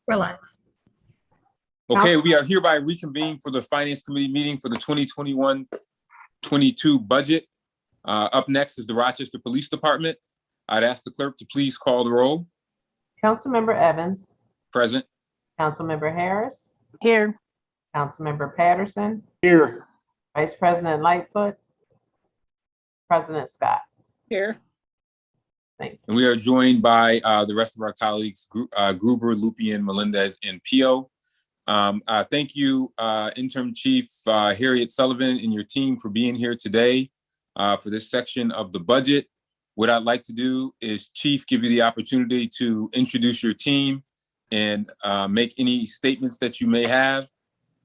We're live. Okay, we are hereby reconvened for the Finance Committee meeting for the 2021-22 budget. Up next is the Rochester Police Department. I'd ask the clerk to please call the roll. Councilmember Evans. Present. Councilmember Harris. Here. Councilmember Patterson. Here. Vice President Lightfoot. President Scott. Here. Thank you. And we are joined by the rest of our colleagues, Gruber, Lupien, Melendez, and Pio. Thank you, Interim Chief Harriet Sullivan and your team for being here today for this section of the budget. What I'd like to do is, Chief, give you the opportunity to introduce your team and make any statements that you may have,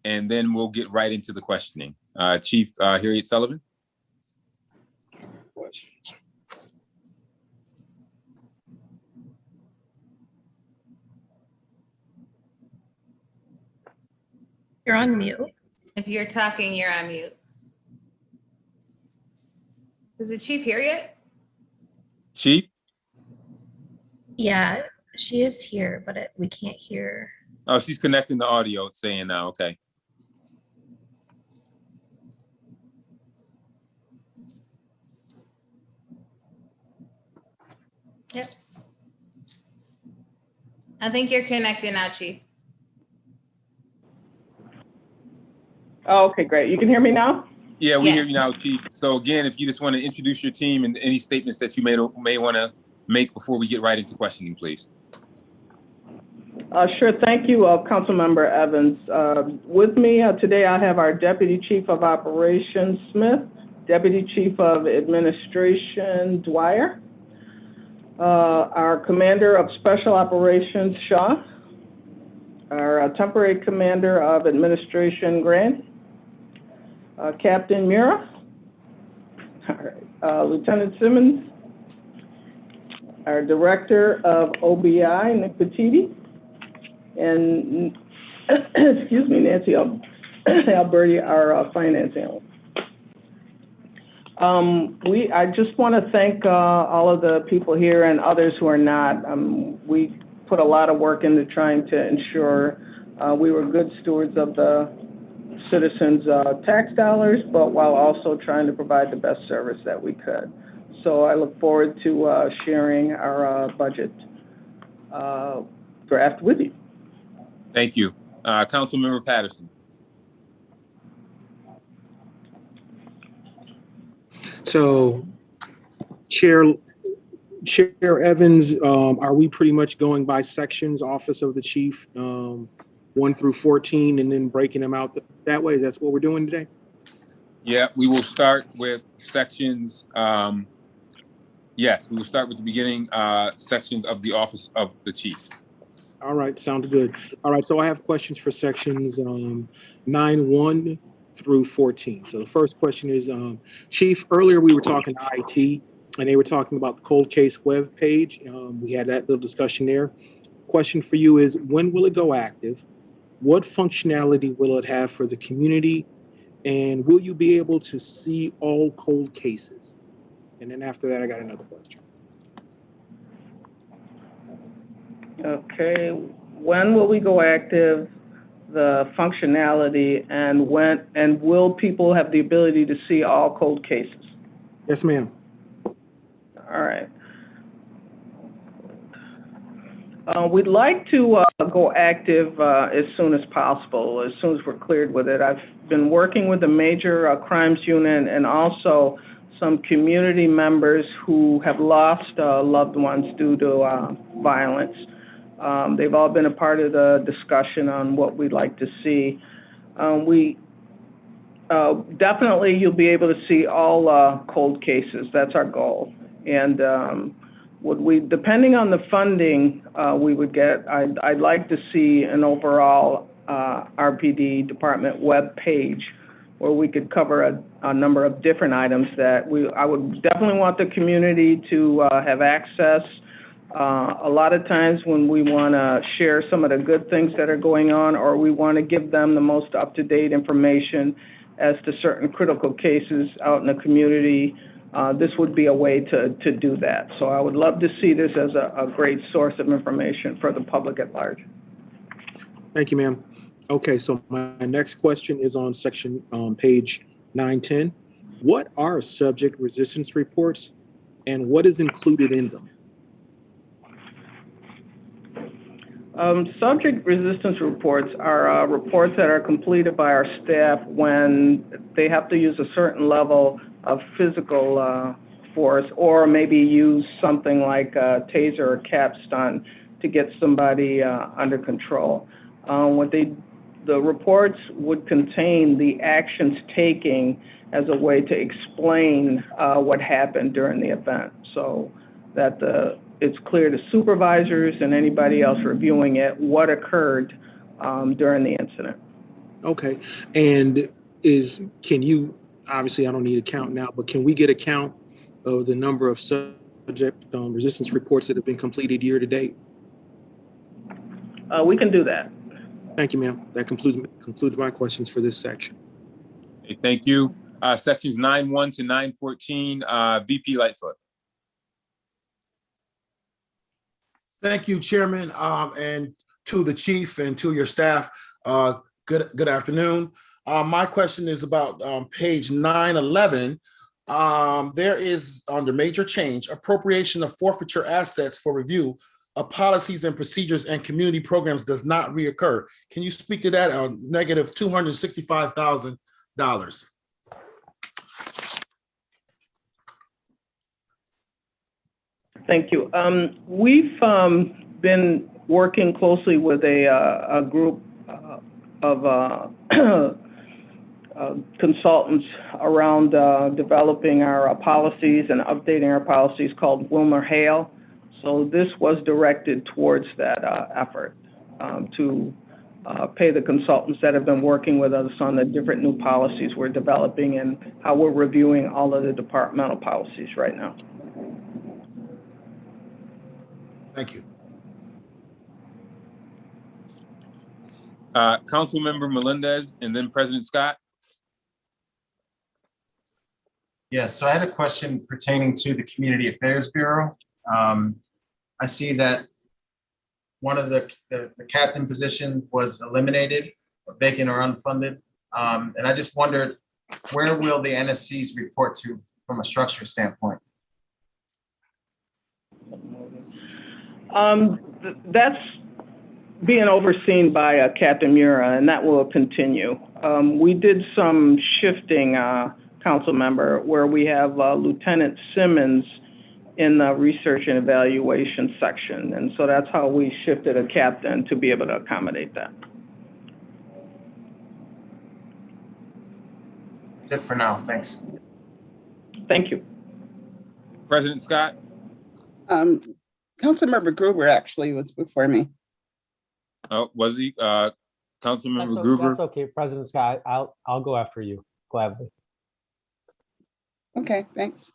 and then we'll get right into the questioning. Chief Harriet Sullivan. You're on mute. If you're talking, you're on mute. Is the chief here yet? Chief? Yeah, she is here, but we can't hear. Oh, she's connecting the audio, it's saying now, okay. Yep. I think you're connected now, Chief. Oh, okay, great. You can hear me now? Yeah, we Yeah. hear you now, Chief. So again, if you just want to introduce your team and any statements that you may want to make before we get right into questioning, please. Sure. Thank you, Councilmember Evans. With me today, I have our Deputy Chief of Operations, Smith, Deputy Chief of Administration, Dwyer, our Commander of Special Operations, Shaw, our Temporary Commander of Administration, Grant, Captain Mura, Lieutenant Simmons, our Director of OBI, Nick Petiti, and excuse me, Nancy Alberti, our Finance Analyst. I just want to thank all of the people here and others who are not. We put a lot of work into trying to ensure we were good stewards of the citizens' tax dollars, but while also trying to provide the best service that we could. So I look forward to sharing our budget draft with you. Thank you. Councilmember Patterson. So, Chair Evans, are we pretty much going by sections, Office of the Chief, 1 through 14, and then breaking them out that way? That's what we're doing today? Yeah, we will start with sections. Yes, we will start with the beginning sections of the Office of the Chief. All right, sounds good. All right, so I have questions for sections 9-1 through 14. So the first question is, Chief, earlier we were talking IT, and they were talking about the cold case web page. We had that little discussion there. Question for you is, when will it go active? What functionality will it have for the community? And will you be able to see all cold cases? And then after that, I got another question. Okay, when will we go active, the functionality, and will people have the ability to see all cold cases? Yes, ma'am. All right. We'd like to go active as soon as possible, as soon as we're cleared with it. I've been working with the major crimes unit and also some community members who have lost loved ones due to violence. They've all been a part of the discussion on what we'd like to see. Definitely you'll be able to see all cold cases. That's our goal. And depending on the funding we would get, I'd like to see an overall RPD department web page where we could cover a number of different items that I would definitely want the community to have access. A lot of times when we want to share some of the good things that are going on, or we want to give them the most up-to-date information as to certain critical cases out in the community, this would be a way to do that. So I would love to see this as a great source of information for the public at large. Thank you, ma'am. Okay, so my next question is on section, page 910. What are subject resistance reports and what is included in them? Subject resistance reports are reports that are completed by our staff when they have to use a certain level of physical force, or maybe use something like a taser or capstun to get somebody under control. The reports would contain the actions taken as a way to explain what happened during the event, so that it's clear to supervisors and anybody else reviewing it what occurred during the incident. Okay, and can you, obviously I don't need a count now, but can we get a count of the number of subject resistance reports that have been completed year to date? We can do that. Thank you, ma'am. That concludes my questions for this section. Okay, thank you. Sections 9-1 to 9-14, VP Lightfoot. Thank you, Chairman, and to the chief and to your staff. Good afternoon. My question is about page 911. There is, under major change, appropriation of forfeiture assets for review of policies and procedures and community programs does not reoccur. Can you speak to that? Negative $265,000. Thank you. We've been working closely with a group of consultants around developing our policies and updating our policies called Wilmer Hale. So this was directed towards that effort to pay the consultants that have been working with us on the different new policies we're developing and how we're reviewing all of the departmental policies right now. Thank you. Councilmember Melendez and then President Scott. Yes, so I had a question pertaining to the Community Affairs Bureau. I see that one of the captain position was eliminated, vacant or unfunded. And I just wondered, where will the NSCs report to from a structure standpoint? That's being overseen by Captain Mura, and that will continue. We did some shifting, council member, where we have Lieutenant Simmons in the research and evaluation section. And so that's how we shifted a captain to be able to accommodate that. That's it for now. Thanks. Thank you. President Scott. Councilmember Gruber actually was before me. Oh, was he? Councilmember Gruber. That's okay, President Scott. I'll go after you gladly. Okay, thanks.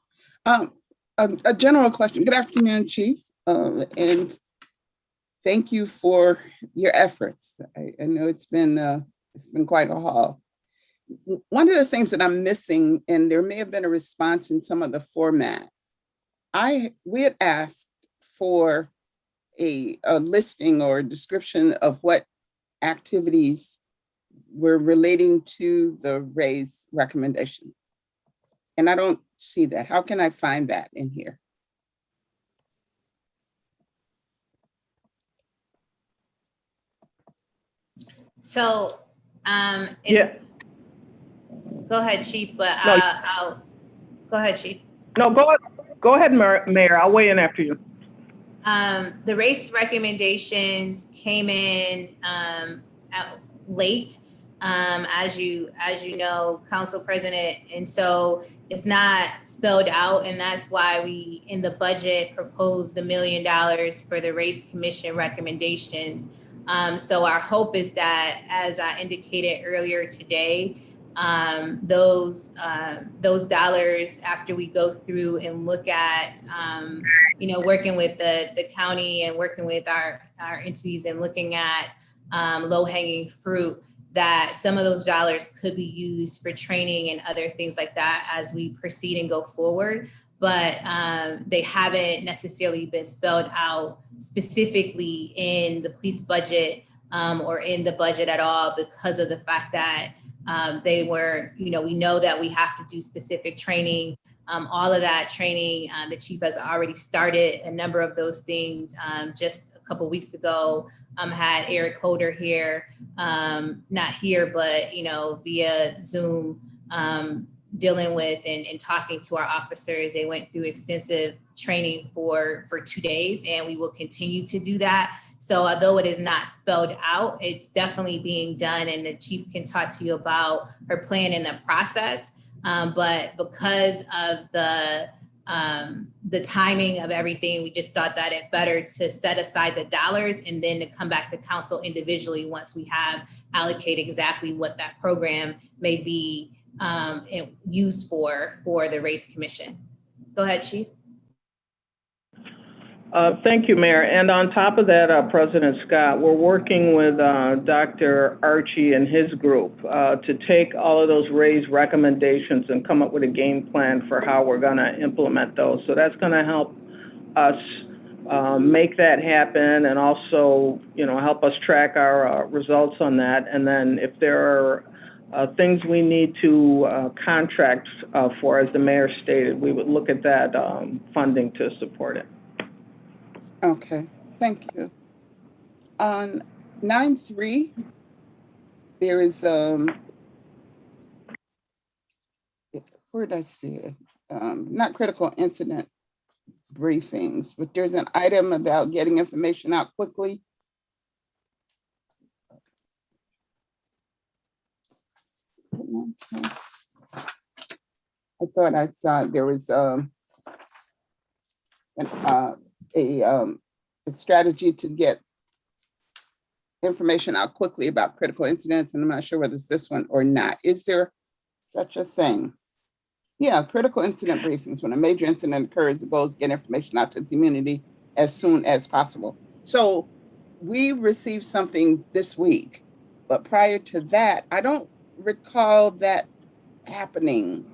A general question. Good afternoon, Chief, and thank you for your efforts. I know it's been quite a haul. One of the things that I'm missing, and there may have been a response in some of the format, we had asked for a listing or a description of what activities were relating to the raise recommendation. And I don't see that. How can I find that in here? So, Yeah. Go ahead, Chief, but No. I'll go ahead, Chief. No, go ahead, Mayor. I'll weigh in after you. The race recommendations came in out late, as you know, Council President, and so it's not spelled out, and that's why we in the budget proposed $1 million for the race commission recommendations. So our hope is that, as I indicated earlier today, those dollars, after we go through and look at, working with the county and working with our entities and looking at low hanging fruit, that some of those dollars could be used for training and other things like that as we proceed and go forward. But they haven't necessarily been spelled out specifically in the police budget or in the budget at all because of the fact that they were, we know that we have to do specific training. All of that training, the chief has already started a number of those things. Just a couple weeks ago, had Eric Holder here, not here, but via Zoom, dealing with and talking to our officers. They went through extensive training for 2 days, and we will continue to do that. So although it is not spelled out, it's definitely being done, and the chief can talk to you about her plan in the process. But because of the timing of everything, we just thought that it's better to set aside the dollars and then to come back to council individually once we have allocated exactly what that program may be used for the race commission. Go ahead, Chief. Thank you, Mayor. And on top of that, President Scott, we're working with Dr. Archie and his group to take all of those raised recommendations and come up with a game plan for how we're going to implement those. So that's going to help us make that happen, and also, help us track our results on that. And then if there are things we need to contract for, as the mayor stated, we would look at that funding to support it. Okay, thank you. On 9.3, there is, where did I see it? Not critical incident briefings, but there's an item about getting information out quickly. I thought I saw there was a strategy to get information out quickly about critical incidents, and I'm not sure whether it's this one or not. Is there such a thing? Yeah, critical incident briefings. When a major incident occurs, the goal is to get information out to the community as soon as possible. So we received something this week, but prior to that, I don't recall that happening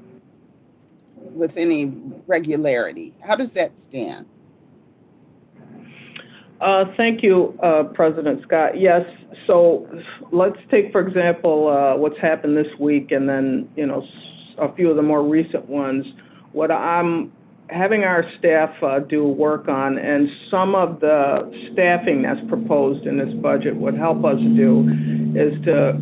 with any regularity. How does that stand? Thank you, President Scott. Yes, so let's take, for example, what's happened this week, and then, a few of the more recent ones. What I'm having our staff do work on, and some of the staffing that's proposed in this budget would help us do, is to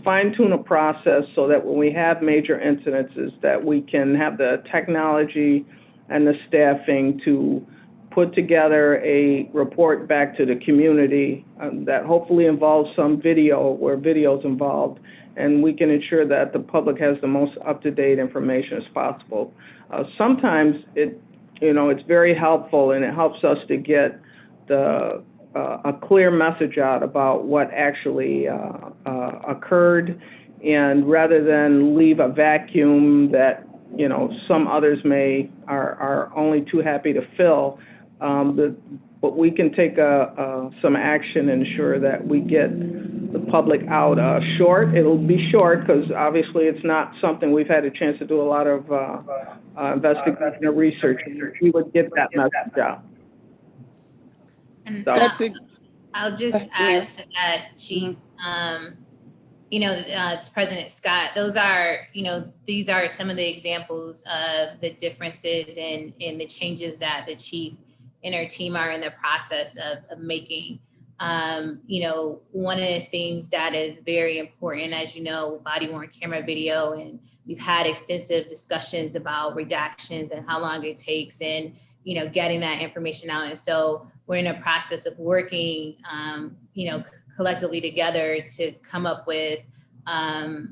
fine-tune a process so that when we have major incidences, that we can have the technology and the staffing to put together a report back to the community that hopefully involves some video, where video's involved, and we can ensure that the public has the most up-to-date information as possible. Sometimes it's very helpful, and it helps us to get a clear message out about what actually occurred, and rather than leave a vacuum that some others are only too happy to fill. But we can take some action and ensure that we get the public out short. It'll be short because obviously it's not something we've had a chance to do a lot of investigation or research. We would get that message out. And So, I'll just add to that, Chief. It's President Scott. Those are, these are some of the examples of the differences in the changes that the chief and her team are in the process of making. One of the things that is very important, as you know, body worn camera video, and we've had extensive discussions about redactions and how long it takes, and getting that information out. And so we're in a process of working, collectively together to come up with, a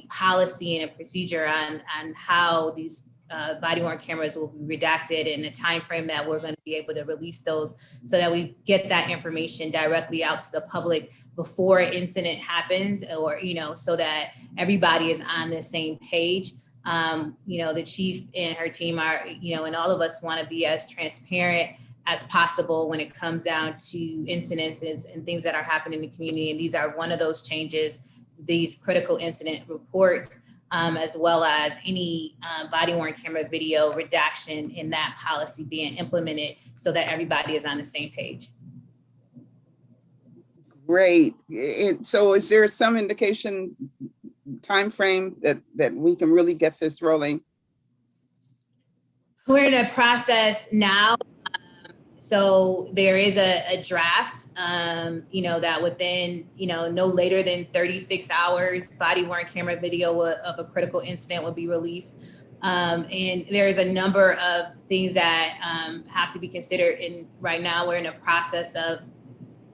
policy and a procedure on how these body worn cameras will be redacted, in a time frame that we're going to be able to release those, so that we get that information directly out to the public before an incident happens, or so that everybody is on the same page. The chief and her team are, and all of us want to be as transparent as possible when it comes down to incidences and things that are happening in the community. And these are one of those changes, these critical incident reports, as well as any body worn camera video redaction in that policy being implemented, so that everybody is on the same page. Great. So is there some indication, time frame that we can really get this rolling? We're in a process now. So there is a draft, that within, no later than 36 hours, body worn camera video of a critical incident will be released. And there's a number of things that have to be considered. And right now we're in a process of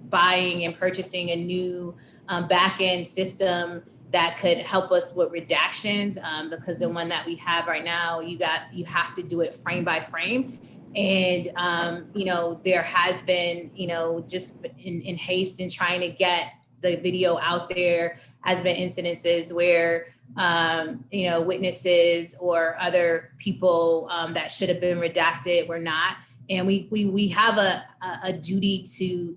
buying and purchasing a new back-end system that could help us with redactions, because the one that we have right now, you have to do it frame by frame. And, there has been, just in haste in trying to get the video out there, has been incidences where, witnesses or other people that should have been redacted were not. And we have a duty to,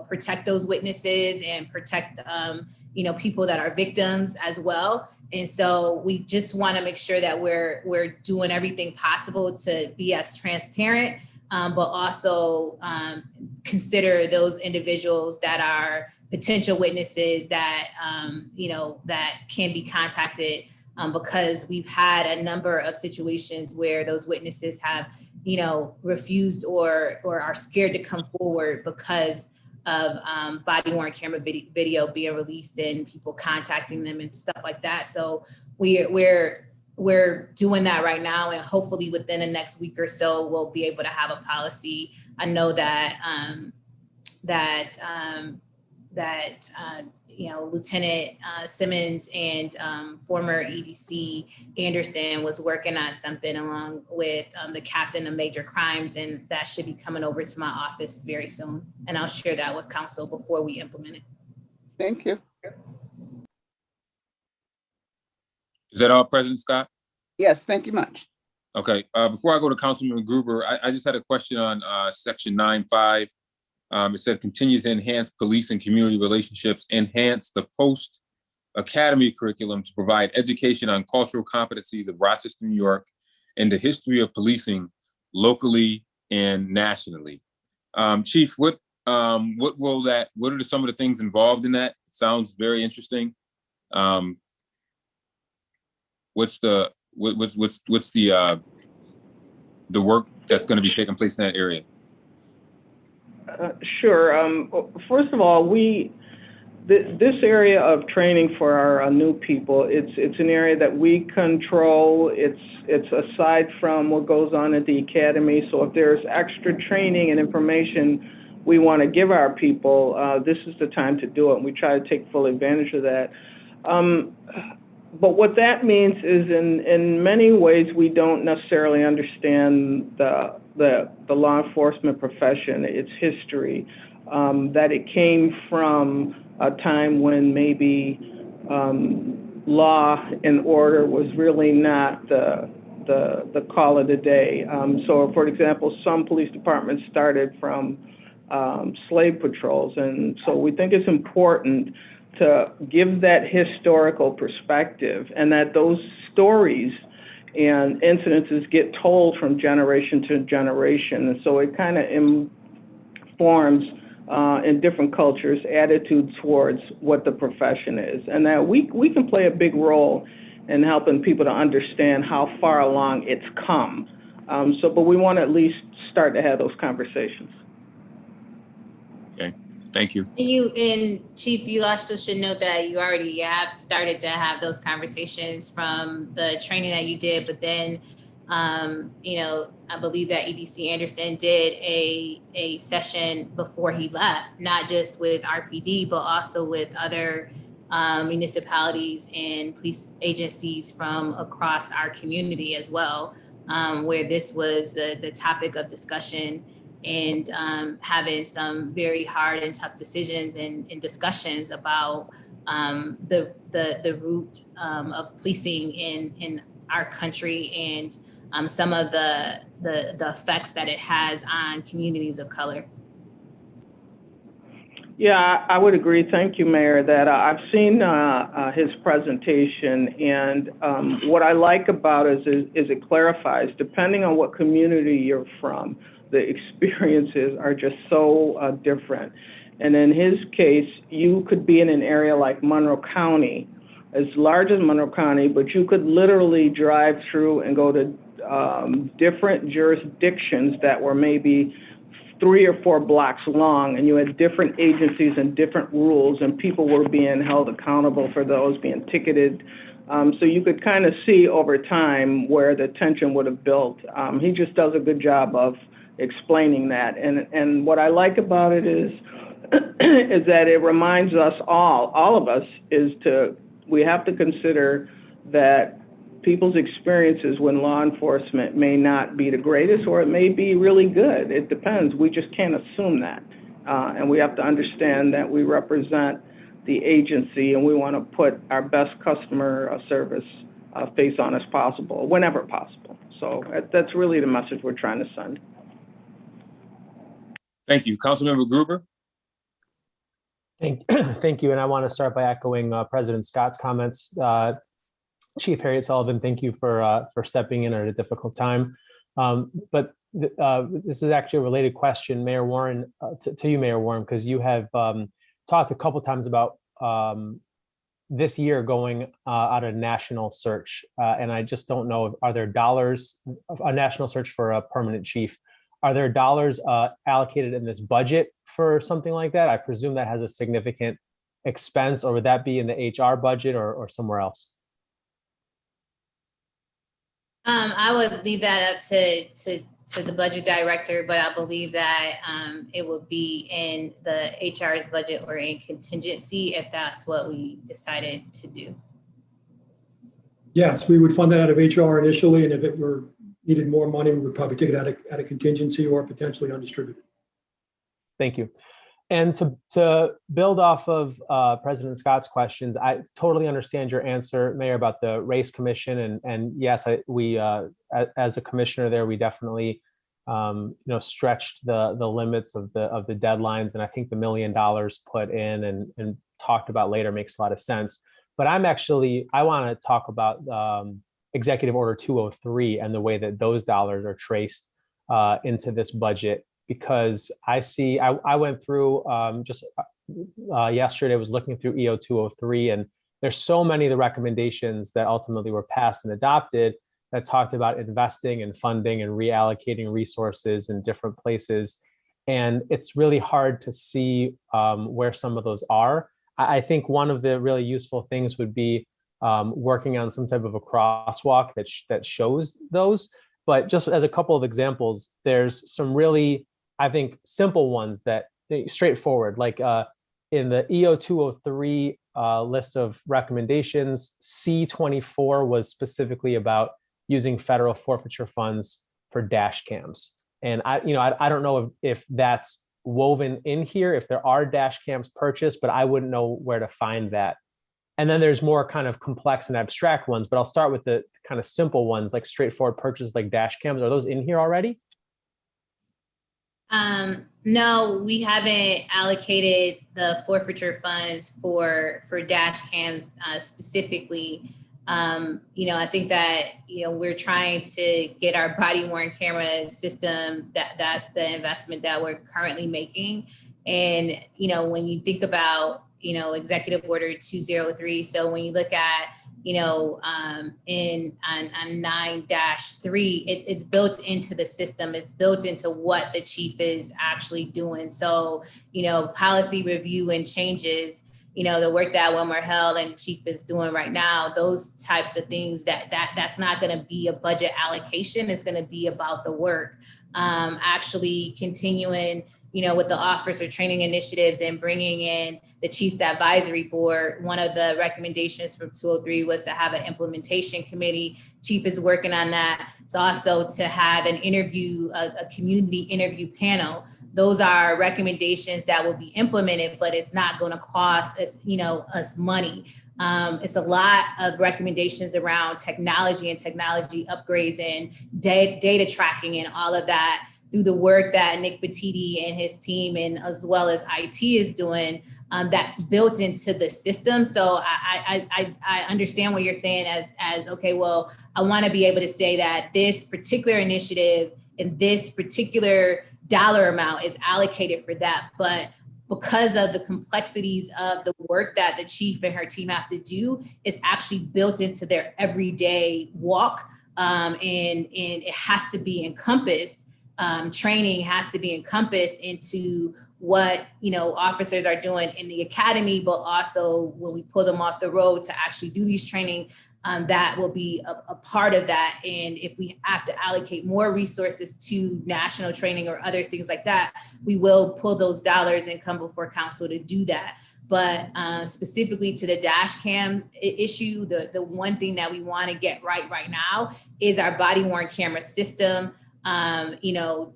protect those witnesses and protect, people that are victims as well. And so we just want to make sure that we're doing everything possible to be as transparent, but also consider those individuals that are potential witnesses that, that can be contacted, because we've had a number of situations where those witnesses have, refused or are scared to come forward because of body worn camera video being released and people contacting them and stuff like that. So we're doing that right now, and hopefully within the next week or so we'll be able to have a policy. I know that Lieutenant Simmons and former EDC Anderson was working on something along with the captain of major crimes, and that should be coming over to my office very soon. And I'll share that with council before we implement it. Thank you. Is that all, President Scott? Yes, thank you much. Okay, before I go to Councilman Gruber, I just had a question on section 9.5. It said continue to enhance police and community relationships, enhance the post-academy curriculum to provide education on cultural competencies of Rochester, New York, and the history of policing locally and nationally. Chief, what will that? What are some of the things involved in that? It sounds very interesting. What's the work that's going to be taking place in that area? Sure. First of all, this area of training for our new people, it's an area that we control. It's aside from what goes on at the academy. So if there's extra training and information we want to give our people, this is the time to do it. And we try to take full advantage of that. But what that means is in many ways, we don't necessarily understand the law enforcement profession, its history, that it came from a time when maybe law and order was really not the call of the day. So for example, some police departments started from slave patrols. And so we think it's important to give that historical perspective, and that those stories and incidences get told from generation to generation. And so it kind of informs in different cultures attitudes towards what the profession is, and that we can play a big role in helping people to understand how far along it's come. But we want to at least start to have those conversations. Okay. Thank you. And Chief, you also should note that you already have started to have those conversations from the training that you did, but then, I believe that EDC Anderson did a session before he left, not just with RPD, but also with other municipalities and police agencies from across our community as well, where this was the topic of discussion, and having some very hard and tough decisions and discussions about the root of policing in our country, and some of the effects that it has on communities of color. Yeah, I would agree. Thank you, Mayor, that I've seen his presentation, and what I like about it is it clarifies, depending on what community you're from, the experiences are just so different. And in his case, you could be in an area like Monroe County, as large as Monroe County, but you could literally drive through and go to different jurisdictions that were maybe 3 or 4 blocks long, and you had different agencies and different rules, and people were being held accountable for those, being ticketed. So you could kind of see over time where the tension would have built. He just does a good job of explaining that. And what I like about it is, is that it reminds us all of us, we have to consider that people's experiences when law enforcement may not be the greatest, or it may be really good. It depends. We just can't assume that. And we have to understand that we represent the agency, and we want to put our best customer service face on as possible, whenever possible. So that's really the message we're trying to send. Thank you. Councilmember Gruber? Thank you. And I want to start by echoing President Scott's comments. Chief Harriet Sullivan, thank you for stepping in at a difficult time. But this is actually a related question, Mayor Warren, to you, Mayor Warren, because you have talked a couple times about this year going on a national search. And I just don't know, are there dollars, a national search for a permanent chief? Are there dollars allocated in this budget for something like that? I presume that has a significant expense, or would that be in the HR budget or somewhere else? I would leave that up to the budget director, but I believe that it would be in the HR's budget or in contingency if that's what we decided to do. Yes, we would fund that out of HR initially, and if it were needed more money, we would probably take it out of contingency or potentially undistributed. Thank you. And to build off of President Scott's questions, I totally understand your answer, Mayor, about the race commission. And yes, we as a commissioner there, we definitely stretched the limits of the deadlines. And I think the $1 million put in and talked about later makes a lot of sense. But I want to talk about Executive Order 203 and the way that those dollars are traced into this budget. Because I went through just yesterday, I was looking through EO 203, and there's so many of the recommendations that ultimately were passed and adopted that talked about investing and funding and reallocating resources in different places. And it's really hard to see where some of those are. I think one of the really useful things would be working on some type of a crosswalk that shows those. But just as a couple of examples, there's some really, I think, simple ones that straightforward, like in the EO 203 list of recommendations, C24 was specifically about using federal forfeiture funds for dash cams. And I don't know if that's woven in here, if there are dash cams purchased, but I wouldn't know where to find that. And then there's more kind of complex and abstract ones, but I'll start with the kind of simple ones, like straightforward purchases like dash cams. Are those in here already? No, we haven't allocated the forfeiture funds for dash cams specifically. I think that, we're trying to get our body worn camera system. That's the investment that we're currently making. And, when you think about, Executive Order 203. So when you look at, on 9-3, it's built into the system. It's built into what the chief is actually doing. So, policy review and changes, the work that Wilmer Held and the chief is doing right now, those types of things that's not going to be a budget allocation. It's going to be about the work, actually continuing, with the officer training initiatives and bringing in the Chiefs Advisory Board. One of the recommendations from 203 was to have an implementation committee. Chief is working on that. It's also to have an interview, a community interview panel. Those are recommendations that will be implemented, but it's not going to cost us, us money. It's a lot of recommendations around technology and technology upgrades and data tracking and all of that, through the work that Nick Batiti and his team, and as well as IT, is doing, that's built into the system. So I understand what you're saying as okay, well, I want to be able to say that this particular initiative and this particular dollar amount is allocated for that, but because of the complexities of the work that the chief and her team have to do, it's actually built into their everyday walk. And it has to be encompassed. Training has to be encompassed into what, officers are doing in the academy, but also when we pull them off the road to actually do these training, that will be a part of that. And if we have to allocate more resources to national training or other things like that, we will pull those dollars and come before council to do that. But specifically to the dash cams issue, the one thing that we want to get right now is our body worn camera system.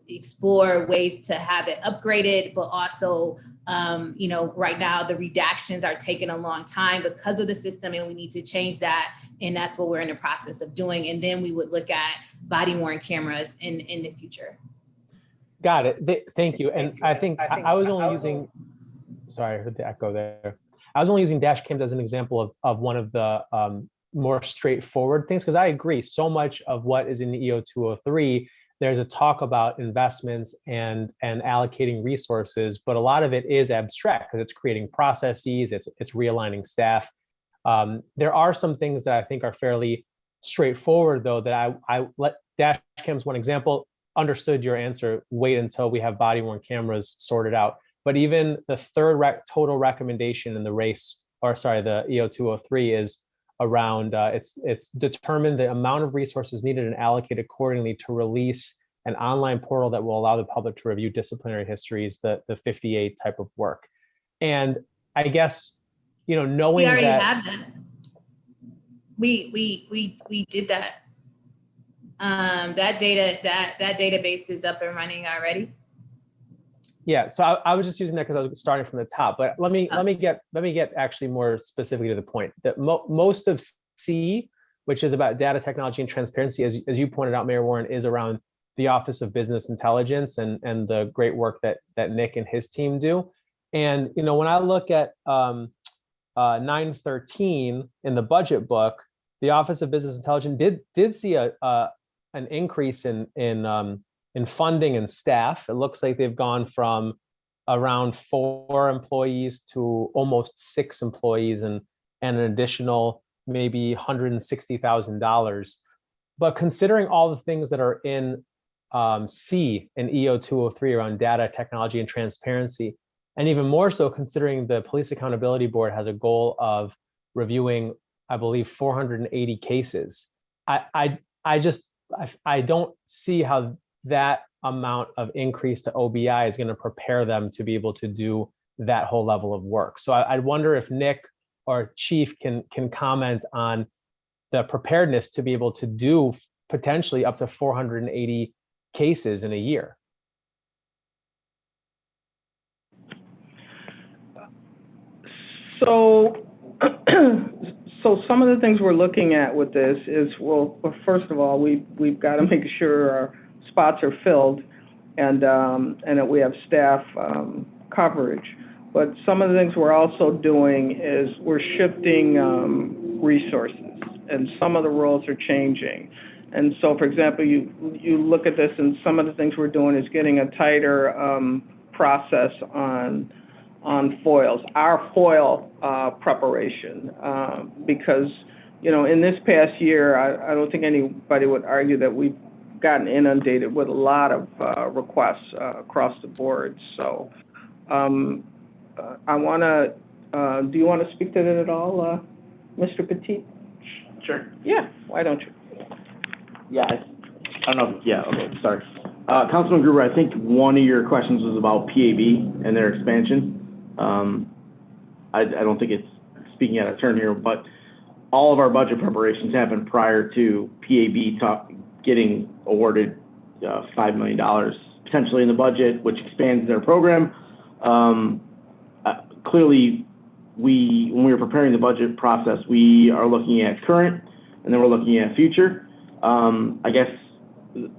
Explore ways to have it upgraded, but also, right now the redactions are taking a long time because of the system, and we need to change that. And that's what we're in the process of doing. And then we would look at body worn cameras in the future. Got it. Thank you. And I think I was only using, sorry, I heard the echo there. I was only using dash cams as an example of one of the more straightforward things, because I agree so much of what is in the EO 203, there's a talk about investments and allocating resources, but a lot of it is abstract because it's creating processes, it's realigning staff. There are some things that I think are fairly straightforward, though, that I let dash cams, one example, understood your answer, wait until we have body worn cameras sorted out. But even the third total recommendation in the EO 203 is around, it's determined the amount of resources needed and allocated accordingly to release an online portal that will allow the public to review disciplinary histories, the 58 type of work. And I guess, knowing We already that, have that. We did that. That database is up and running already. yeah. So I was just using that because I was starting from the top. But let me get actually more specifically to the point that most of C, which is about data technology and transparency, as you pointed out, Mayor Warren, is around the Office of Business Intelligence and the great work that Nick and his team do. And when I look at 913 in the budget book, the Office of Business Intelligence did see an increase in funding and staff. It looks like they've gone from around 4 employees to almost 6 employees and an additional maybe $160,000. But considering all the things that are in C in EO 203 around data, technology, and transparency, and even more so considering the Police Accountability Board has a goal of reviewing, I believe, 480 cases, I don't see how that amount of increase to OBI is going to prepare them to be able to do that whole level of work. So I wonder if Nick or Chief can comment on the preparedness to be able to do potentially up to 480 cases in a year. So some of the things we're looking at with this is, well, first of all, we've got to make sure our spots are filled and that we have staff coverage. But some of the things we're also doing is we're shifting resources, and some of the roles are changing. And so, for example, you look at this, and some of the things we're doing is getting a tighter process on foils, our foil preparation, because, in this past year, I don't think anybody would argue that we've gotten inundated with a lot of requests across the board. So I want to, do you want to speak to that at all, Mr. Petit? Sure. Yeah, why don't you? Yeah, I don't know. Yeah, okay, sorry. Councilman Gruber, I think one of your questions was about PAB and their expansion. I don't think it's speaking out of turn here, but all of our budget preparations happened prior to PAB getting awarded $5 million potentially in the budget, which expands their program. Clearly, when we were preparing the budget process, we are looking at current, and then we're looking at future. I guess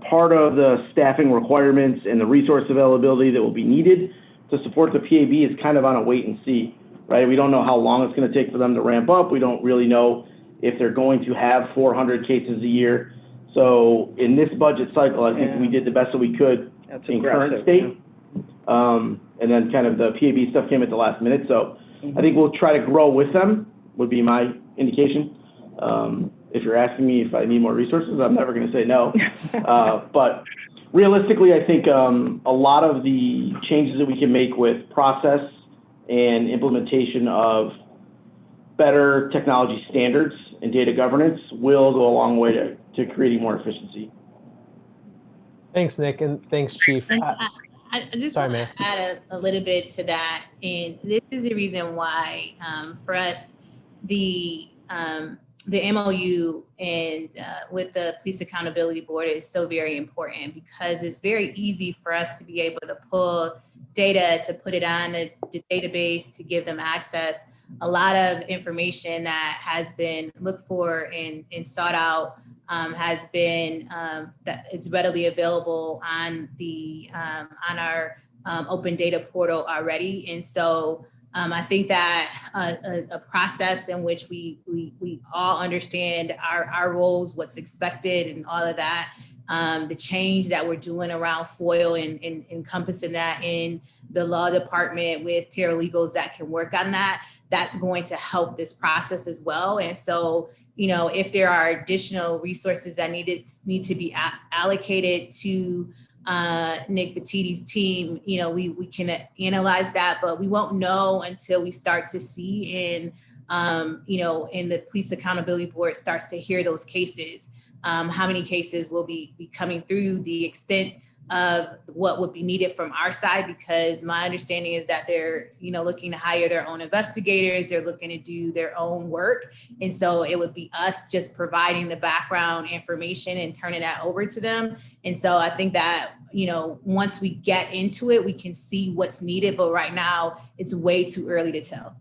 part of the staffing requirements and the resource availability that will be needed to support the PAB is kind of on a wait and see, right? We don't know how long it's going to take for them to ramp up. We don't really know if they're going to have 400 cases a year. So in this budget cycle, I think we did the best that we could in current state. and then kind of the PAB stuff came at the last minute. So I think we'll try to grow with them, would be my indication. If you're asking me if I need more resources, I'm never going to say no. But realistically, I think a lot of the changes that we can make with process and implementation of better technology standards and data governance will go a long way to creating more efficiency. Thanks, Nick, and thanks, Chief. And I just Sorry, want to add a little bit to that. And this is the reason why, for us, the MOU and with the Police Accountability Board is so very important, because it's very easy for us to be able to pull data, to put it on the database, to give them access. A lot of information that has been looked for and sought out has been that it's readily available on the on our open data portal already. And so I think that a process in which we all understand our roles, what's expected and all of that, the change that we're doing around FOIL and encompassing that in the law department with paralegals that can work on that, that's going to help this process as well. And so, you know, if there are additional resources that need to be allocated to Nick Battiti's team, you know, we can analyze that, but we won't know until we start to see in, you know, in the Police Accountability Board starts to hear those cases, how many cases will be coming through, the extent of what would be needed from our side, because my understanding is that they're, you know, looking to hire their own investigators, they're looking to do their own work. And so it would be us just providing the background information and turning that over to them. And so I think that, you know, once we get into it, we can see what's needed, but right now it's way too early to tell.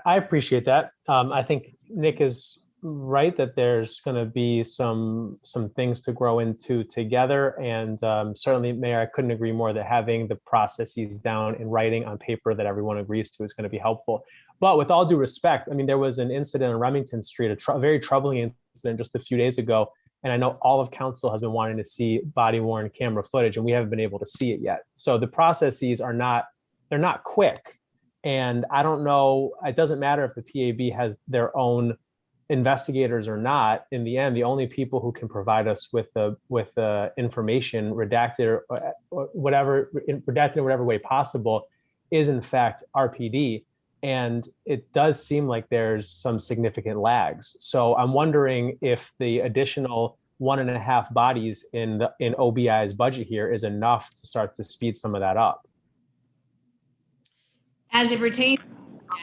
I appreciate that. I think Nick is right that there's going to be some things to grow into together, and certainly, Mayor, I couldn't agree more that having the processes down in writing on paper that everyone agrees to is going to be helpful. But with all due respect, I mean, there was an incident on Remington Street, a very troubling incident just a few days ago, and I know all of council has been wanting to see body-worn camera footage, and we haven't been able to see it yet. So the processes are they're not quick, and I don't know. It doesn't matter if the PAB has their own investigators or not. In the end, the only people who can provide us with the information redacted or whatever, redacted in whatever way possible, is in fact RPD. And it does seem like there's some significant lags. So I'm wondering if the additional 1.5 bodies in OBI's budget here is enough to start to speed some of that up. As it pertains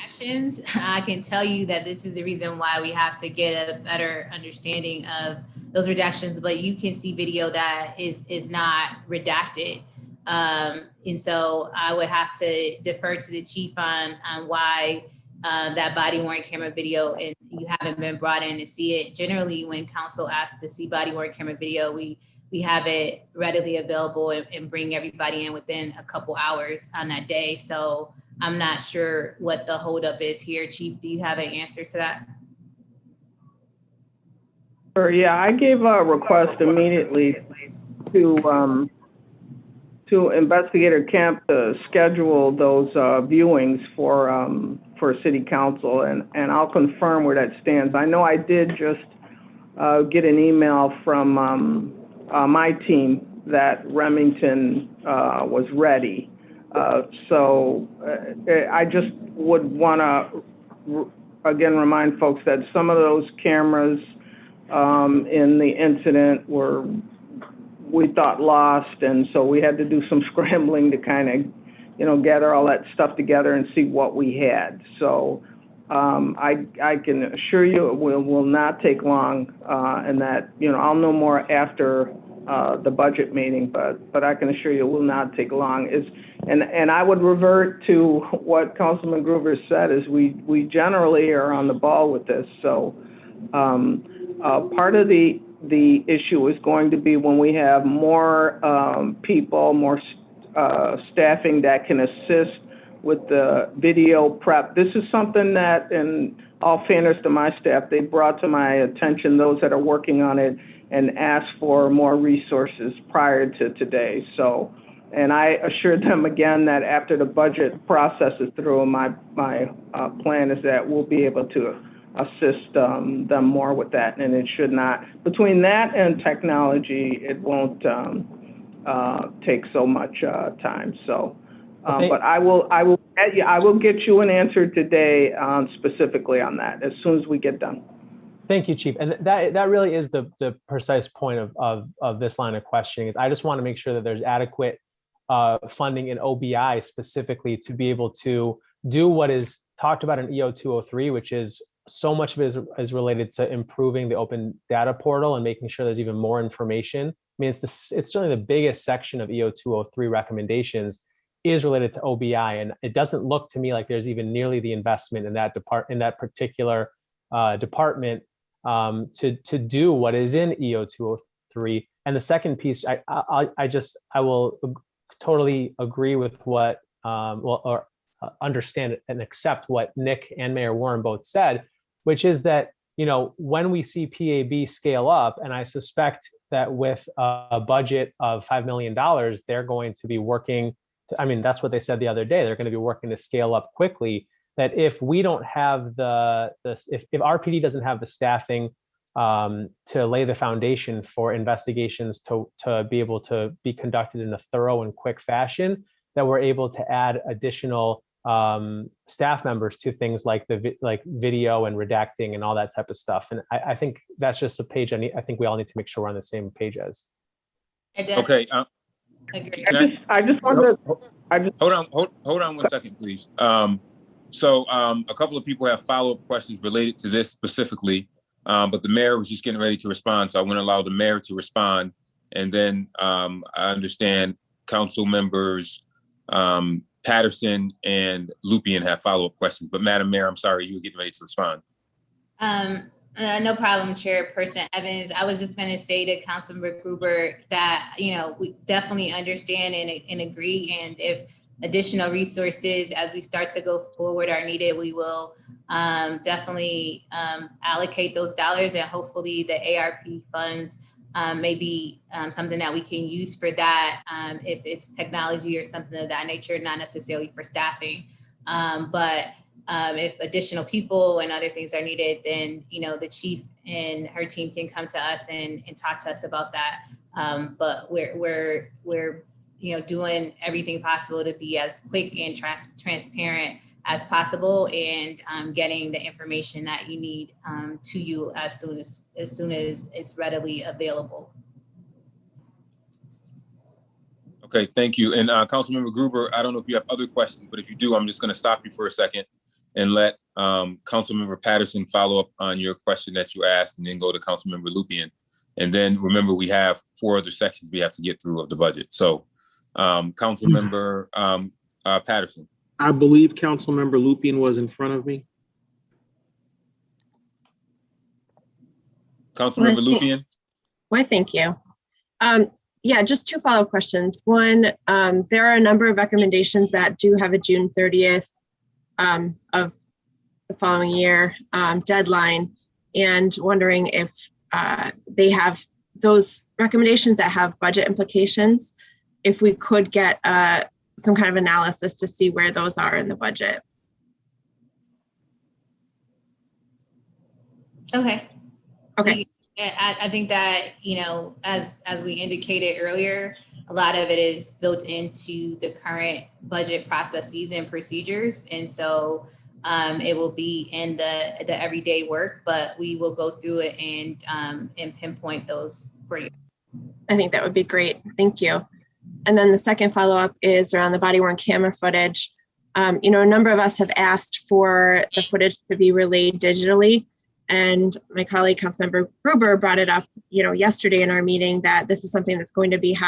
actions, I can tell you that this is the reason why we have to get a better understanding of those redactions, but you can see video that is not redacted. And so I would have to defer to the chief on why that body worn camera video and you haven't been brought in to see it. Generally, when council asks to see body worn camera video, we have it readily available and bring everybody in within a couple hours on that day. So I'm not sure what the holdup is here. Chief, do you have an answer to that? Sure, yeah, I gave a request immediately to Investigator Camp to schedule those viewings for City Council, and I'll confirm where that stands. I know I did just get an email from my team that Remington was ready. So I just would want to, again, remind folks that some of those cameras in the incident were, we thought, lost. And so we had to do some scrambling to kind of, you know, gather all that stuff together and see what we had. So I can assure you it will not take long, and that, you know, I'll know more after the budget meeting, but I can assure you it will not take long. And I would revert to what Councilman Gruber said, is we generally are on the ball with this. So part of the issue is going to be when we have more people, more staffing that can assist with the video prep. This is something that, in all fairness to my staff, they brought to my attention, those that are working on it, and asked for more resources prior to today. So And I assured them again that after the budget process is through, my plan is that we'll be able to assist them more with that. And it should not, between that and technology, it won't take so much time. So, but I will get you an answer today specifically on that as soon as we get done. Thank you, Chief. And that really is the precise point of this line of questioning. Is I just want to make sure that there's adequate funding in OBI specifically to be able to do what is talked about in EO 203, which is so much of it is related to improving the open data portal and making sure there's even more information. I mean, it's certainly the biggest section of EO 203 recommendations is related to OBI, and it doesn't look to me like there's even nearly the investment in that particular department to do what is in EO 203. And the second piece, I will totally agree with what understand and accept what Nick and Mayor Warren both said, which is that, you know, when we see PAB scale up, and I suspect that with a budget of $5 million, they're going to be working. I mean, that's what they said the other day. They're going to be working to scale up quickly. That if we don't have if RPD doesn't have the staffing to lay the foundation for investigations to be able to be conducted in a thorough and quick fashion, that we're able to add additional staff members to things like video and redacting and all that type of stuff. And I think that's just a page I think we all need to make sure we're on the same page as. Okay. I just wanted to hold on 1 second, please. So a couple of people have follow-up questions related to this specifically, but the mayor was just getting ready to respond. So I want to allow the mayor to respond. And then I understand council members Patterson and Lupien have follow-up questions. But Madam Mayor, I'm sorry, you were getting ready to respond. No problem, Chairperson Evans. I was just going to say to Councilmember Gruber that, you know, we definitely understand and agree. And if additional resources as we start to go forward are needed, we will definitely allocate those dollars, and hopefully the ARP funds may be something that we can use for that, if it's technology or something of that nature, not necessarily for staffing. But if additional people and other things are needed, then, you know, the chief and her team can come to us and talk to us about that. But we're you know, doing everything possible to be as quick and transparent as possible, and getting the information that you need to you as soon as it's readily available. Okay, thank you. And Councilmember Gruber, I don't know if you have other questions, but if you do, I'm just going to stop you for a second and let Councilmember Patterson follow up on your question that you asked, and then go to Councilmember Lupien. And then remember, we have 4 other sections we have to get through of the budget. So Councilmember Patterson. I believe Councilmember Lupien was in front of me. Councilmember Lupien. Why, thank you. Yeah, just 2 follow-up questions. One, there are a number of recommendations that do have a June 30th of the following year deadline, and wondering if they have those recommendations that have budget implications, if we could get some kind of analysis to see where those are in the budget. Okay. Okay. I think that, you know, as we indicated earlier, a lot of it is built into the current budget processes and procedures. And so it will be in the everyday work, but we will go through it and pinpoint those for you. I think that would be great. Thank you. And then the second follow-up is around the body-worn camera footage. You know, a number of us have asked for the footage to be relayed digitally. And my colleague, Councilmember Gruber, brought it up, you know, yesterday in our meeting, that this is something that's going to be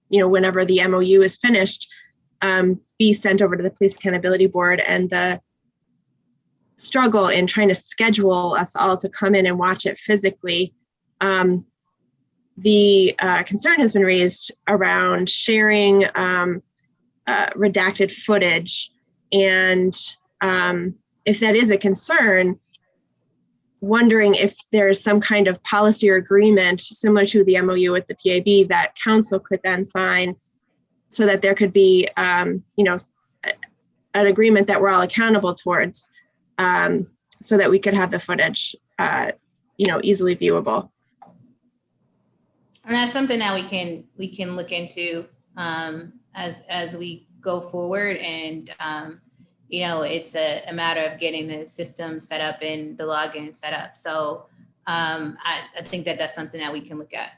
you know, whenever the MOU is finished, be sent over to the Police Accountability Board. And the struggle in trying to schedule us all to come in and watch it physically, the concern has been raised around sharing redacted footage. And if that is a concern, wondering if there's some kind of policy or agreement similar to the MOU with the PAB that council could then sign, so that there could be, you know, an agreement that we're all accountable towards, so that we could have the footage, you know, easily viewable. And that's something that we can look into as we go forward. And you know, it's a matter of getting the system set up and the login set up. So I think that that's something that we can look at.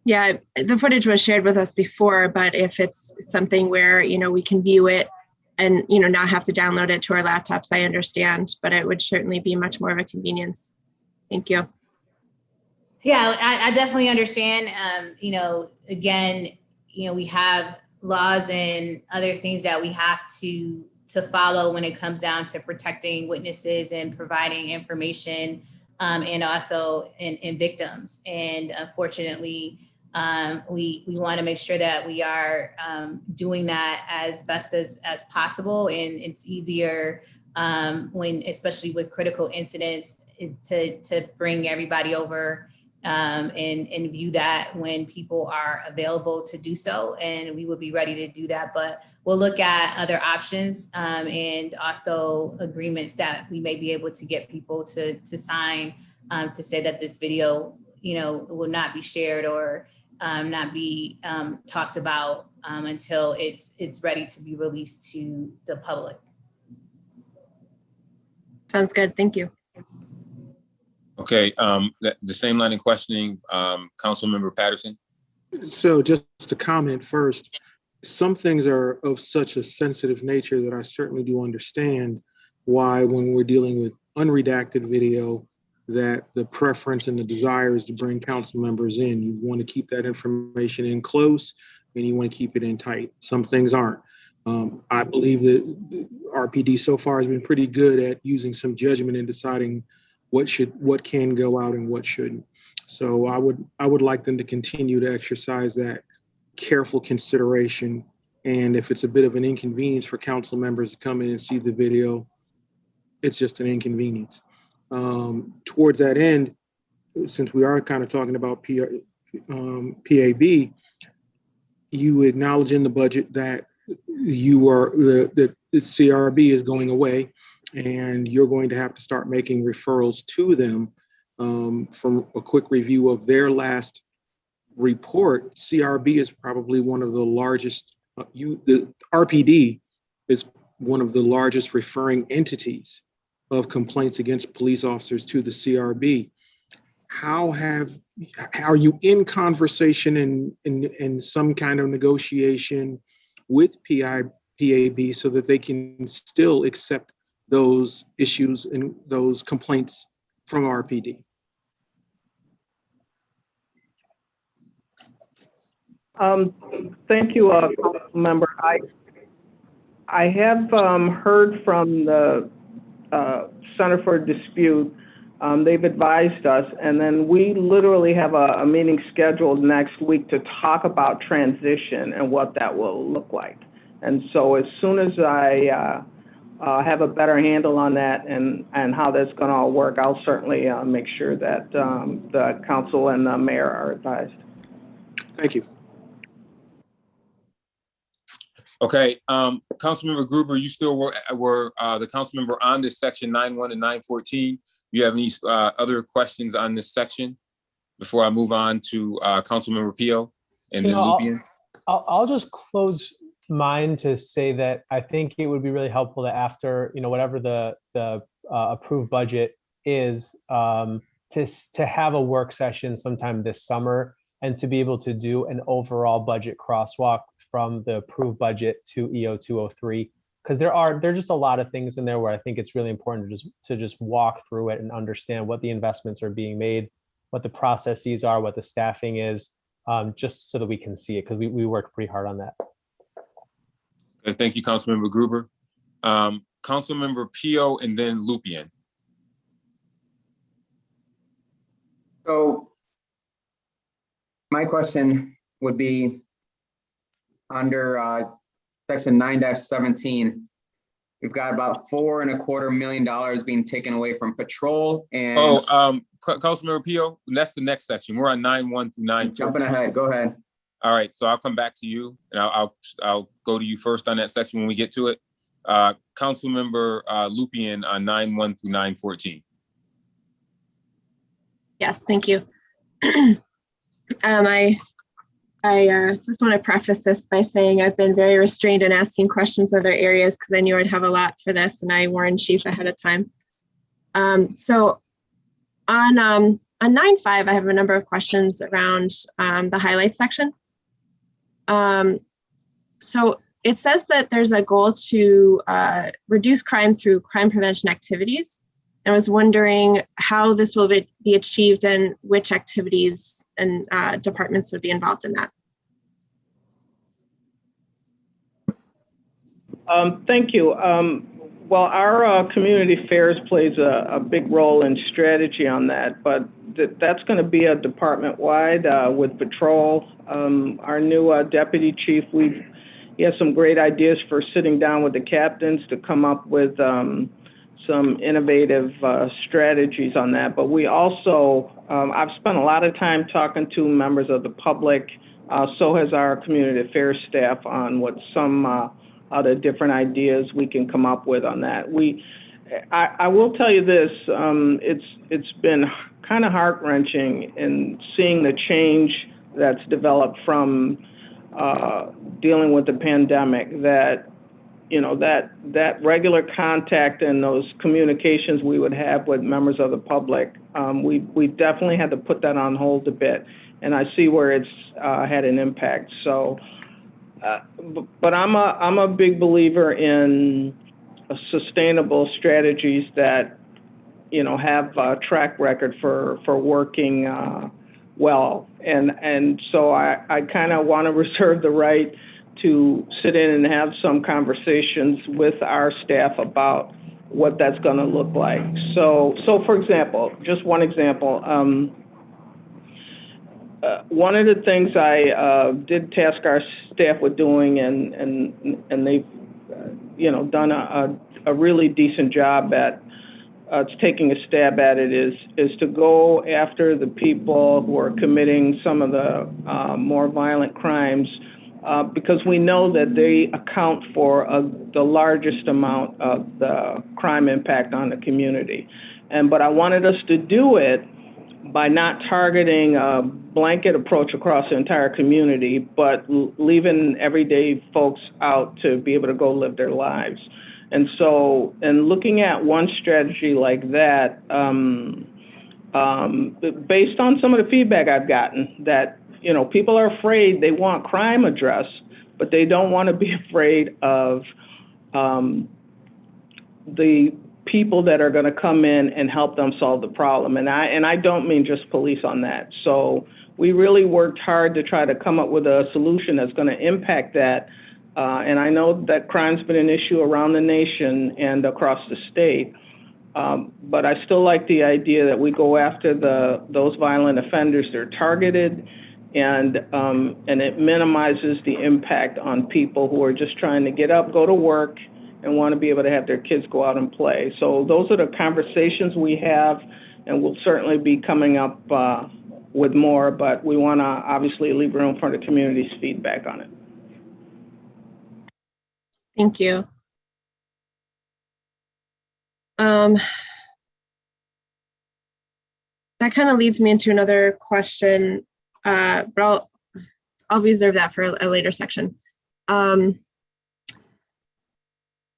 Yeah, the footage was shared with us before, but if it's something where, you know, we can view it and, you know, not have to download it to our laptops, I understand, but it would certainly be much more of a convenience. Thank you. Yeah, I definitely understand. You know, again, you know, we have laws and other things that we have to follow when it comes down to protecting witnesses and providing information, and also in victims. And unfortunately, we want to make sure that we are doing that as best as possible. And it's easier when, especially with critical incidents, to bring everybody over and view that when people are available to do so. And we would be ready to do that, but we'll look at other options and also agreements that we may be able to get people to sign to say that this video, you know, will not be shared or not be talked about until it's ready to be released to the public. Sounds good. Thank you. Okay, the same line of questioning, Councilmember Patterson. So just to comment first, some things are of such a sensitive nature that I certainly do understand why, when we're dealing with unredacted video, that the preference and the desire is to bring council members in. You want to keep that information in close and you want to keep it in tight. Some things aren't. I believe that RPD so far has been pretty good at using some judgment in deciding what can go out and what shouldn't. So I would like them to continue to exercise that careful consideration. And if it's a bit of an inconvenience for council members to come in and see the video, it's just an inconvenience. Towards that end, since we are kind of talking about PAB, you acknowledge in the budget that the CRB is going away, and you're going to have to start making referrals to them. From a quick review of their last report, CRB is probably one of the largest, the RPD is one of the largest referring entities of complaints against police officers to the CRB. Are you in conversation in some kind of negotiation with PAB so that they can still accept those issues and those complaints from RPD? Thank you, member. I have heard from the Center for Dispute. They've advised us, and then we literally have a meeting scheduled next week to talk about transition and what that will look like. And so as soon as I have a better handle on that and how that's going to all work, I'll certainly make sure that the council and the mayor are advised. Thank you. Okay, Councilmember Gruber, you still were the council member on this section 9.1 and 9.14. You have any other questions on this section before I move on to Councilmember Pio and then Lupien? I'll just close mine to say that I think it would be really helpful that after, you know, whatever the approved budget is, to have a work session sometime this summer and to be able to do an overall budget crosswalk from the approved budget to EO 203. Because there's just a lot of things in there where I think it's really important to just walk through it and understand what the investments are being made, what the processes are, what the staffing is, just so that we can see it, because we worked pretty hard on that. Okay, thank you, Councilmember Gruber. Councilmember Pio and then Lupien. So my question would be under section 9-17, we've got about $4.25 million being taken away from patrol and— Councilmember Pio, that's the next section. We're on 9.1 through 9.14. Jumping ahead, go ahead. All right, so I'll come back to you, and I'll go to you first on that section when we get to it. Councilmember Lupien on 9-1 through 9-14. Yes, thank you. I just want to preface this by saying I've been very restrained in asking questions of other areas because I knew I'd have a lot for this, and I warned Chief ahead of time. So on 9.5, I have a number of questions around the highlight section. So it says that there's a goal to reduce crime through crime prevention activities. I was wondering how this will be achieved and which activities and departments would be involved in that. Thank you. Well, our community affairs plays a big role in strategy on that, but that's going to be a department-wide with patrol. Our new deputy chief, he has some great ideas for sitting down with the captains to come up with some innovative strategies on that. But we also, I've spent a lot of time talking to members of the public, so has our community affairs staff on what some other different ideas we can come up with on that. I will tell you this, it's been kind of heart-wrenching in seeing the change that's developed from dealing with the pandemic, that that regular contact and those communications we would have with members of the public, we definitely had to put that on hold a bit, and I see where it's had an impact. So, but I'm a big believer in sustainable strategies that have a track record for working well, and so I kind of want to reserve the right to sit in and have some conversations with our staff about what that's going to look like. So for example, just one example, one of the things I did task our staff with doing, and they've done a really decent job at taking a stab at it, is to go after the people who are committing some of the more violent crimes, because we know that they account for the largest amount of the crime impact on the community. But I wanted us to do it by not targeting a blanket approach across the entire community, but leaving everyday folks out to be able to go live their lives. And so, and looking at one strategy like that, based on some of the feedback I've gotten, that people are afraid, they want crime addressed, but they don't want to be afraid of the people that are going to come in and help them solve the problem. And I don't mean just police on that. So we really worked hard to try to come up with a solution that's going to impact that. And I know that crime's been an issue around the nation and across the state. But I still like the idea that we go after those violent offenders. They're targeted, and it minimizes the impact on people who are just trying to get up, go to work, and want to be able to have their kids go out and play. So those are the conversations we have, and we'll certainly be coming up with more, but we want to obviously leave room for the community's feedback on it. Thank you. That kind of leads me into another question, but I'll reserve that for a later section.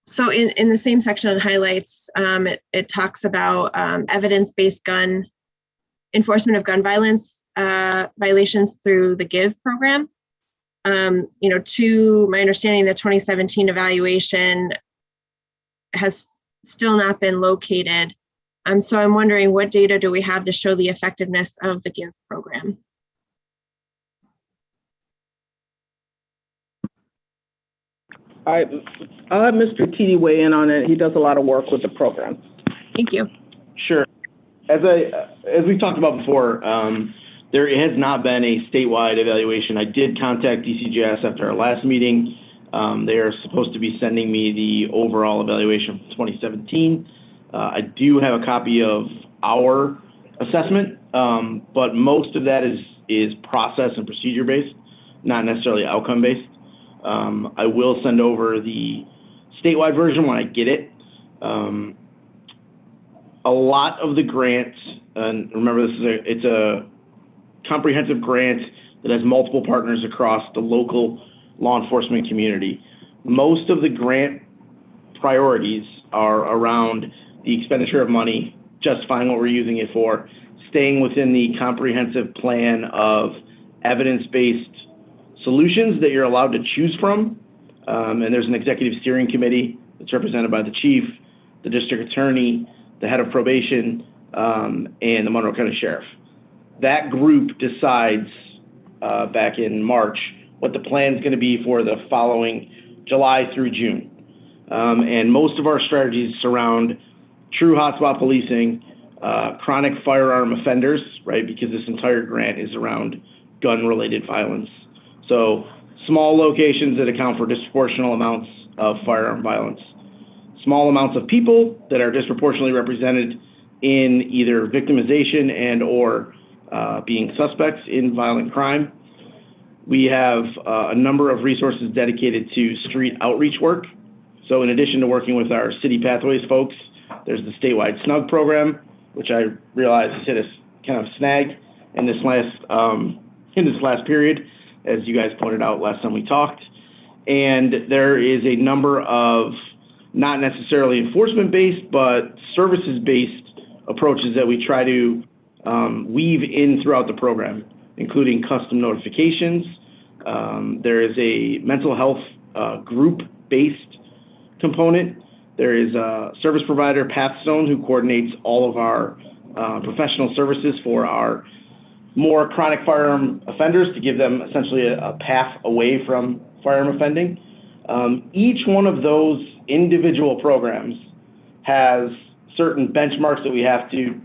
So in the same section on highlights, it talks about evidence-based gun enforcement of gun violence violations through the GIVE program. To my understanding, the 2017 evaluation has still not been located. So I'm wondering, what data do we have to show the effectiveness of the GIVE program? I'll have Mr. Titi weigh in on it. He does a lot of work with the program. Thank you. Sure. As we talked about before, there has not been a statewide evaluation. I did contact DCGS after our last meeting. They are supposed to be sending me the overall evaluation from 2017. I do have a copy of our assessment, but most of that is process and procedure based. not necessarily outcome-based. I will send over the statewide version when I get it. A lot of the grants, and remember it's a comprehensive grant that has multiple partners across the local law enforcement community. Most of the grant priorities are around the expenditure of money, justifying what we're using it for, staying within the comprehensive plan of evidence-based solutions that you're allowed to choose from. And there's an executive steering committee that's represented by the chief, the district attorney, the head of probation, and the Monroe County Sheriff. That group decides back in March what the plan is going to be for the following July through June. And most of our strategies surround true hotspot policing, chronic firearm offenders, right? Because this entire grant is around gun-related violence. So small locations that account for disproportional amounts of firearm violence. Small amounts of people that are disproportionately represented in either victimization and or being suspects in violent crime. We have a number of resources dedicated to street outreach work. So in addition to working with our City Pathways folks, there's the statewide Snug program, which I realize has hit a kind of snag in this last period, as you guys pointed out last time we talked. And there is a number of not necessarily enforcement-based, but services-based approaches that we try to weave in throughout the program, including custom notifications. There is a mental health group-based component. There is a service provider, Pathstone, who coordinates all of our professional services for our more chronic firearm offenders to give them essentially a path away from firearm offending. Each one of those individual programs has certain benchmarks that we have to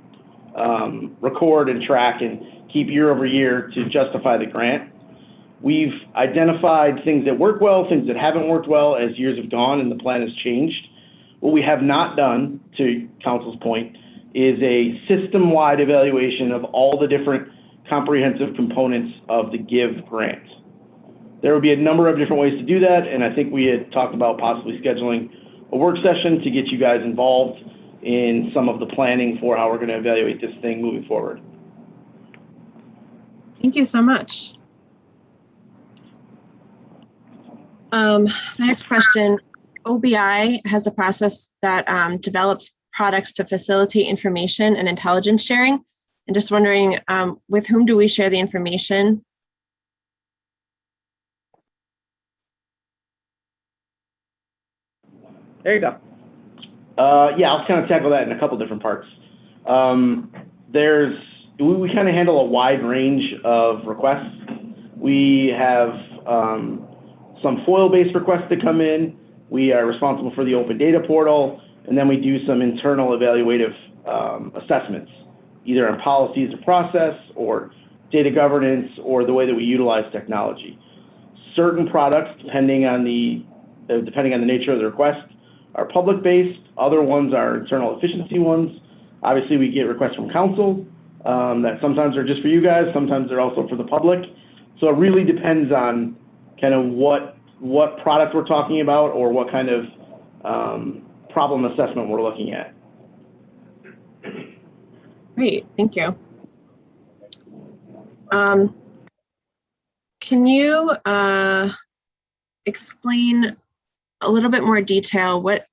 record and track and keep year over year to justify the grant. We've identified things that work well, things that haven't worked well as years have gone and the plan has changed. What we have not done, to Council's point, is a system-wide evaluation of all the different comprehensive components of the GIVE grant. There would be a number of different ways to do that, and I think we had talked about possibly scheduling a work session to get you guys involved in some of the planning for how we're going to evaluate this thing moving forward. Thank you so much. My next question, OBI has a process that develops products to facilitate information and intelligence sharing. And just wondering, with whom do we share the information? There you go. Yeah, I'll kind of tackle that in a couple different parts. We kind of handle a wide range of requests. We have some FOIL-based requests that come in. We are responsible for the open data portal, and then we do some internal evaluative assessments, either on policies or process or data governance or the way that we utilize technology. Certain products, depending on the nature of the request, are public-based. Other ones are internal efficiency ones. Obviously, we get requests from council that sometimes are just for you guys, sometimes they're also for the public. So it really depends on kind of what product we're talking about or what kind of problem assessment we're looking at. Great, thank you. Can you explain a little bit more detail what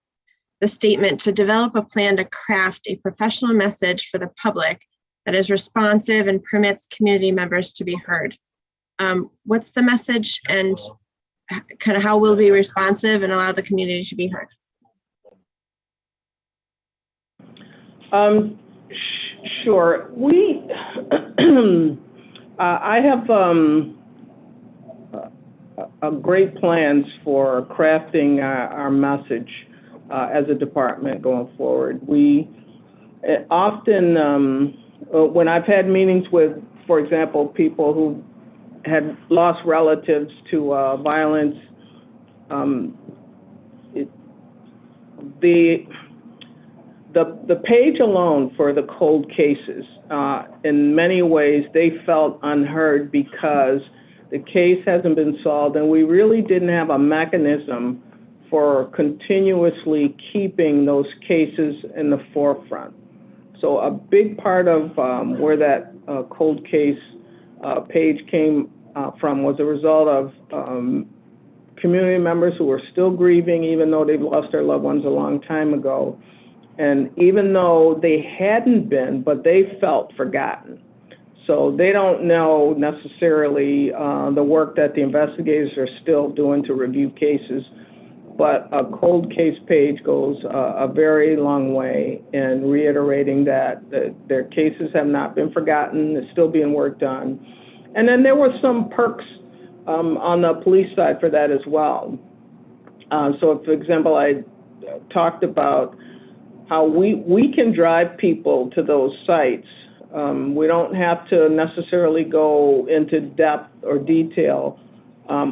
the statement to develop a plan to craft a professional message for the public that is responsive and permits community members to be heard? What's the message and kind of how we'll be responsive and allow the community to be heard? Sure. I have great plans for crafting our message as a department going forward. We often, when I've had meetings with, for example, people who had lost relatives to violence, the page alone for the cold cases, in many ways, they felt unheard because the case hasn't been solved, and we really didn't have a mechanism for continuously keeping those cases in the forefront. So a big part of where that cold case page came from was a result of community members who were still grieving, even though they've lost their loved ones a long time ago. And even though they hadn't been, but they felt forgotten. So they don't know necessarily the work that the investigators are still doing to review cases. But a cold case page goes a very long way in reiterating that their cases have not been forgotten, it's still being worked on. And then there were some perks on the police side for that as well. So, for example, I talked about how we can drive people to those sites. We don't have to necessarily go into depth or detail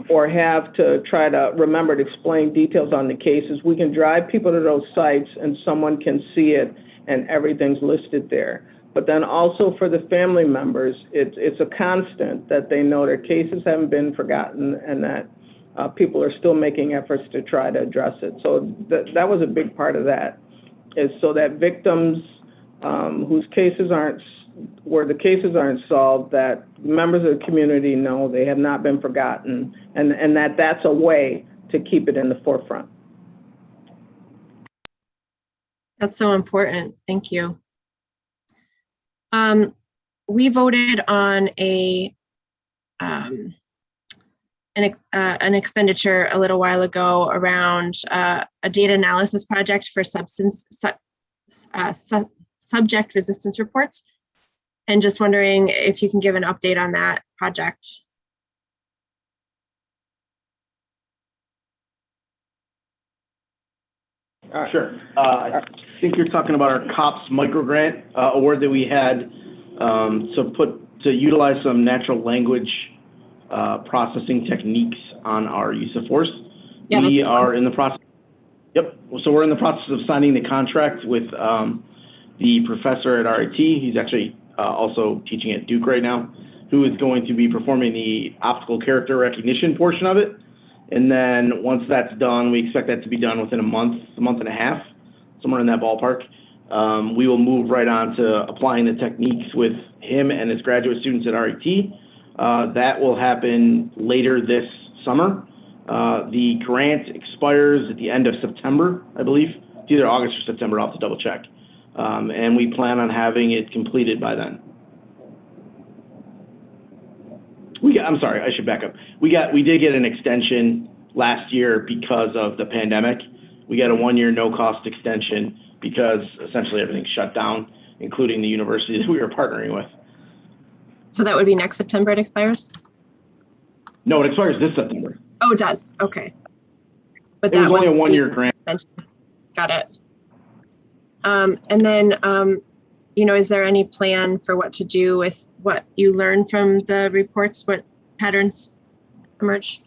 or have to try to remember to explain details on the cases. We can drive people to those sites and someone can see it and everything's listed there. But then also for the family members, it's a constant that they know their cases haven't been forgotten and that people are still making efforts to try to address it. So that was a big part of that, is so that victims whose cases where the cases aren't solved, that members of the community know they have not been forgotten and that's a way to keep it in the forefront. That's so important. Thank you. We voted on an expenditure a little while ago around a data analysis project for subject resistance reports, and just wondering if you can give an update on that project. Sure. I think you're talking about our COPS microgrant award that we had to utilize some natural language processing techniques on our use of force. Yeah, we are in the process. Yep. So we're in the process of signing the contract with the professor at RIT. He's actually also teaching at Duke right now, who is going to be performing the optical character recognition portion of it. And then once that's done, we expect that to be done within a month and a half, somewhere in that ballpark. We will move right on to applying the techniques with him and his graduate students at RIT. That will happen later this summer. The grant expires at the end of September, I believe. It's either August or September, I'll have to double check. And we plan on having it completed by then. I'm sorry, I should back up. We did get an extension last year because of the pandemic. We got a 1-year no-cost extension because essentially everything shut down, including the university that we were partnering with. So that would be next September it expires? No, it expires this September. Oh, it does. Okay. But it that was only a 1-year grant. Got it. And then, is there any plan for what to do with what you learned from the reports? What patterns emerge?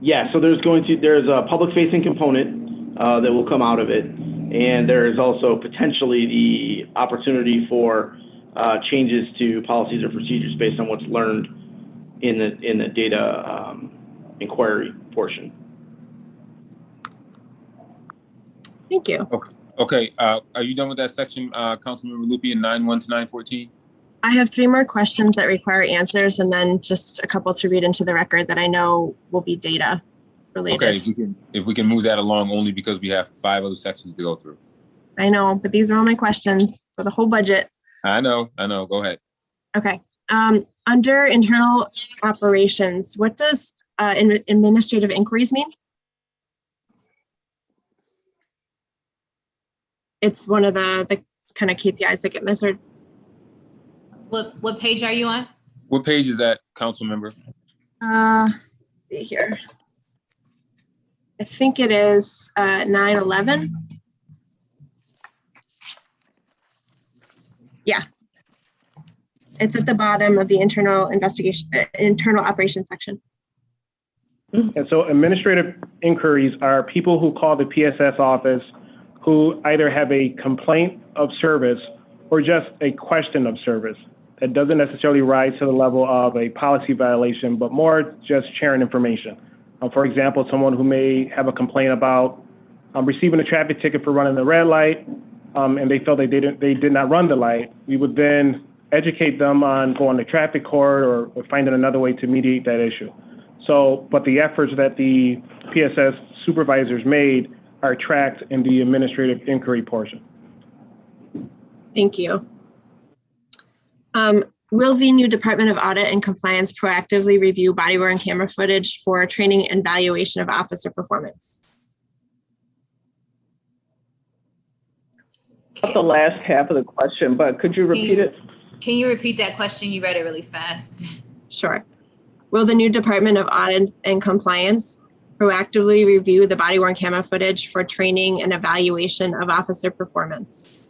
Yeah, so there's a public-facing component that will come out of it, and there is also potentially the opportunity for changes to policies or procedures based on what's learned in the data inquiry portion. Thank you. Okay. Are you done with that section, Councilmember Lupien, 9-1 to 9-14? I have 3 more questions that require answers, and then just a couple to read into the record that I know will be data related. Okay, if we can move that along, only because we have 5 other sections to go through. I know, but these are all my questions for the whole budget. I know. Go ahead. Okay. Under internal operations, what does administrative inquiries mean? It's one of the kind of KPIs that get measured. What page are you on? What page is that, council member? See here. I think it is 9-11. Yeah. It's at the bottom of the internal operations section. And so administrative inquiries are people who call the PSS office who either have a complaint of service or just a question of service. that doesn't necessarily rise to the level of a policy violation, but more just sharing information. For example, someone who may have a complaint about receiving a traffic ticket for running the red light, and they felt they did not run the light. We would then educate them on going to traffic court or finding another way to mediate that issue. So, but the efforts that the PSS supervisors made are tracked in the administrative inquiry portion. Thank you. Will the new Department of Audit and Compliance proactively review body-worn camera footage for training and evaluation of officer performance? The last half of the question, but could you repeat it? Can you repeat that question? You read it really fast. Sure. Will the new Department of Audit and Compliance proactively review the body-worn camera footage for training and evaluation of officer performance?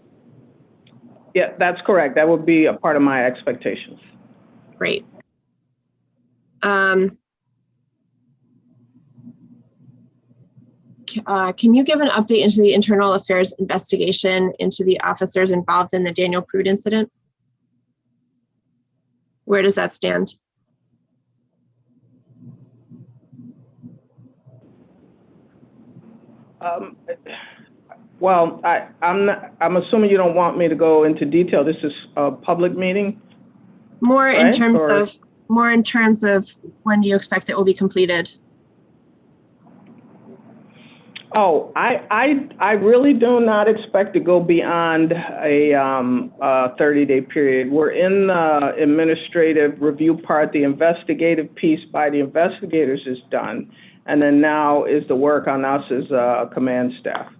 Yeah, that's correct. That would be a part of my expectations. Great. Can you give an update into the internal affairs investigation into the officers involved in the Daniel Crude incident? Where does that stand? Well, I'm assuming you don't want me to go into detail. This is a public meeting. More in right? terms Or- of when do you expect it will be completed? Oh, I really do not expect to go beyond a 30-day period. We're in the administrative review part. The investigative piece by the investigators is done, and then now is the work on us as command staff.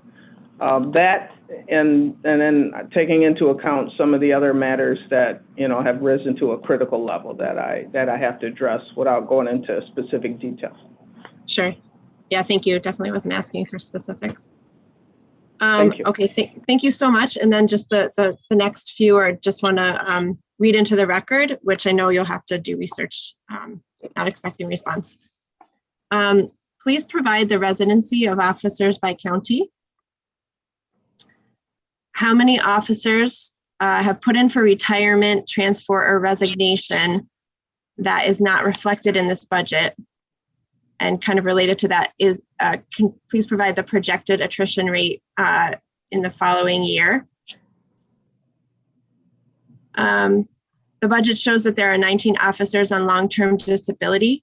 That and then taking into account some of the other matters that have risen to a critical level that I have to address without going into specific details. Sure. Yeah, thank you. Definitely wasn't asking for specifics. Thank you. Okay, thank you so much. And then just the next few are just want to read into the record, which I know you'll have to do research, not expecting response. Please provide the residency of officers by county. How many officers have put in for retirement, transfer, or resignation that is not reflected in this budget? And kind of related to that is, can please provide the projected attrition rate in the following year? The budget shows that there are 19 officers on long-term disability.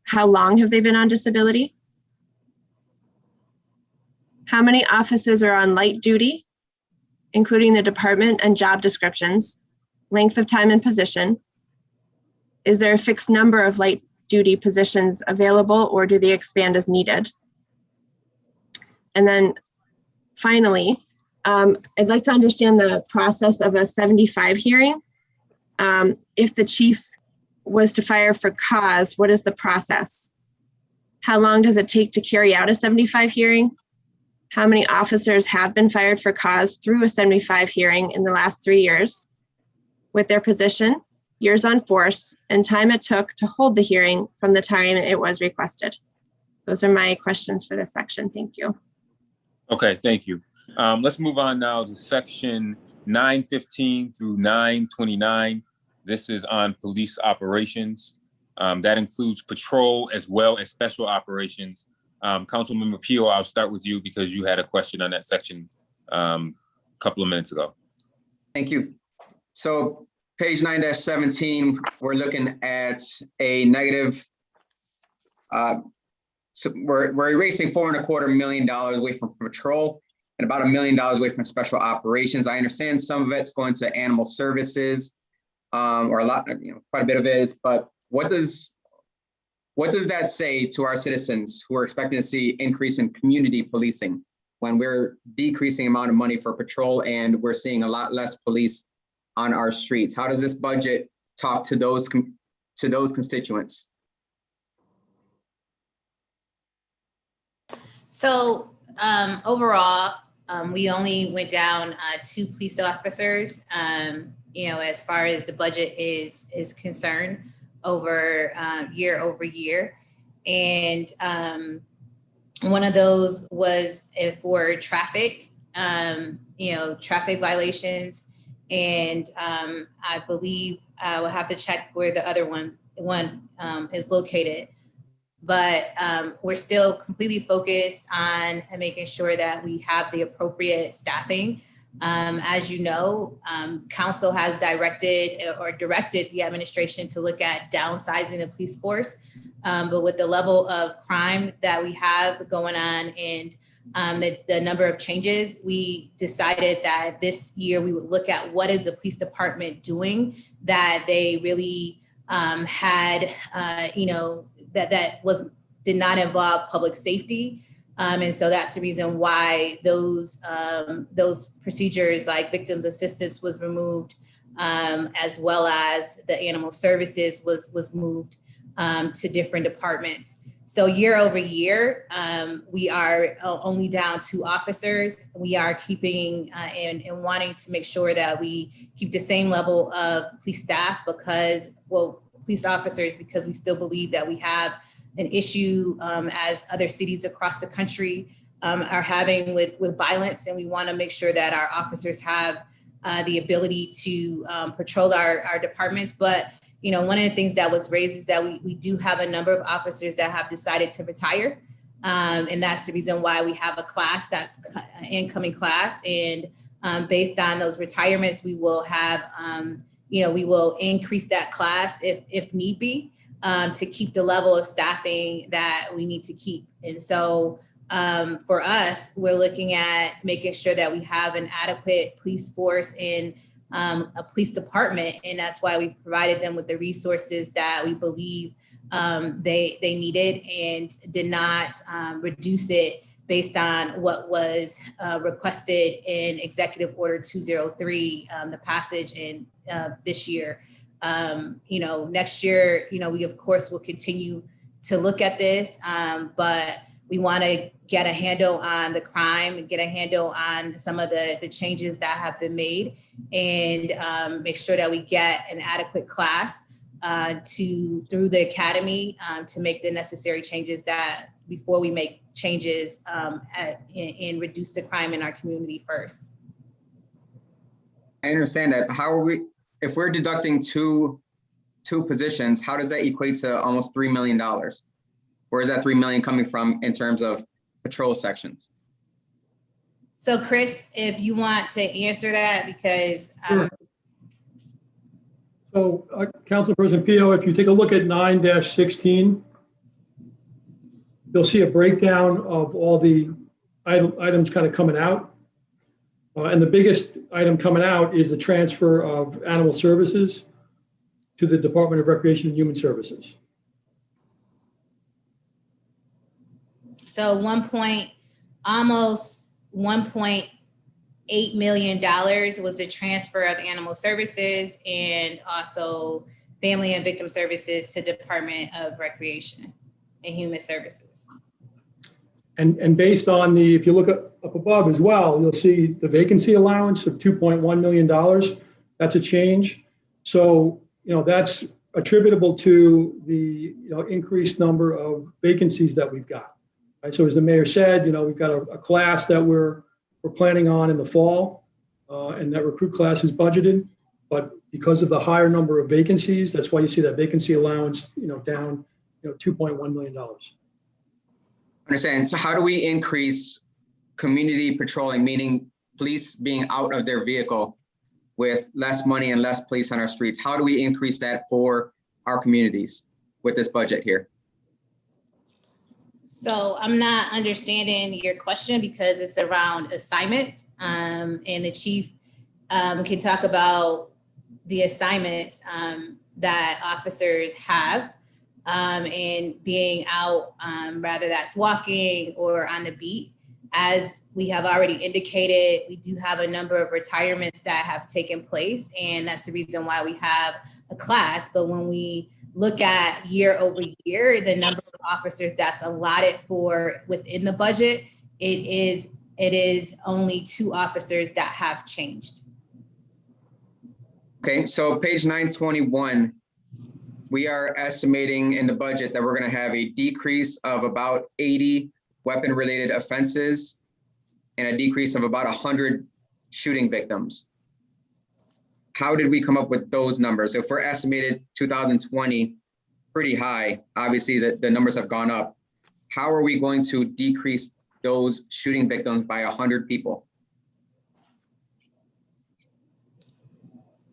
How long have they been on disability? How many officers are on light duty, including the department and job descriptions, length of time and position? Is there a fixed number of light duty positions available, or do they expand as needed? And then finally, I'd like to understand the process of a 75 hearing. If the chief was to fire for cause, what is the process? How long does it take to carry out a 75 hearing? How many officers have been fired for cause through a 75 hearing in the last 3 years? With their position, years on force, and time it took to hold the hearing from the time it was requested. Those are my questions for this section. Thank you. Okay, thank you. Let's move on now to section 915 through 929. This is on police operations. That includes patrol as well as special operations. Councilmember Pio, I'll start with you because you had a question on that section a couple of minutes ago. Thank you. So page 9-17, we're looking at a negative. So we're erasing $4.25 million away from patrol and about $1 million away from special operations. I understand some of it's going to animal services, or a lot, quite a bit of it is. But what does that say to our citizens who are expecting to see increase in community policing when we're decreasing amount of money for patrol and we're seeing a lot less police on our streets? How does this budget talk to those constituents? So overall, we only went down 2 police officers, as far as the budget is concerned over year over year. And one of those was for traffic, traffic violations. And I believe I will have to check where the other one is located. But we're still completely focused on making sure that we have the appropriate staffing. As you know, council has directed the administration to look at downsizing the police force. But with the level of crime that we have going on and the number of changes, we decided that this year we would look at what is the police department doing that they really had, that did not involve public safety. And so that's the reason why those procedures like victims assistance was removed, as well as the animal services was moved to different departments. So year over year, we are only down 2 officers. We are keeping and wanting to make sure that we keep the same level of police staff police officers, because we still believe that we have an issue as other cities across the country are having with violence. And we want to make sure that our officers have the ability to patrol our departments. But one of the things that was raised is that we do have a number of officers that have decided to retire. And that's the reason why we have a class that's an incoming class. And based on those retirements, we will have, we will increase that class if need be, to keep the level of staffing that we need to keep. And so for us, we're looking at making sure that we have an adequate police force and a police department, and that's why we provided them with the resources that we believe they needed, and did not reduce it based on what was requested in Executive Order 203, the passage in this year. Next year, we of course will continue to look at this, but we want to get a handle on the crime, get a handle on some of the changes that have been made, and make sure that we get an adequate class through the academy to make the necessary changes that before we make changes and reduce the crime in our community first. I understand that. How are we, if we're deducting two positions, how does that equate to almost $3 million? Where is that $3 million coming from in terms of patrol sections? So Chris, if you want to answer that, because Sure. So Council President Pio, if you take a look at 9-16, you'll see a breakdown of all the items kind of coming out. And the biggest item coming out is the transfer of animal services to the Department of Recreation and Human Services. So almost $1.8 million was the transfer of animal services and also family and victim services to Department of Recreation and Human Services. And based on if you look up above as well, you'll see the vacancy allowance of $2.1 million. That's a change. So, that's attributable to the increased number of vacancies that we've got. Right? So as the mayor said, we've got a class that we're planning on in the fall, and that recruit class is budgeted. But because of the higher number of vacancies, that's why you see that vacancy allowance, down, $2.1 million. Understand. So how do we increase community patrolling, meaning police being out of their vehicle with less money and less police on our streets? How do we increase that for our communities with this budget here? So I'm not understanding your question because it's around assignment, and the chief can talk about the assignments that officers have and being out, rather that's walking or on the beat. As we have already indicated, we do have a number of retirements that have taken place, and that's the reason why we have a class. But when we look at year over year, the number of officers that's allotted for within the budget, it is only 2 officers that have changed. Okay, so page 921, we are estimating in the budget that we're going to have a decrease of about 80 weapon-related offenses and a decrease of about 100 shooting victims. how did we come up with those numbers? If we're estimated 2020 pretty high, obviously the numbers have gone up. How are we going to decrease those shooting victims by 100 people?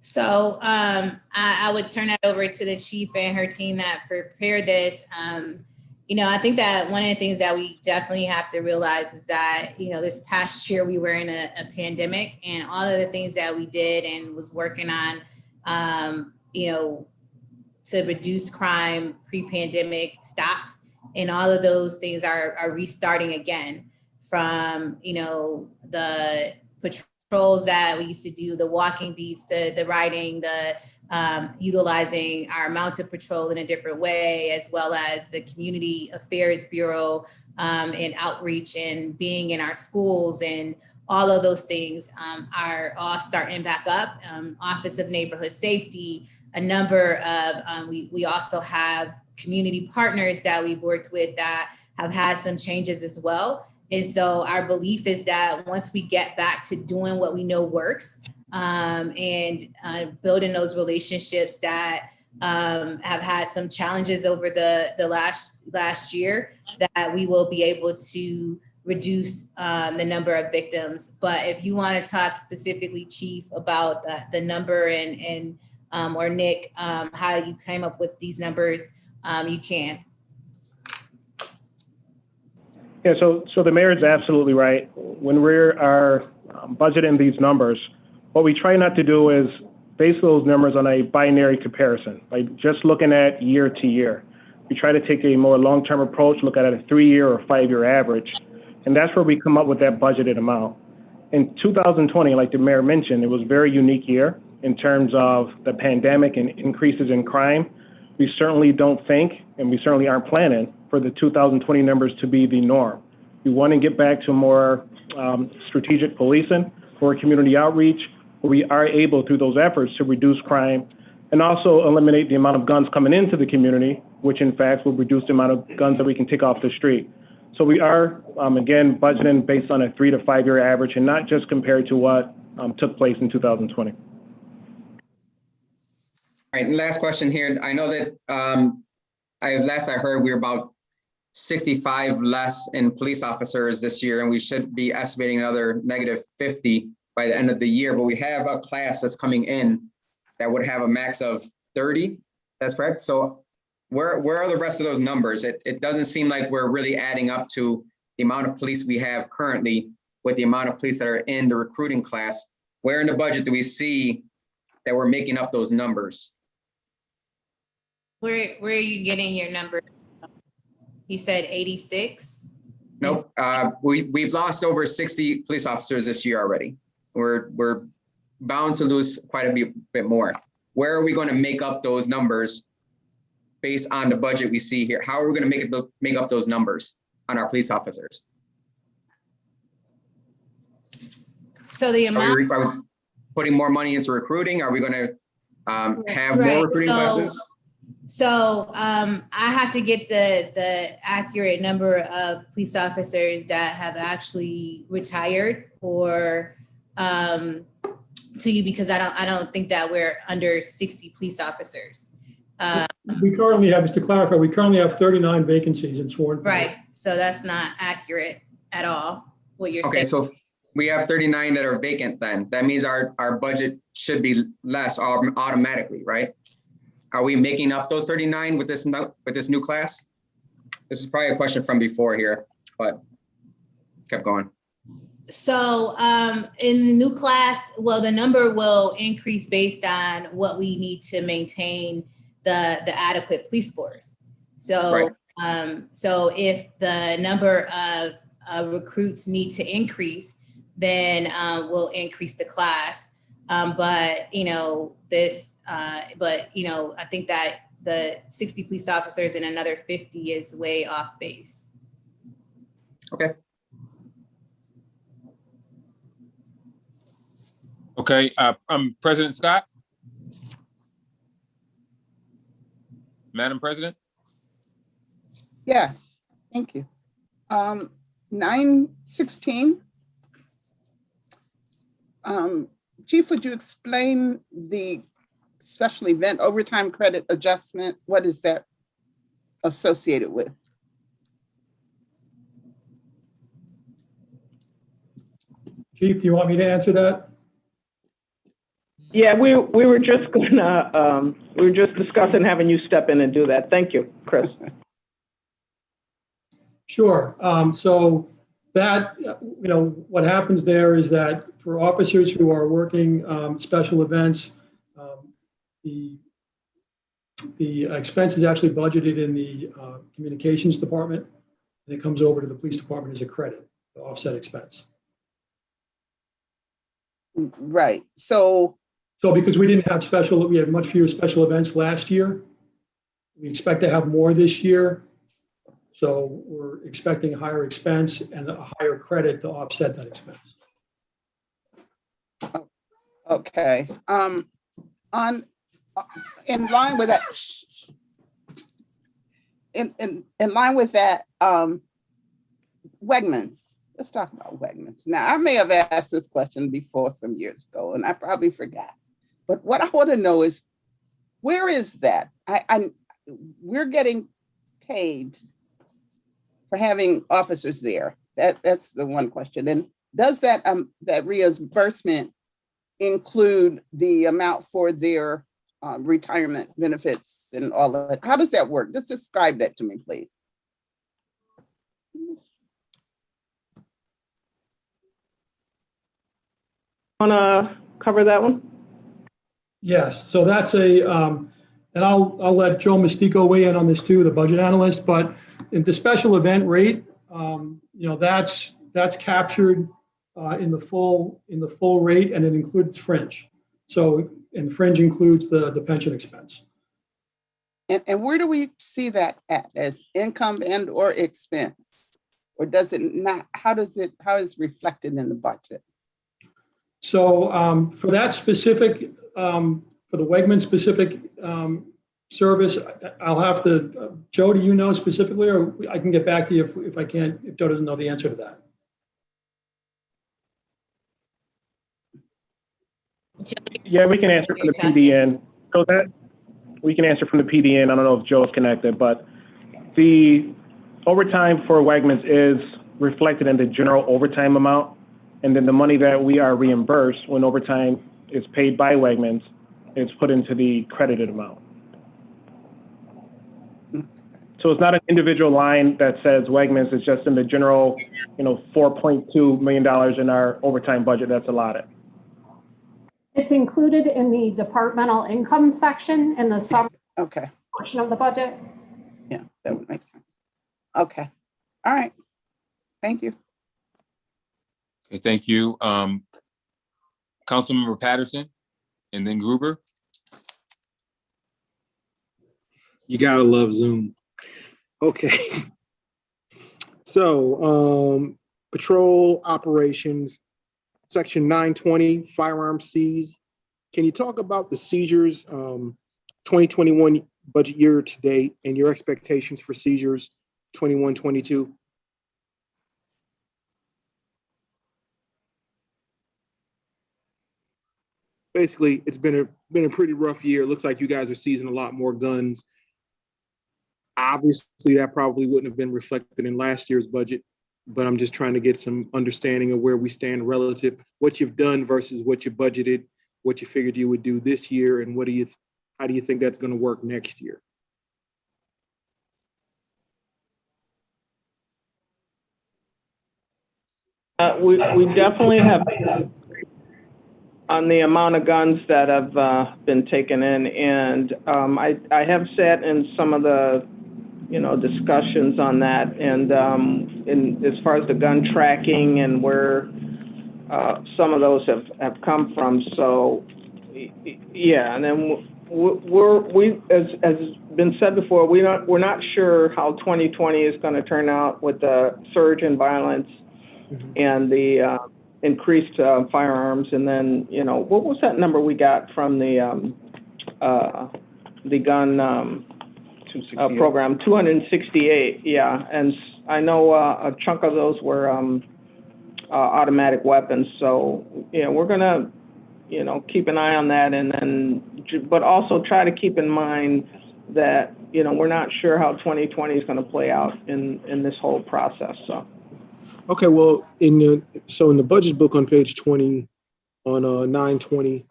So I would turn that over to the chief and her team that prepared this. I think that one of the things that we definitely have to realize is that, this past year we were in a pandemic, and all of the things that we did and was working on, to reduce crime pre-pandemic stopped. And all of those things are restarting again, from, the patrols that we used to do, the walking beats, the riding, the utilizing our mounted patrol in a different way, as well as the Community Affairs Bureau and outreach and being in our schools, and all of those things are all starting back up. Office of Neighborhood Safety, a number of, we also have community partners that we've worked with that have had some changes as well. And so our belief is that once we get back to doing what we know works, and building those relationships that have had some challenges over the last year, that we will be able to reduce the number of victims. But if you want to talk specifically, Chief, about the number and or Nick, how you came up with these numbers, you can. Yeah, so the mayor is absolutely right. When we are budgeting these numbers, what we try not to do is base those numbers on a binary comparison, like just looking at year to year. We try to take a more long-term approach, look at a 3-year or 5-year average, and that's where we come up with that budgeted amount. In 2020, like the mayor mentioned, it was a very unique year in terms of the pandemic and increases in crime. We certainly don't think, and we certainly aren't planning for the 2020 numbers to be the norm. We want to get back to more strategic policing, more community outreach, where we are able, through those efforts, to reduce crime and also eliminate the amount of guns coming into the community, which in fact will reduce the amount of guns that we can take off the street. So we are, again, budgeting based on a 3 to 5 year average, and not just compared to what took place in 2020. All right, and last question here. I know that last I heard, we were about 65 less in police officers this year, and we should be estimating another negative 50 by the end of the year. But we have a class that's coming in that would have a max of 30. That's correct. So where are the rest of those numbers? It doesn't seem like we're really adding up to the amount of police we have currently with the amount of police that are in the recruiting class. Where in the budget do we see that we're making up those numbers? Where are you getting your number? You said 86? Nope. We've lost over 60 police officers this year already. We're bound to lose quite a bit more. Where are we going to make up those numbers based on the budget we see here? How are we going to make up those numbers on our police officers? So the amount. Are we putting more money into recruiting? Are we going to have more recruiting classes? So I have to get the accurate number of police officers that have actually retired or to you, because I don't think that we're under 60 police officers. We currently have, just to clarify, we currently have 39 vacancies in sworn. Right, so that's not accurate at all, what you're saying. Okay, so we have 39 that are vacant then. That means our budget should be less automatically, right? Are we making up those 39 with this new class? This is probably a question from before here, but kept going. So in the new class, well, the number will increase based on what we need to maintain the adequate police force. So, right. So if the number of recruits need to increase, then we'll increase the class. But I think that the 60 police officers and another 50 is way off base. Okay. Okay, President Scott. Madam President. Yes, thank you. 916. Chief, would you explain the special event overtime credit adjustment? What is that associated with? Chief, do you want me to answer that? Yeah, we were just gonna, we were just discussing having you step in and do that. Thank you, Chris. Sure. So that, what happens there is that for officers who are working special events, the expense is actually budgeted in the communications department, and it comes over to the police department as a credit, the offset expense. Right. So because we didn't have we had much fewer special events last year. We expect to have more this year. So we're expecting a higher expense and a higher credit to offset that expense. okay. In line with that, in line with that, Wegmans. Let's talk about Wegmans. Now, I may have asked this question before some years ago, and I probably forgot. But what I want to know is, where is that? We're getting paid for having officers there. That's the one question. And does that reimbursement include the amount for their retirement benefits and all of that? How does that work? Just describe that to me, please. Want to cover that one? Yes, so that's and I'll let Joe Mistico weigh in on this too, the budget analyst, but in the special event rate, that's captured in the full rate, and it includes fringe. So, and fringe includes the pension expense. And where do we see that at, as income and or expense? Or does it not, how is it reflected in the budget? So for that specific, for the Wegmans specific service, I'll have to, Joe, do you know specifically, or I can get back to you if I can't, if Joe doesn't know the answer to that. Yeah, we can answer from the PDN. So that we can answer from the PDN. I don't know if Joe is connected, but the overtime for Wegmans is reflected in the general overtime amount. And then the money that we are reimbursed when overtime is paid by Wegmans is put into the credited amount. So it's not an individual line that says Wegmans, it's just in the general, $4.2 million in our overtime budget that's allotted. It's included in the departmental income section in the sum portion of the budget. Yeah, that would make sense. Okay. All right. Thank you. Okay, thank you. Councilmember Patterson and then Gruber. You gotta love Zoom. Okay. So patrol operations, section 920, firearms seized. Can you talk about the seizures 2021 budget year to date and your expectations for seizures 21-22? Basically, it's been a pretty rough year. It looks like you guys are seizing a lot more guns. Obviously, that probably wouldn't have been reflected in last year's budget, but I'm just trying to get some understanding of where we stand relative, what you've done versus what you budgeted, what you figured you would do this year, and how do you think that's going to work next year? We definitely have on the amount of guns that have been taken in, and I have sat in some of the discussions on that, and in as far as the gun tracking and where some of those have come from. So yeah, and then we as been said before, we're not sure how 2020 is going to turn out with the surge in violence and the increased firearms. And then what was that number we got from the gun program? 268. Yeah, and I know a chunk of those were automatic weapons. So yeah, we're gonna keep an eye on that, and then, but also try to keep in mind that, we're not sure how 2020 is going to play out in this whole process, so. Okay, well, in the budget book on page 20, on 920,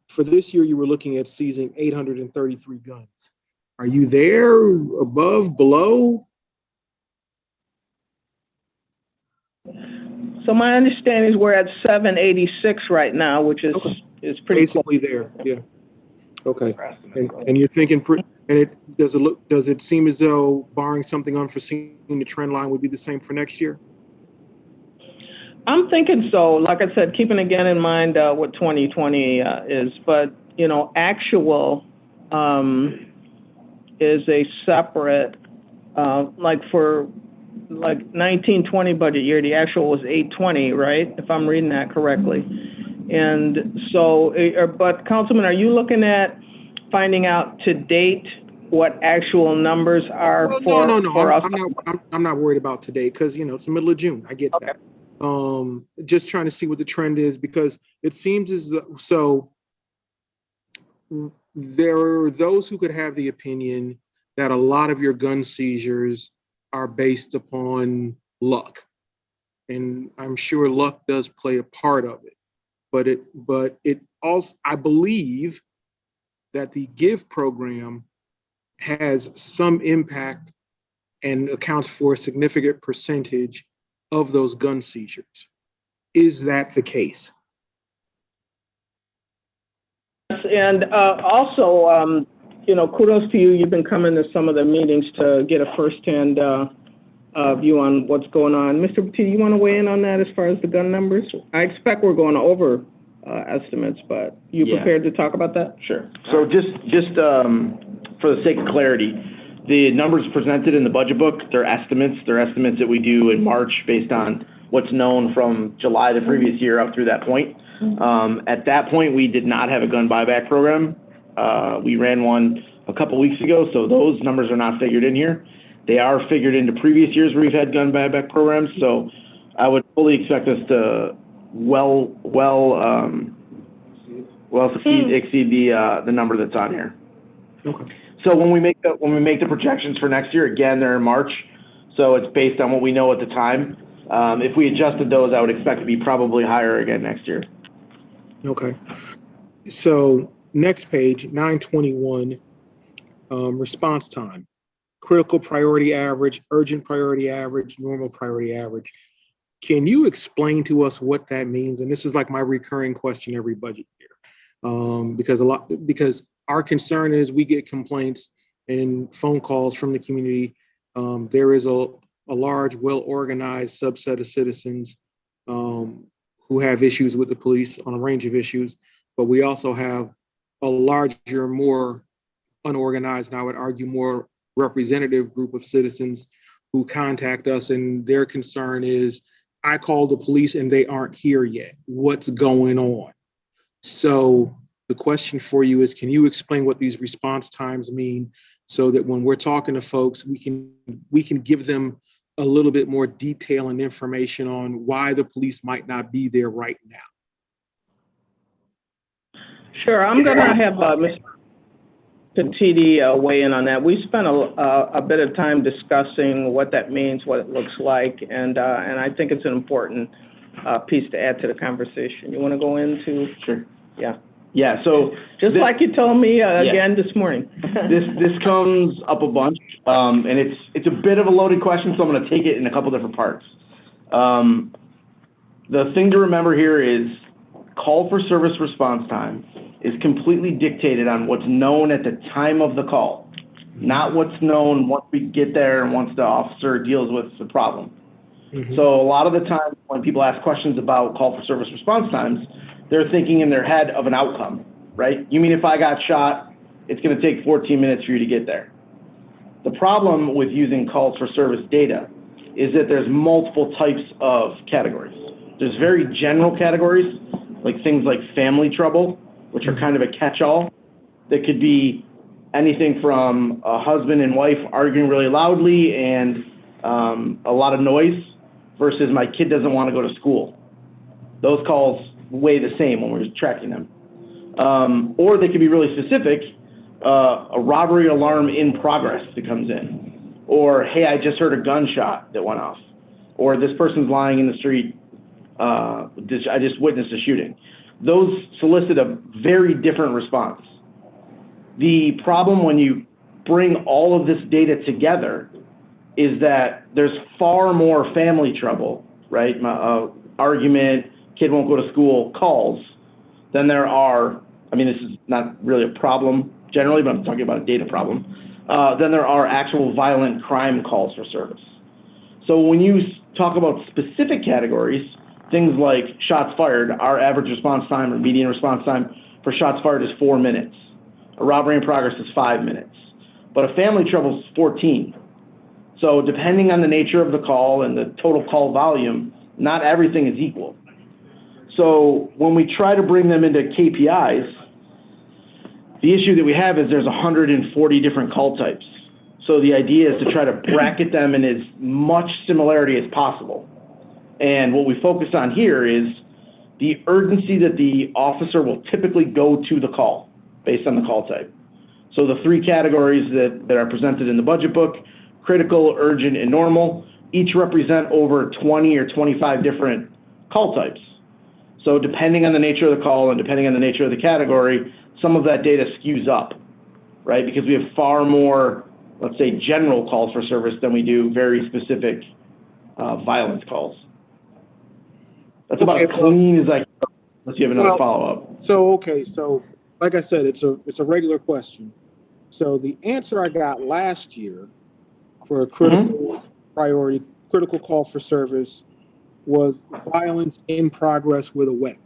for this year, you were looking at seizing 833 guns. Are you there, above, below? So my understanding is we're at 786 right now, which is pretty basically close. there. Yeah. Okay. And you're thinking, does it seem as though, barring something unforeseen, the trend line would be the same for next year? I'm thinking so. Like I said, keeping again in mind what 2020 is, but actual is a separate, for 1920 budget year, the actual was 820, right? If I'm reading that correctly. And so, but Councilman, are you looking at finding out to date what actual numbers are for us? I'm not worried about today because, it's the middle of June. I get that. Just trying to see what the trend is, because it seems as though, so there are those who could have the opinion that a lot of your gun seizures are based upon luck. And I'm sure luck does play a part of it. But it also, I believe that the GIVE program has some impact and accounts for a significant percentage of those gun seizures. Is that the case? And also, kudos to you. You've been coming to some of the meetings to get a firsthand view on what's going on. Mr. Petit, you want to weigh in on that as far as the gun numbers? I expect we're going over estimates, but you prepared to talk about that? Sure. So just for the sake of clarity, the numbers presented in the budget book, they're estimates. They're estimates that we do in March based on what's known from July the previous year up through that point. At that point, we did not have a gun buyback program. We ran one a couple weeks ago, so those numbers are not figured in here. They are figured into previous years where we've had gun buyback programs, so I would fully expect us to exceed the number that's on here. Okay. So when we make the projections for next year, again, they're in March, so it's based on what we know at the time. If we adjusted those, I would expect to be probably higher again next year. Okay. So next page, 921, response time. Critical priority average, urgent priority average, normal priority average. Can you explain to us what that means? And this is like my recurring question every budget year, because our concern is we get complaints and phone calls from the community. There is a large, well-organized subset of citizens who have issues with the police on a range of issues, but we also have a larger, more unorganized, and I would argue more representative group of citizens who contact us, and their concern is, I called the police and they aren't here yet. What's going on? So the question for you is, can you explain what these response times mean so that when we're talking to folks, we can give them a little bit more detail and information on why the police might not be there right now? Sure, I'm going to have Mr. Petit weigh in on that. We spent a bit of time discussing what that means, what it looks like, and I think it's an important piece to add to the conversation. You want to go into? Sure. Yeah. Yeah. So just like you told me again this morning. This comes up a bunch, and it's a bit of a loaded question, so I'm going to take it in a couple different parts. The thing to remember here is call for service response time is completely dictated on what's known at the time of the call, not what's known once we get there and once the officer deals with the problem. Mm-hmm. So a lot of the time when people ask questions about call for service response times, they're thinking in their head of an outcome, right? You mean if I got shot, it's going to take 14 minutes for you to get there. The problem with using calls for service data is that there's multiple types of categories. There's very general categories, like things like family trouble, which are kind of a catch-all. That could be anything from a husband and wife arguing really loudly and a lot of noise versus my kid doesn't want to go to school. Those calls weigh the same when we're tracking them. Or they could be really specific, a robbery alarm in progress that comes in, or, hey, I just heard a gunshot that went off, or this person's lying in the street, I just witnessed a shooting. Those solicit a very different response. The problem when you bring all of this data together is that there's far more family trouble, right? Argument, kid won't go to school, calls, than there are, I mean, this is not really a problem generally, but I'm talking about a data problem, than there are actual violent crime calls for service. So when you talk about specific categories, things like shots fired, our average response time or median response time for shots fired is 4 minutes. A robbery in progress is 5 minutes. But a family trouble is 14. So depending on the nature of the call and the total call volume, not everything is equal. So when we try to bring them into KPIs, the issue that we have is there's 140 different call types. So the idea is to try to bracket them in as much similarity as possible. And what we focus on here is the urgency that the officer will typically go to the call based on the call type. So the 3 categories that are presented in the budget book, critical, urgent, and normal, each represent over 20 or 25 different call types. So depending on the nature of the call and depending on the nature of the category, some of that data skews up, right? Because we have far more, let's say, general calls for service than we do very specific violence calls. That's about as clean as I can, unless you have another follow-up. So, okay, so like I said, it's a regular question. So the answer I got last year for a critical priority, critical call for service was violence in progress with a weapon.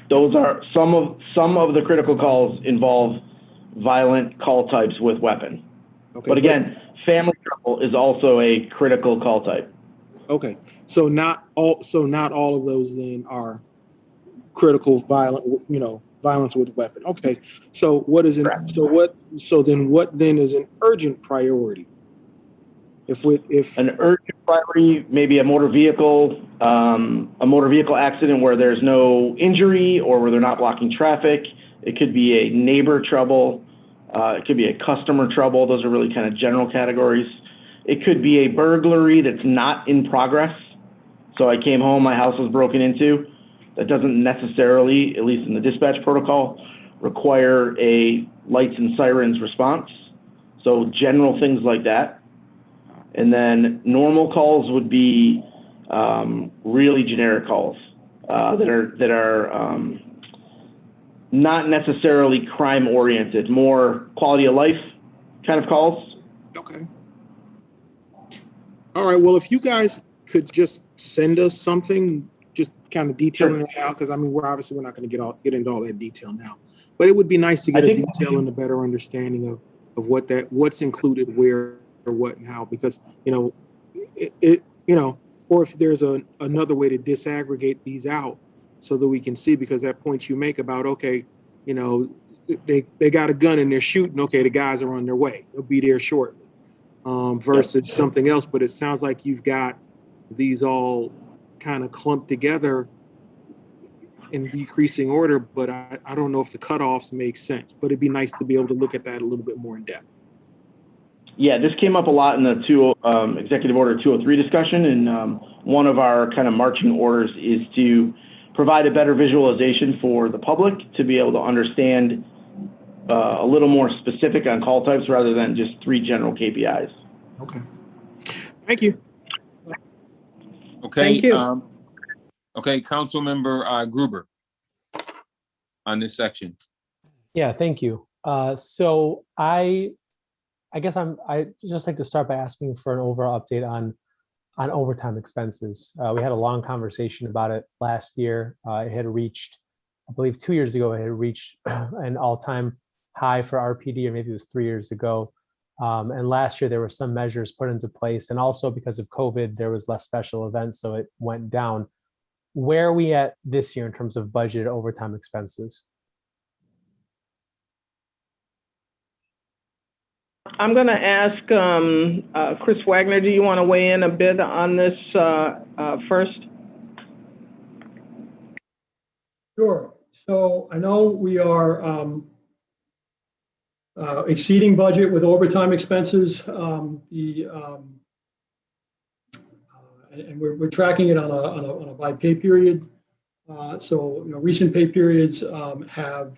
Those are some of the critical calls involve violent call types with weapon. Okay, but again, family trouble is also a critical call type. Okay, so not all of those then are critical violence with weapon. Okay, so what is it? So then what then is an urgent priority? If an urgent priority, maybe a motor vehicle accident where there's no injury or where they're not blocking traffic. It could be a neighbor trouble. It could be a customer trouble. Those are really kind of general categories. It could be a burglary that's not in progress. So I came home, my house was broken into. That doesn't necessarily, at least in the dispatch protocol, require a lights and sirens response. So general things like that. And then normal calls would be really generic calls that are not necessarily crime oriented, more quality of life kind of calls. Okay. All right. Well, if you guys could just send us something, just kind of detailing that out, because I mean, we're not going to get into all that detail now, but it would be nice to get a detail and a better understanding of what's included where, or what and how, because or if there's another way to disaggregate these out so that we can see, because that point you make about, okay, they got a gun and they're shooting, okay, the guys are on their way, they'll be there shortly, versus something else. But it sounds like you've got these all kind of clumped together in decreasing order, but I don't know if the cutoffs make sense, but it'd be nice to be able to look at that a little bit more in depth. Yeah, this came up a lot in the Executive Order 203 discussion, and one of our kind of marching orders is to provide a better visualization for the public to be able to understand a little more specific on call types rather than just 3 general KPIs. Okay. Thank you. Okay. Thank you. Okay, Councilmember Gruber on this section. Yeah, thank you. So I guess I just like to start by asking for an overall update on overtime expenses. We had a long conversation about it last year. It had reached, I believe 2 years ago, it had reached an all-time high for RPD, or maybe it was 3 years ago. And last year there were some measures put into place, and also because of COVID, there was less special events, so it went down. Where are we at this year in terms of budget overtime expenses? I'm going to ask Chris Wagner, do you want to weigh in a bit on this first? Sure. So I know we are exceeding budget with overtime expenses. And we're tracking it on a by pay period. So recent pay periods have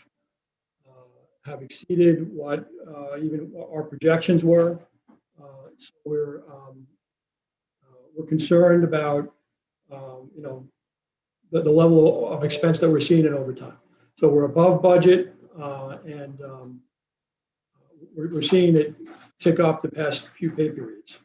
exceeded what even our projections were. So we're concerned about the level of expense that we're seeing in overtime. So we're above budget, and we're seeing it tick up the past few pay periods.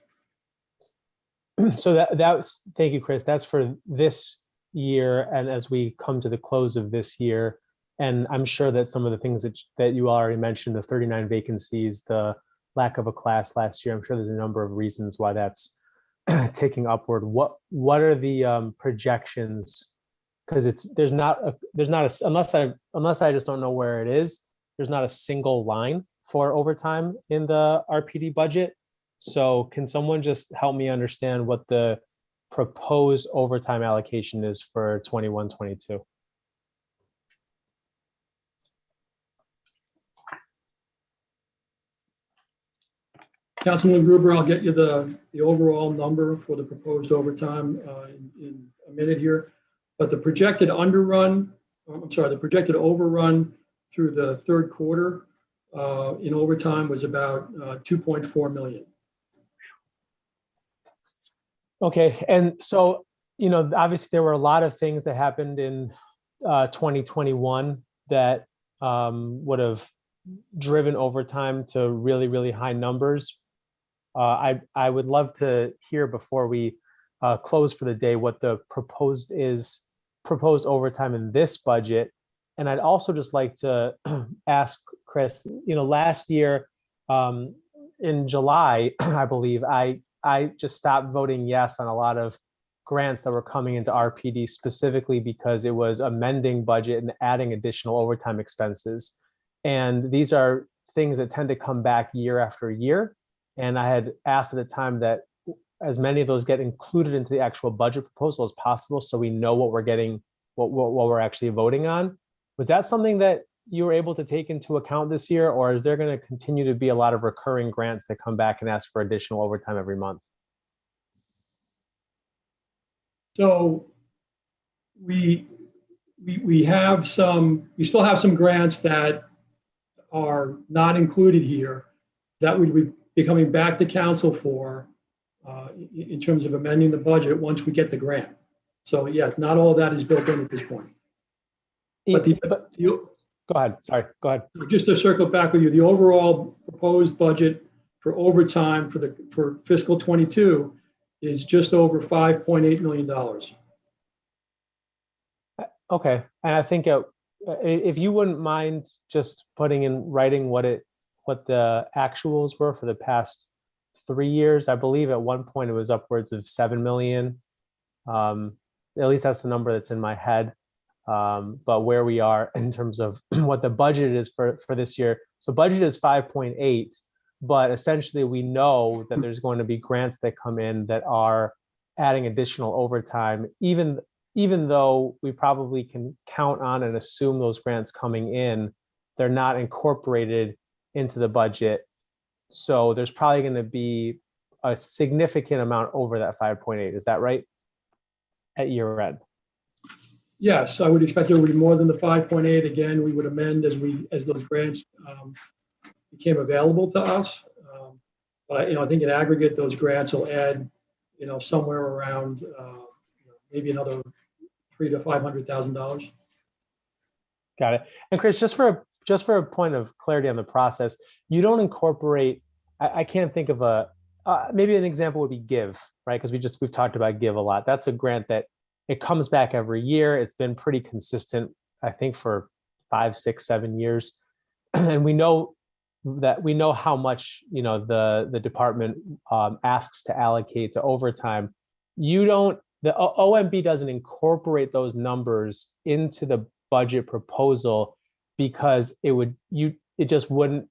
So that's, thank you, Chris. That's for this year. And as we come to the close of this year, and I'm sure that some of the things that you already mentioned, the 39 vacancies, the lack of a class last year, I'm sure there's a number of reasons why that's ticking upward. What are the projections? Because there's not a, unless I just don't know where it is, there's not a single line for overtime in the RPD budget. So can someone just help me understand what the proposed overtime allocation is for 21-22? Councilman Gruber, I'll get you the overall number for the proposed overtime in a minute here. But the projected overrun through the third quarter in overtime was about 2.4 million. Okay, and so, obviously there were a lot of things that happened in 2021 that would have driven overtime to really, really high numbers. I would love to hear before we close for the day what the proposed overtime in this budget. And I'd also just like to ask Chris, last year in July, I believe, I just stopped voting yes on a lot of grants that were coming into RPD specifically because it was amending budget and adding additional overtime expenses. And these are things that tend to come back year after year. And I had asked at the time that as many of those get included into the actual budget proposal as possible, so we know what we're getting, what we're actually voting on. Was that something that you were able to take into account this year, or is there going to continue to be a lot of recurring grants that come back and ask for additional overtime every month? So we still have some grants that are not included here that would be coming back to council for in terms of amending the budget once we get the grant. So yeah, not all of that is built in at this point. Go ahead. Sorry, go ahead. Just to circle back with you, the overall proposed budget for overtime for fiscal 22 is just over $5.8 million. Okay, and I think if you wouldn't mind just putting in writing what the actuals were for the past 3 years. I believe at one point it was upwards of 7 million. At least that's the number that's in my head. But where we are in terms of what the budget is for this year. So budget is 5.8, but essentially we know that there's going to be grants that come in that are adding additional overtime, even though we probably can count on and assume those grants coming in, they're not incorporated into the budget. So there's probably going to be a significant amount over that 5.8. Is that right? At year end? Yes, I would expect there would be more than the 5.8. Again, we would amend as those grants became available to us. But I think in aggregate, those grants will add, somewhere around maybe another $300,000 to $500,000. Got it. And Chris, just for a point of clarity on the process, you don't incorporate. I can't think of maybe an example would be Give, right? Because we've talked about Give a lot. That's a grant that it comes back every year. It's been pretty consistent, I think, for 5, 6, 7 years, and we know how much the department asks to allocate to overtime. The OMB doesn't incorporate those numbers into the budget proposal because it just wouldn't.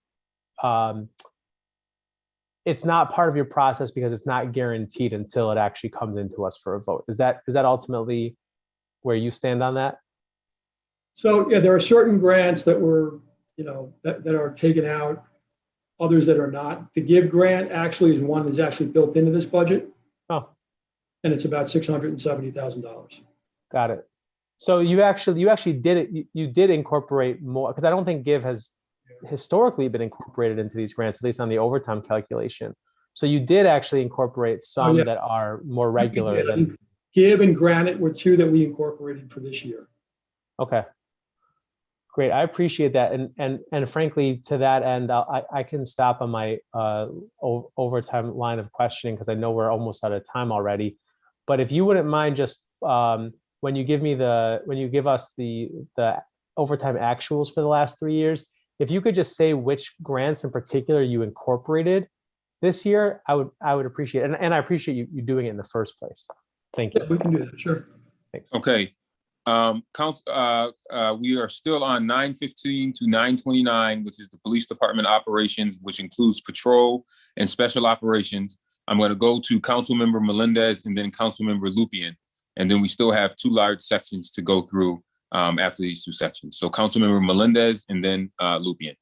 It's not part of your process because it's not guaranteed until it actually comes into us for a vote. Is that ultimately where you stand on that? So, yeah, there are certain grants that were, that are taken out, others that are not. The GIVE grant actually is one that's actually built into this budget. Oh. And it's about $670,000. Got it. So you actually did it. You did incorporate more, because I don't think GIVE has historically been incorporated into these grants, at least on the overtime calculation. So you did actually incorporate some that are more regular than GIVE and Granite were two that we incorporated for this year. Okay. Great. I appreciate that. And frankly, to that end, I can stop on my overtime line of questioning because I know we're almost out of time already. But if you wouldn't mind just when you give us the overtime actuals for the last 3 years, if you could just say which grants in particular you incorporated this year, I would appreciate it. And I appreciate you doing it in the first place. Thank you. Yeah, we can do that. Sure. Thanks. Okay. Council, we are still on 915 to 929, which is the police department operations, which includes patrol and special operations. I'm going to go to Councilmember Melendez and then Councilmember Lupien. And then we still have two large sections to go through after these two sections. So Councilmember Melendez and then Lupien.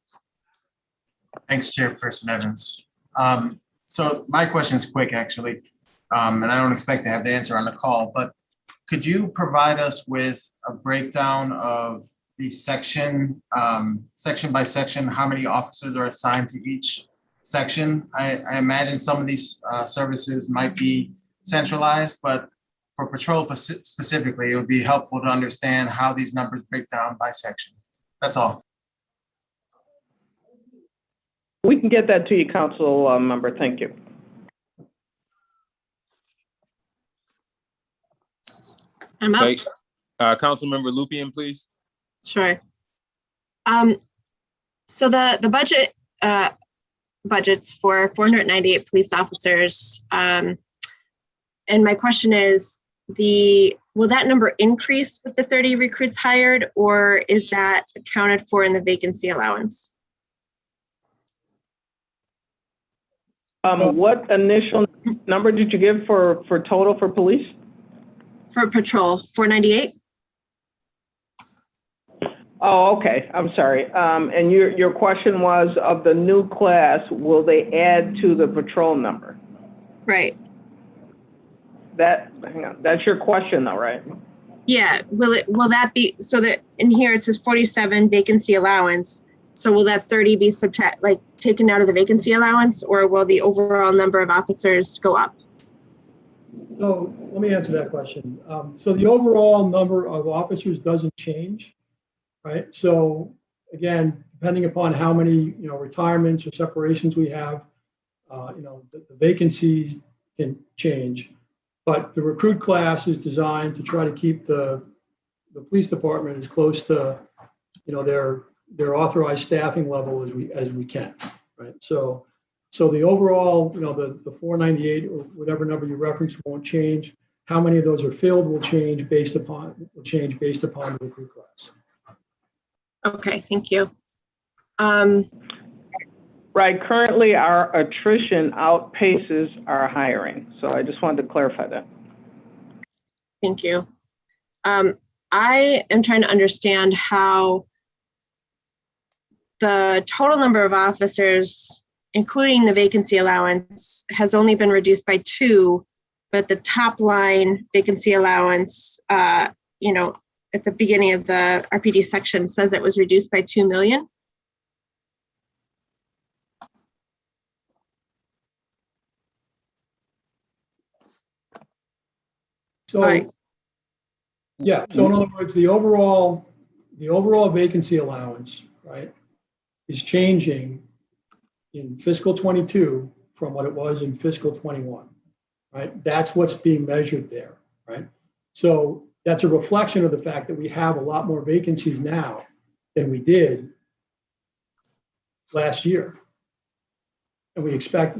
Thanks, Chairperson Evans. So my question is quick, actually, and I don't expect to have the answer on the call, but could you provide us with a breakdown of the section by section, how many officers are assigned to each section? I imagine some of these services might be centralized, but for patrol specifically, it would be helpful to understand how these numbers break down by section. That's all. We can get that to you, council member. Thank you. I'm up. Okay. Councilmember Lupien, please. Sure. So the budget budgets for 498 police officers. And my question is, will that number increase with the 30 recruits hired, or is that accounted for in the vacancy allowance? What initial number did you give for total for police? For patrol, 498. Oh, okay. I'm sorry. And your question was, of the new class, will they add to the patrol number? Right. Hang on. That's your question though, right? Yeah. Will that be, so that in here it says 47 vacancy allowance. So will that 30 be taken out of the vacancy allowance, or will the overall number of officers go up? So let me answer that question. So the overall number of officers doesn't change, right? So again, depending upon how many, retirements or separations we have, the vacancies can change. But the recruit class is designed to try to keep the police department as close to, their authorized staffing level as we can, right? So the overall, the 498 or whatever number you referenced won't change. How many of those are filled will change based upon the recruit class. Okay, thank you. Right. Currently, our attrition outpaces our hiring. So I just wanted to clarify that. Thank you. I am trying to understand how the total number of officers, including the vacancy allowance, has only been reduced by 2, but the top line vacancy allowance, at the beginning of the RPD section says it was reduced by 2 million. So, yeah, so in other words, the overall vacancy allowance, right, is changing in fiscal 22 from what it was in fiscal 21, right? That's what's being measured there, right? So that's a reflection of the fact that we have a lot more vacancies now than we did last year. And we expect,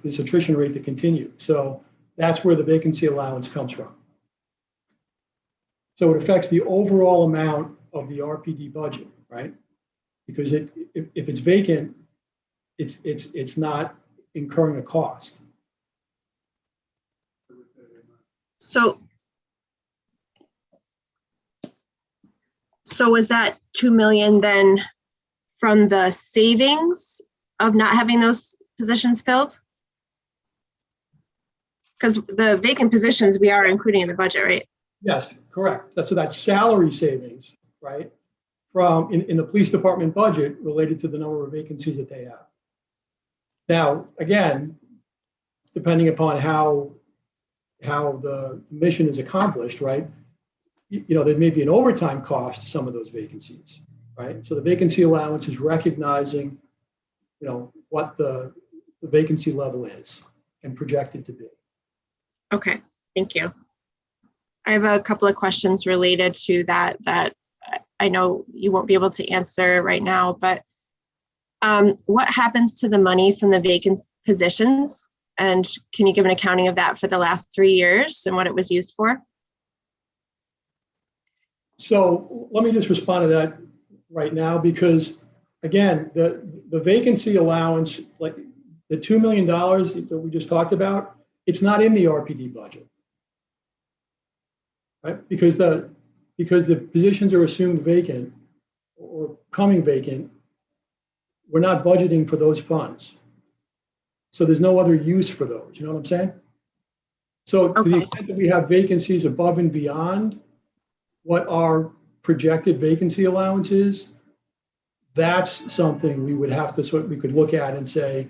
this attrition rate to continue. So that's where the vacancy allowance comes from. So it affects the overall amount of the RPD budget, right? Because if it's vacant, it's not incurring a cost. So So was that 2 million then from the savings of not having those positions filled? Because the vacant positions we are including in the budget, right? Yes, correct. That's salary savings, right? From in the police department budget related to the number of vacancies that they have. Now, again, depending upon how the mission is accomplished, right? There may be an overtime cost to some of those vacancies, right? So the vacancy allowance is recognizing, what the vacancy level is and projected to be. Okay, thank you. I have a couple of questions related to that I know you won't be able to answer right now, but what happens to the money from the vacant positions? And can you give an accounting of that for the last 3 years and what it was used for? So let me just respond to that right now, because again, the vacancy allowance, like the $2 million that we just talked about, it's not in the RPD budget, right? Because the positions are assumed vacant or coming vacant, we're not budgeting for those funds. So there's no other use for those, you know what I'm saying? So to the extent that we have vacancies above and beyond what our projected vacancy allowance is, that's something we would have to we could look at and say,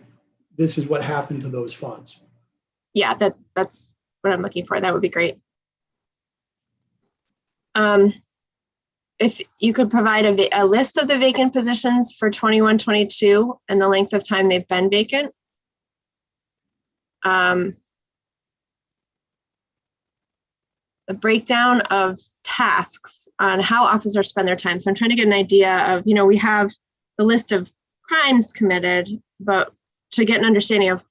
this is what happened to those funds. Yeah, that's what I'm looking for. That would be great. If you could provide a list of the vacant positions for 21-22 and the length of time they've been vacant. A breakdown of tasks on how officers spend their time. So I'm trying to get an idea of, we have the list of crimes committed, but to get an understanding of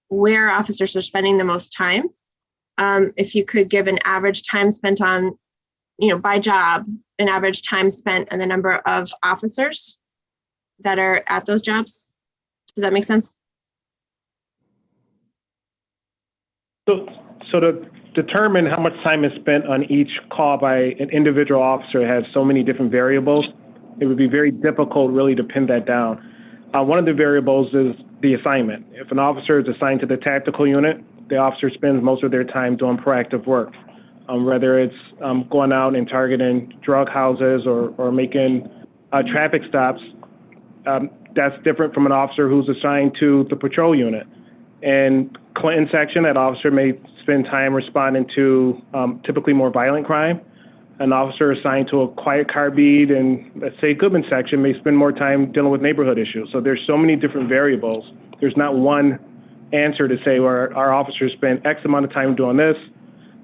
where officers are spending the most time. If you could give an average time spent on, by job, an average time spent and the number of officers that are at those jobs. Does that make sense? So to determine how much time is spent on each call by an individual officer has so many different variables, it would be very difficult really to pin that down. One of the variables is the assignment. If an officer is assigned to the tactical unit, the officer spends most of their time doing proactive work, whether it's going out and targeting drug houses or making traffic stops. That's different from an officer who's assigned to the patrol unit. In Clinton section, that officer may spend time responding to typically more violent crime. An officer assigned to a quiet car beat in, let's say, Goodman section may spend more time dealing with neighborhood issues. So there's so many different variables. There's not one answer to say where our officers spend X amount of time doing this.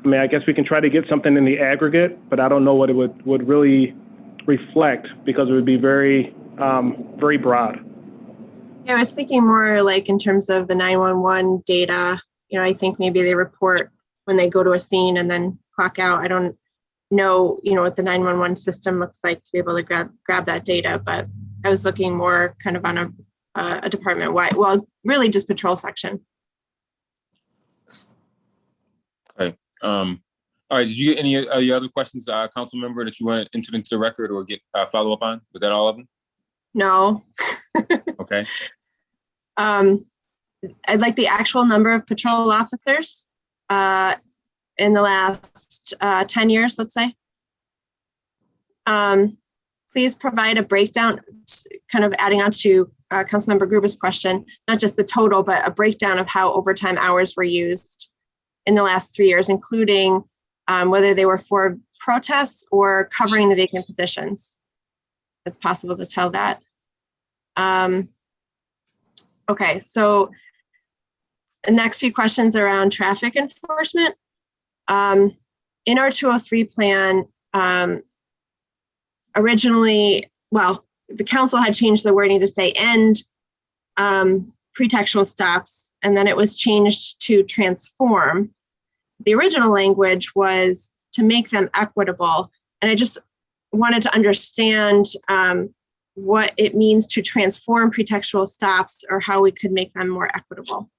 I mean, I guess we can try to get something in the aggregate, but I don't know what it would really reflect because it would be very, very broad. Yeah, I was thinking more like in terms of the 911 data. I think maybe they report when they go to a scene and then clock out. I don't know, what the 911 system looks like to be able to grab that data, but I was looking more kind of on a department wide, well, really just patrol section. Okay. All right. Did you get any other questions, council member, that you want to enter into the record or get follow up on? Was that all of them? No. Okay. I'd like the actual number of patrol officers in the last 10 years, let's say. Please provide a breakdown, kind of adding on to Councilmember Gruber's question, not just the total, but a breakdown of how overtime hours were used in the last 3 years, including whether they were for protests or covering the vacant positions. It's possible to tell that. Okay, so the next few questions around traffic enforcement. In our 203 plan, originally, well, the council had changed the wording to say end pretextual stops, and then it was changed to transform. The original language was to make them equitable, and I just wanted to understand what it means to transform pretextual stops or how we could make them more equitable.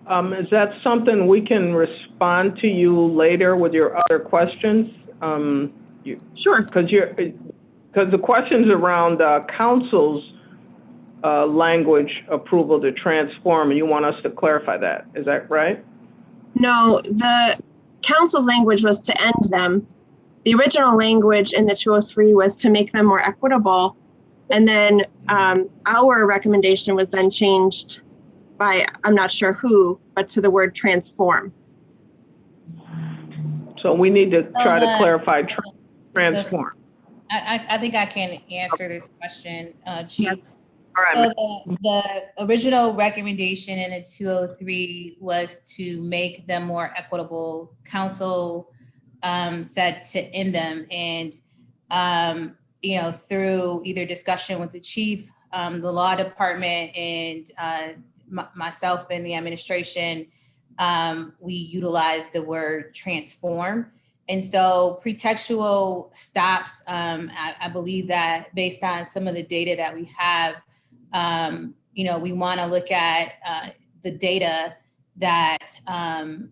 Is that something we can respond to you later with your other questions? Sure. Because the questions around council's language approval to transform, and you want us to clarify that. Is that right? No, the council's language was to end them. The original language in the 203 was to make them more equitable. And then our recommendation was then changed by, I'm not sure who, but to the word transform. So we need to try to clarify transform. I think I can answer this question, Chief. All right. So the original recommendation in the 203 was to make them more equitable. Council said to end them, and through either discussion with the chief, the law department, and myself and the administration, we utilized the word transform. And so pretextual stops, I believe that based on some of the data that we have, we want to look at the data that and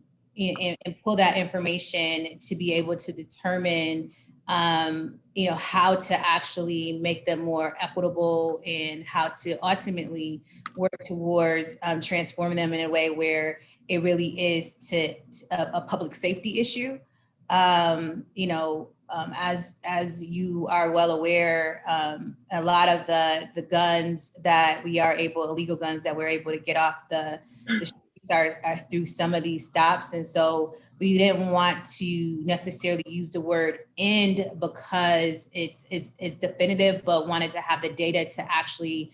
pull that information to be able to determine, how to actually make them more equitable and how to ultimately work towards transforming them in a way where it really is a public safety issue. As you are well aware, a lot of the guns that we are illegal guns that we're able to get off the streets are through some of these stops. And so we didn't want to necessarily use the word end because it's definitive, but wanted to have the data to actually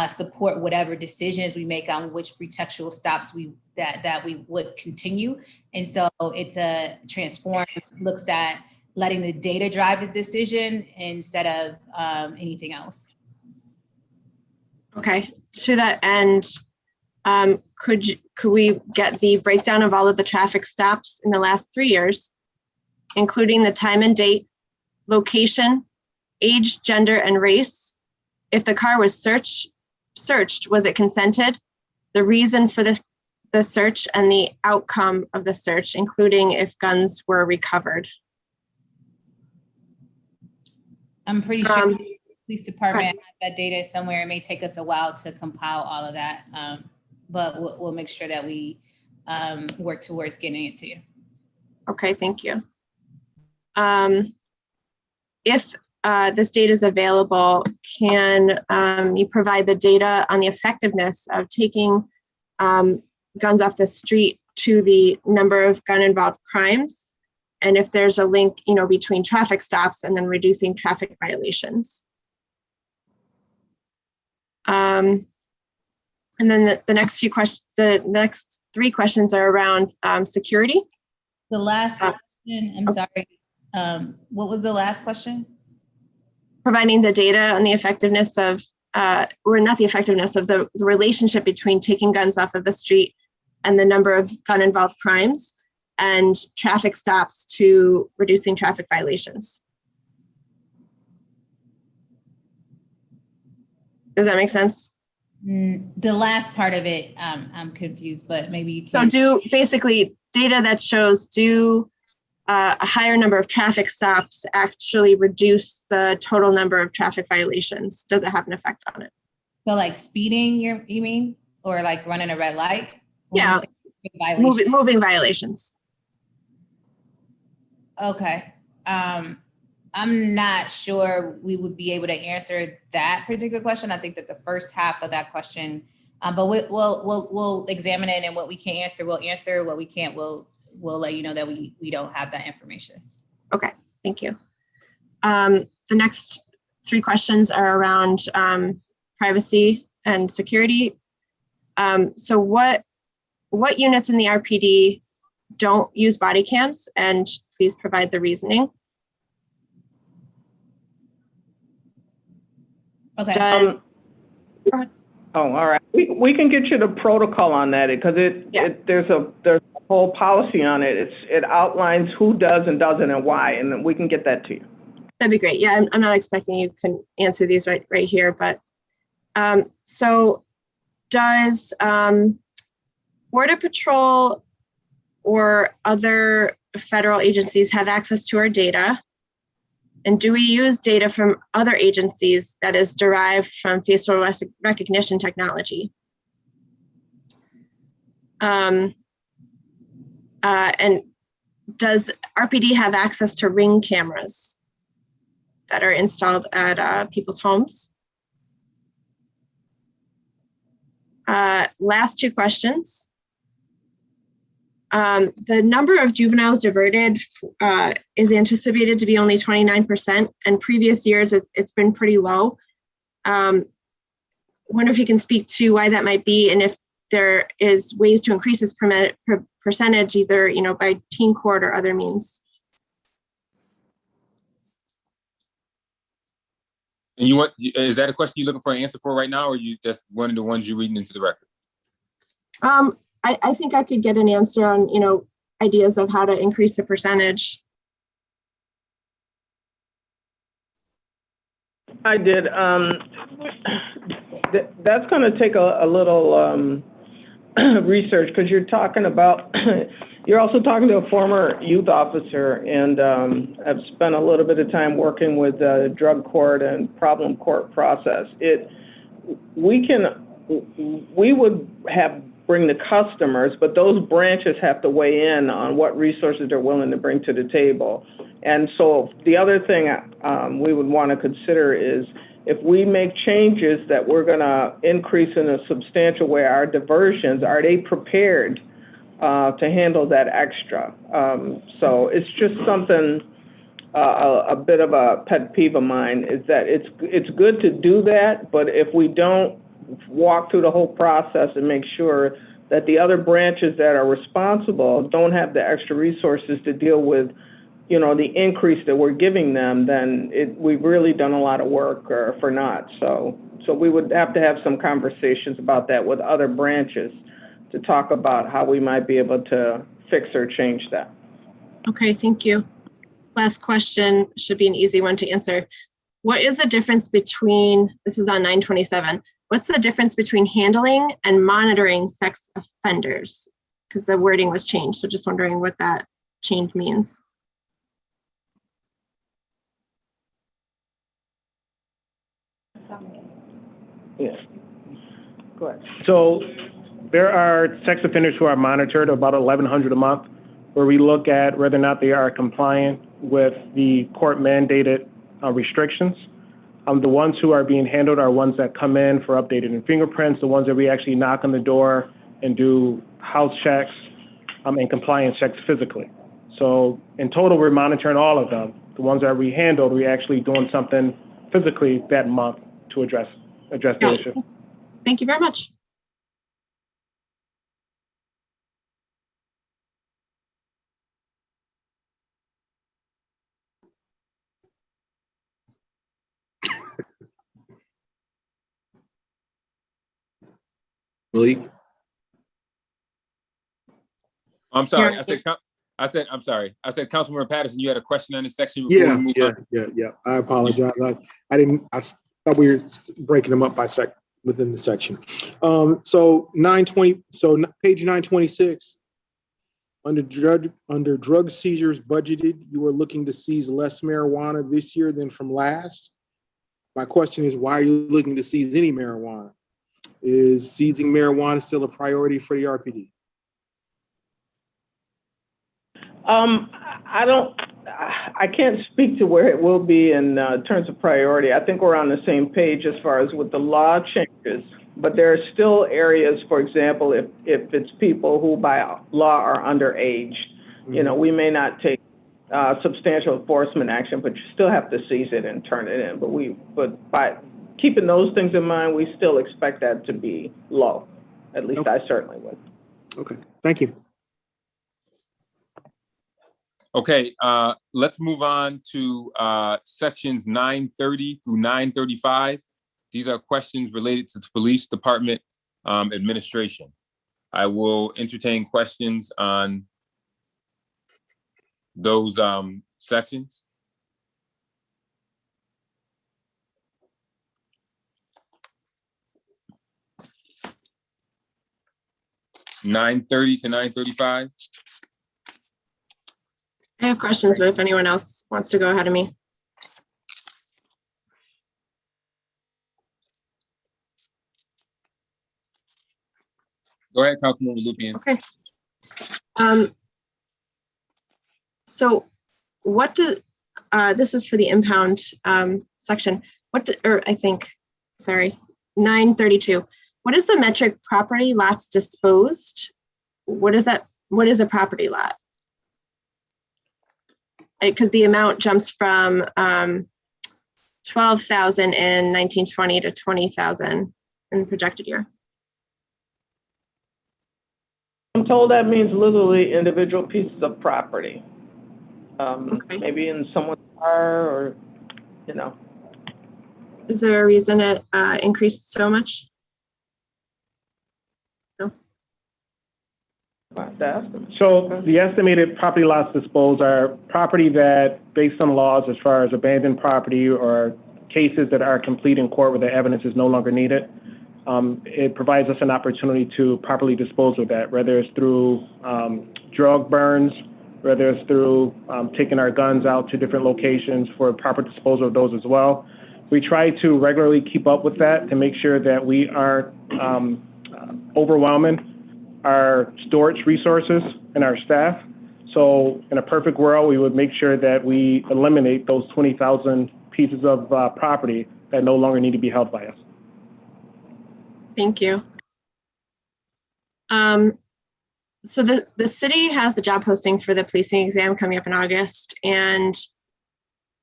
support whatever decisions we make on which pretextual stops that we would continue. And so it's a transform, looks at letting the data drive the decision instead of anything else. Okay, to that end, could we get the breakdown of all of the traffic stops in the last 3 years, including the time and date, location, age, gender, and race? If the car was searched, was it consented? The reason for the search and the outcome of the search, including if guns were recovered. I'm pretty sure the police department has that data somewhere. It may take us a while to compile all of that, but we'll make sure that we work towards getting it to you. Okay, thank you. If this data is available, can you provide the data on the effectiveness of taking guns off the street to the number of gun-involved crimes? And if there's a link, between traffic stops and then reducing traffic violations. And then the next few questions, the next 3 questions are around security. The last question, I'm sorry. What was the last question? Providing the data on the effectiveness of, or not the effectiveness of the relationship between taking guns off of the street and the number of gun-involved crimes and traffic stops to reducing traffic violations. Does that make sense? The last part of it, I'm confused, but maybe you can. So basically data that shows a higher number of traffic stops actually reduce the total number of traffic violations? Does it have an effect on it? So like speeding, you mean? Or like running a red light? Yeah, moving violations. Okay. I'm not sure we would be able to answer that particular question. I think that the first half of that question, but we'll examine it, and what we can answer, we'll answer. What we can't, we'll let you know that we don't have that information. Okay, thank you. The next 3 questions are around privacy and security. So what units in the RPD don't use body cams, and please provide the reasoning. Okay. All right. We can get you the protocol on that because there's a whole policy on it. It outlines who does and doesn't and why, and then we can get that to you. That'd be great. Yeah, I'm not expecting you can answer these right here, but so does Border Patrol or other federal agencies have access to our data? And do we use data from other agencies that is derived from facial recognition technology? And does RPD have access to Ring cameras that are installed at people's homes? Last two questions. The number of juveniles diverted is anticipated to be only 29%, and previous years it's been pretty low. Wonder if you can speak to why that might be, and if there is ways to increase this percentage, either by teen court or other means. And is that a question you're looking for an answer for right now, or you just one of the ones you're reading into the record? I think I could get an answer on, ideas of how to increase the percentage. I did. That's going to take a little research, because you're talking about, you're also talking to a former youth officer, and I've spent a little bit of time working with the drug court and problem court process. We would bring the customers, but those branches have to weigh in on what resources they're willing to bring to the table. And so the other thing we would want to consider is, if we make changes that we're going to increase in a substantial way our diversions, are they prepared to handle that extra? So it's just something, a bit of a pet peeve of mine, is that it's good to do that, but if we don't walk through the whole process and make sure that the other branches that are responsible don't have the extra resources to deal with, the increase that we're giving them, then we've really done a lot of work for naught. So we would have to have some conversations about that with other branches to talk about how we might be able to fix or change that. Okay, thank you. Last question should be an easy one to answer. What is the difference between, this is on 927, what's the difference between handling and monitoring sex offenders? Because the wording was changed, so just wondering what that change means. Yeah. Go ahead. So there are sex offenders who are monitored, about 1,100 a month, where we look at whether or not they are compliant with the court mandated restrictions. The ones who are being handled are ones that come in for updated and fingerprints, the ones that we actually knock on the door and do house checks and compliance checks physically. So in total, we're monitoring all of them. The ones that we handled, we're actually doing something physically that month to address the issue. Thank you very much. Malik? I'm sorry. I'm sorry. I said, Councilmember Patterson, you had a question on this section? Yeah. I apologize. I thought we were breaking them up by within the section. So 920. So page 926. Under drug seizures budgeted, you are looking to seize less marijuana this year than from last. My question is, why are you looking to seize any marijuana? Is seizing marijuana still a priority for the RPD? I can't speak to where it will be in terms of priority. I think we're on the same page as far as with the law changes, but there are still areas, for example, if it's people who by law are underage, we may not take substantial enforcement action, but you still have to seize it and turn it in. But by keeping those things in mind, we still expect that to be low. At least I certainly would. Okay, thank you. Okay, let's move on to sections 930 through 935. These are questions related to the police department administration. I will entertain questions on those sections. 9:30 to 9:35. I have questions, but if anyone else wants to go ahead of me. Go ahead, Councilmember Lupien. Okay. So what do, this is for the impound section. What do, or I think, sorry, 932. What is the metric property lots disposed? What is that? What is a property lot? Because the amount jumps from 12,000 in 1920 to 20,000 in the projected year. I'm told that means literally individual pieces of property. Maybe in someone's car or, you know. Is there a reason it increased so much? No. So the estimated property lots disposed are property that, based on laws as far as abandoned property or cases that are complete in court where the evidence is no longer needed, it provides us an opportunity to properly dispose of that, whether it's through drug burns, whether it's through taking our guns out to different locations for proper disposal of those as well. We try to regularly keep up with that to make sure that we aren't overwhelming our storage resources and our staff. So in a perfect world, we would make sure that we eliminate those 20,000 pieces of property that no longer need to be held by us. Thank you. So the city has a job posting for the policing exam coming up in August, and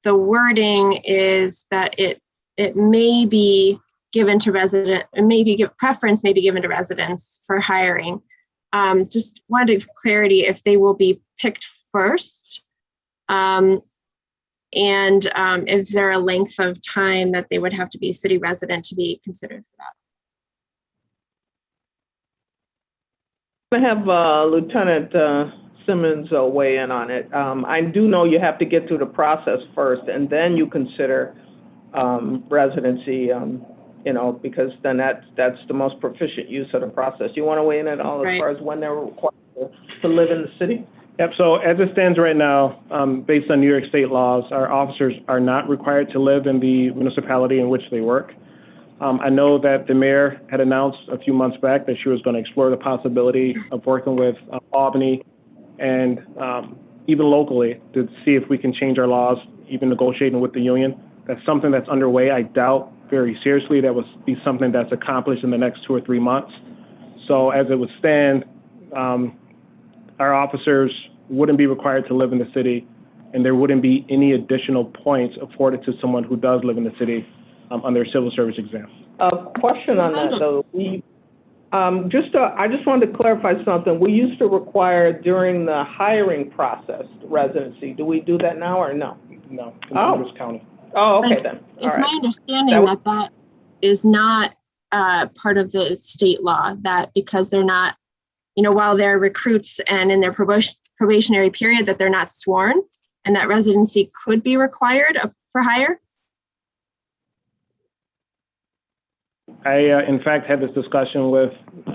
the wording is that it may be given to resident, preference may be given to residents for hiring. Just wanted clarity if they will be picked first, and is there a length of time that they would have to be city resident to be considered for that? I have Lieutenant Simmons weigh in on it. I do know you have to get through the process first, and then you consider residency, you know, because then that's the most proficient use of the process. You want to weigh in at all as far as when they're required to live in the city? Yep, so as it stands right now, based on New York State laws, our officers are not required to live in the municipality in which they work. I know that the mayor had announced a few months back that she was going to explore the possibility of working with Albany and even locally to see if we can change our laws, even negotiating with the union. That's something that's underway. I doubt very seriously that would be something that's accomplished in the next 2 or 3 months. So as it would stand, our officers wouldn't be required to live in the city, and there wouldn't be any additional points afforded to someone who does live in the city on their civil service exam. A question on that though. I just wanted to clarify something. We used to require during the hiring process residency. Do we do that now or no? No, in Andrews County. Oh, okay then. It's my understanding that is not part of the state law, that because they're not, you know, while they're recruits and in their probationary period, that they're not sworn, and that residency could be required for hire. I, in fact, had this discussion with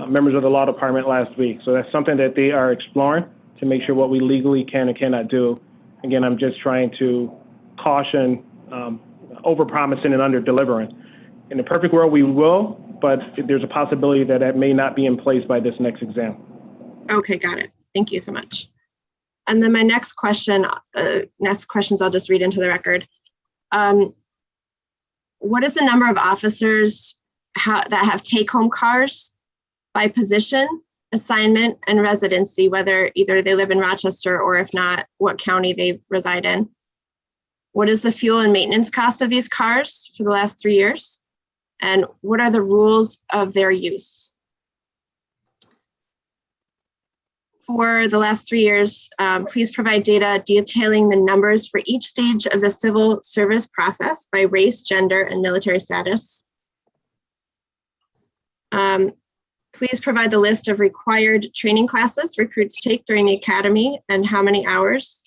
members of the law department last week. So that's something that they are exploring to make sure what we legally can and cannot do. Again, I'm just trying to caution over-promising and under-delivering. In the perfect world, we will, but there's a possibility that that may not be in place by this next exam. Okay, got it. Thank you so much. And then my next questions I'll just read into the record. What is the number of officers that have take-home cars by position, assignment, and residency, whether either they live in Rochester or if not, what county they reside in? What is the fuel and maintenance cost of these cars for the last 3 years? And what are the rules of their use? For the last 3 years, please provide data detailing the numbers for each stage of the civil service process by race, gender, and military status. Please provide the list of required training classes recruits take during the academy and how many hours.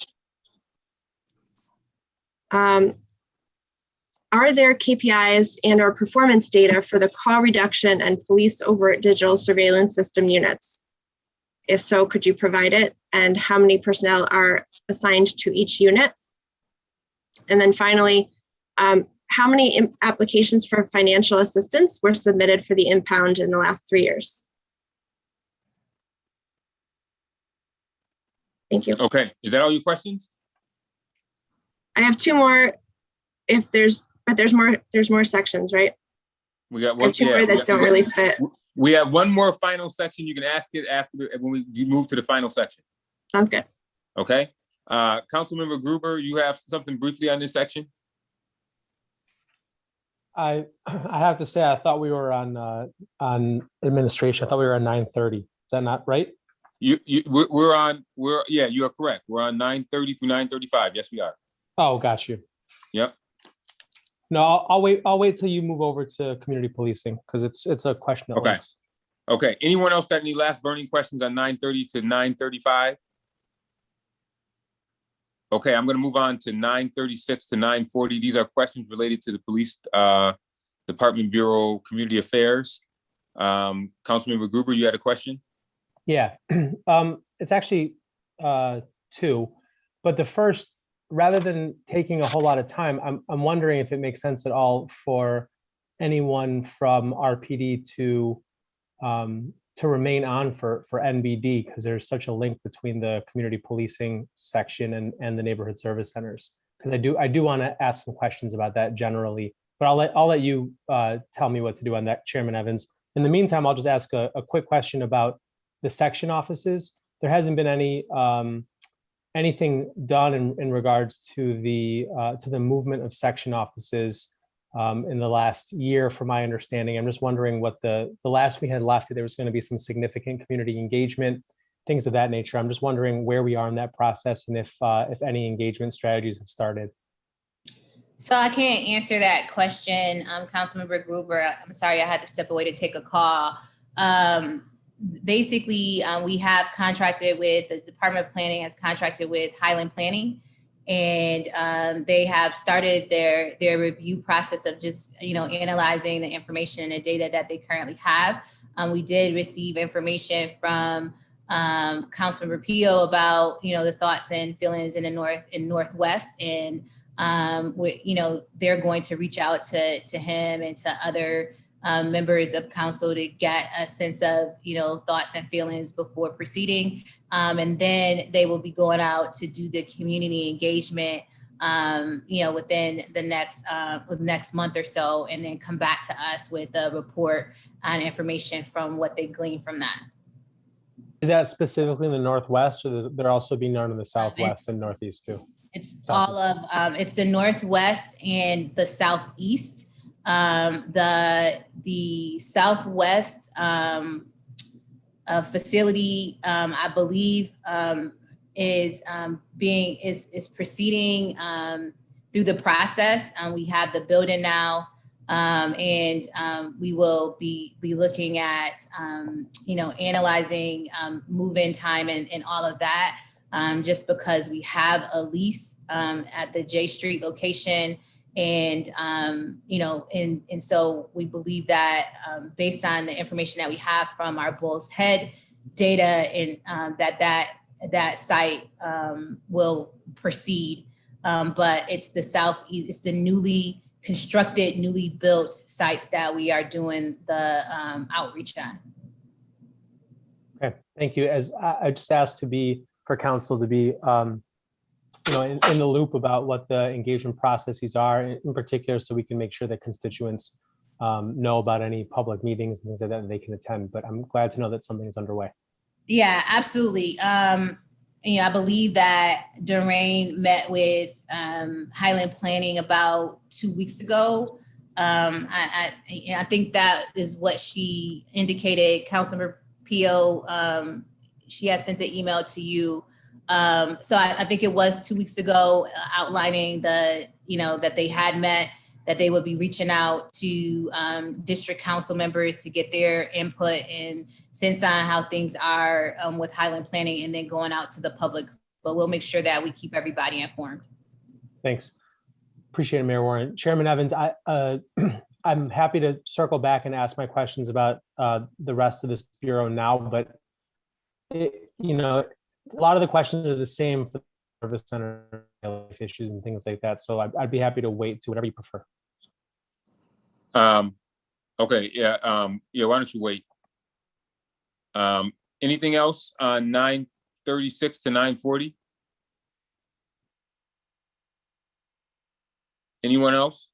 Are there KPIs and or performance data for the call reduction and police overt digital surveillance system units? If so, could you provide it? And how many personnel are assigned to each unit? And then finally, how many applications for financial assistance were submitted for the impound in the last 3 years? Thank you. Okay, is that all your questions? I have 2 more if there's more sections, right? We got I have one. 2 more that don't really fit. We have one more final section. You can ask it after when we move to the final section. Sounds good. Okay. Councilmember Gruber, you have something briefly on this section? I have to say, I thought we were on administration. I thought we were on 9:30. Is that not right? Yeah, you are correct. We're on 9:30 through 9:35. Yes, we are. Oh, got you. Yep. No, I'll wait till you move over to community policing because it's a question that Okay. links. Okay. Anyone else got any last burning questions on 9:30 to 9:35? Okay, I'm going to move on to 9:36 to 9:40. These are questions related to the Police Department Bureau Community Affairs. Councilmember Gruber, you had a question? Yeah, it's actually 2, but the first, rather than taking a whole lot of time, I'm wondering if it makes sense at all for anyone from RPD to remain on for NBD, because there's such a link between the community policing section and the neighborhood service centers. Because I do want to ask some questions about that generally, but I'll let you tell me what to do on that, Chairman Evans. In the meantime, I'll just ask a quick question about the section offices. There hasn't been anything done in regards to the movement of section offices in the last year, from my understanding. I'm just wondering what the last we had left, there was going to be some significant community engagement, things of that nature. I'm just wondering where we are in that process and if any engagement strategies have started. So I can't answer that question, Councilmember Gruber. I'm sorry, I had to step away to take a call. Basically, we have contracted with the Department of Planning has contracted with Highland Planning, and they have started their review process of just analyzing the information and the data that they currently have. We did receive information from Councilmember Pio about the thoughts and feelings in the North and Northwest, and they're going to reach out to him and to other members of council to get a sense of thoughts and feelings before proceeding, and then they will be going out to do the community engagement within the next month or so, and then come back to us with a report on information from what they glean from that. Is that specifically in the Northwest, or there also be none in the Southwest and Northeast too? It's all of it's the Northwest and the Southeast. The Southwest facility, I believe, is proceeding through the process. We have the building now, and we will be looking at analyzing move-in time and all of that. Just because we have a lease at the J Street location. And, and so we believe that based on the information that we have from our Bull's Head data, and that site will proceed. But it's the Southeast, it's the newly constructed, newly built sites that we are doing the outreach on. Okay, thank you. As I just asked for council to be in the loop about what the engagement processes are in particular, so we can make sure that constituents know about any public meetings and things like that they can attend. But I'm glad to know that something is underway. Yeah, absolutely. I believe that Doreen met with Highland Planning about 2 weeks ago. I think that is what she indicated. Councilmember Pio, she has sent an email to you. So I think it was 2 weeks ago, outlining that they had met, that they would be reaching out to district council members to get their input and sense on how things are with Highland Planning, and then going out to the public. But we'll make sure that we keep everybody informed. Thanks. Appreciate it, Mayor Warren. Chairman Evans, I'm happy to circle back and ask my questions about the rest of this bureau now, but you know, a lot of the questions are the same for the service center life issues and things like that. So I'd be happy to wait to whatever you prefer. Okay, yeah, yeah, why don't you wait? Anything else on 9:36 to 9:40? Anyone else?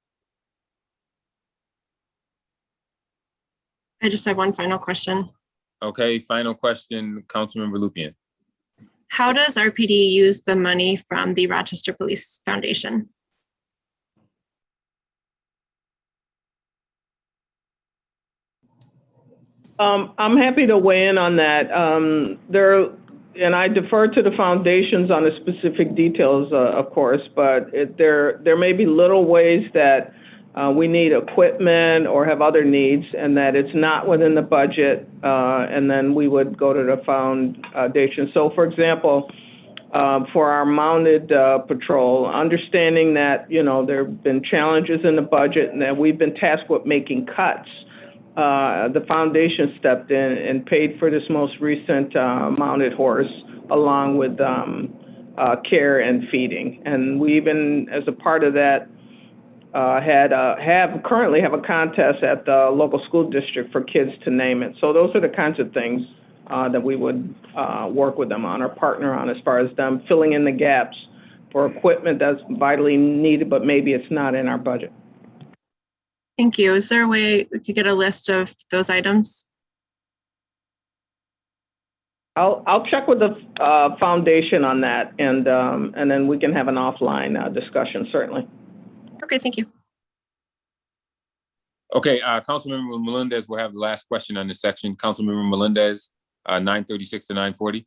I just have one final question. Okay, final question, Councilmember Lupien. How does RPD use the money from the Rochester Police Foundation? I'm happy to weigh in on that. And I defer to the foundations on the specific details, of course, but there may be little ways that we need equipment or have other needs, and that it's not within the budget, and then we would go to the foundation. So, for example, for our mounted patrol, understanding that, you know, there have been challenges in the budget and that we've been tasked with making cuts, the foundation stepped in and paid for this most recent mounted horse, along with care and feeding. And we even, as a part of that, currently have a contest at the local school district for kids to name it. So those are the kinds of things that we would work with them on or partner on, as far as them filling in the gaps for equipment that's vitally needed, but maybe it's not in our budget. Thank you. Is there a way we could get a list of those items? I'll check with the foundation on that, and then we can have an offline discussion, certainly. Okay, thank you. Okay, Councilmember Melendez will have the last question on this section. Councilmember Melendez, 9:36 to 9:40.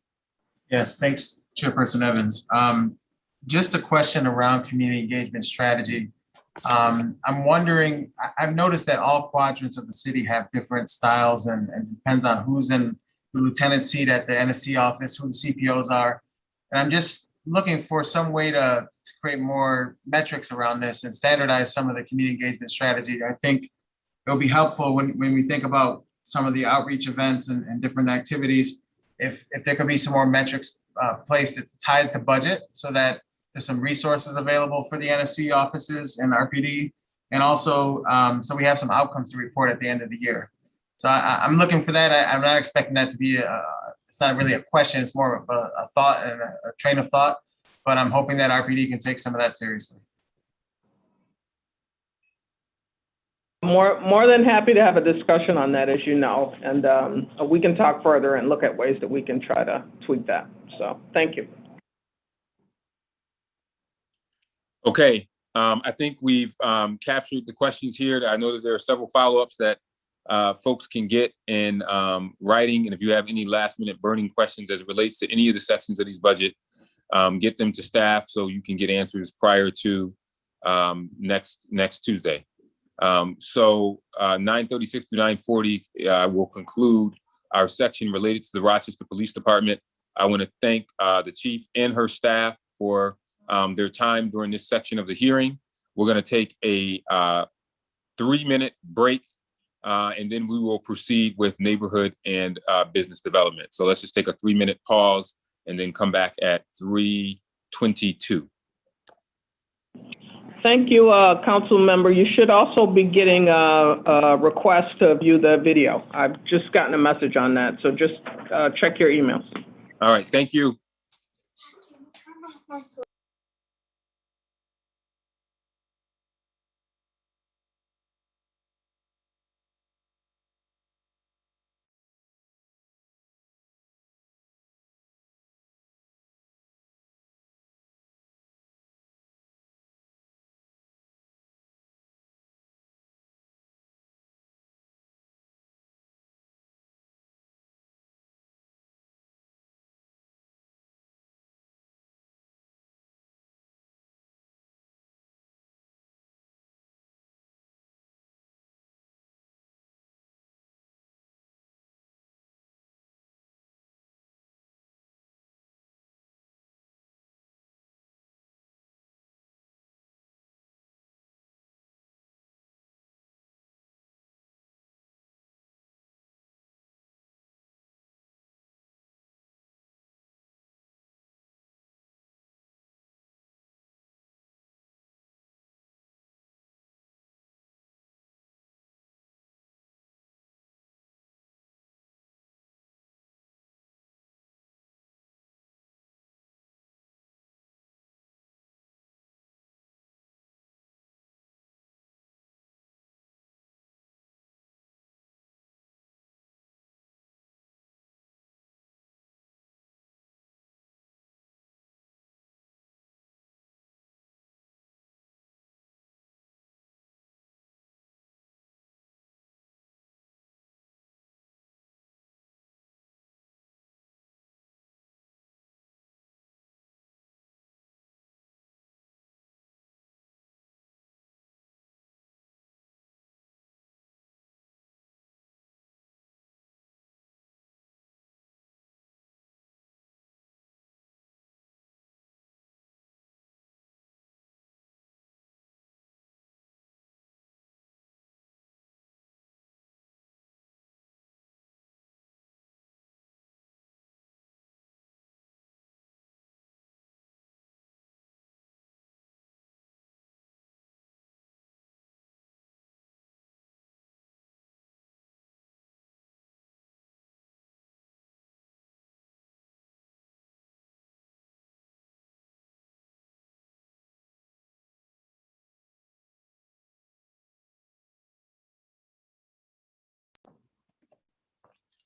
Yes, thanks, Chairperson Evans. Just a question around community engagement strategy. I'm wondering, I've noticed that all quadrants of the city have different styles, and depends on who's in the lieutenant's seat at the NSC office, who the CPOs are. And I'm just looking for some way to create more metrics around this and standardize some of the community engagement strategy. I think it'll be helpful when we think about some of the outreach events and different activities, if there could be some more metrics placed that ties to budget, so that there's some resources available for the NSC offices and RPD, and also so we have some outcomes to report at the end of the year. So I'm looking for that. I'm not expecting that to be it's not really a question, it's more of a thought and a train of thought, but I'm hoping that RPD can take some of that seriously. More than happy to have a discussion on that, as you know, and we can talk further and look at ways that we can try to tweak that. So thank you. Okay, I think we've captured the questions here. I know that there are several follow-ups that folks can get in writing. And if you have any last minute burning questions as it relates to any of the sections of these budget, get them to staff so you can get answers prior to next Tuesday. So 9:36 to 9:40 will conclude our section related to the Rochester Police Department. I want to thank the chief and her staff for their time during this section of the hearing. We're going to take a 3-minute break, and then we will proceed with neighborhood and business development. So let's just take a 3-minute pause and then come back at 3:22. Thank you, council member. You should also be getting a request to view the video. I've just gotten a message on that, so just check your emails. All right, thank you.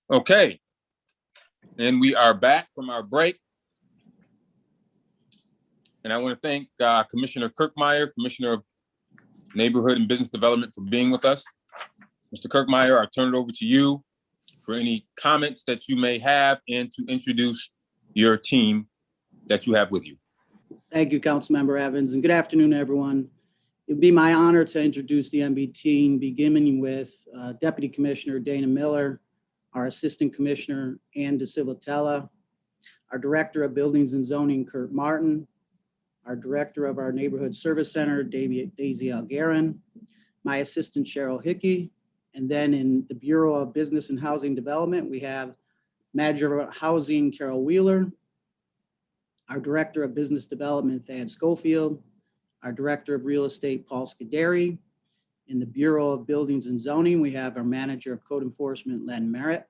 Okay. And we are back from our break. And I want to thank Commissioner Kirkmeyer, Commissioner of Neighborhood and Business Development, for being with us. Mr. Kirkmeyer, I'll turn it over to you for any comments that you may have and to introduce your team that you have with you. Thank you, Councilmember Evans, and good afternoon, everyone. It'd be my honor to introduce the MB team, beginning with Deputy Commissioner Dana Miller, our Assistant Commissioner Ann DeCivitella, our Director of Buildings and Zoning Kurt Martin, our Director of our Neighborhood Service Center Daisy Algarin, my Assistant Cheryl Hickey, and then in the Bureau of Business and Housing Development, we have Manager of Housing Carol Wheeler, our Director of Business Development Thad Schofield, our Director of Real Estate Paul Scuderi. In the Bureau of Buildings and Zoning, we have our Manager of Code Enforcement Len Merritt,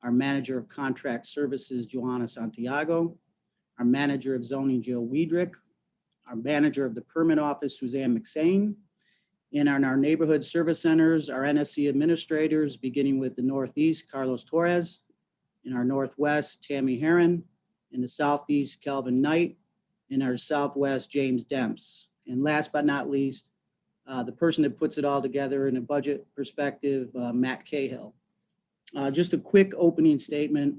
our Manager of Contract Services Joanna Santiago, our Manager of Zoning Jill Weidrich, our Manager of the Permit Office Suzanne McSain. In our Neighborhood Service Centers, our NSC administrators, beginning with the Northeast, Carlos Torres. In our Northwest, Tammy Herron. In the Southeast, Kelvin Knight. In our Southwest, James Demps. And last but not least, the person that puts it all together in a budget perspective, Matt Cahill. Just a quick opening statement.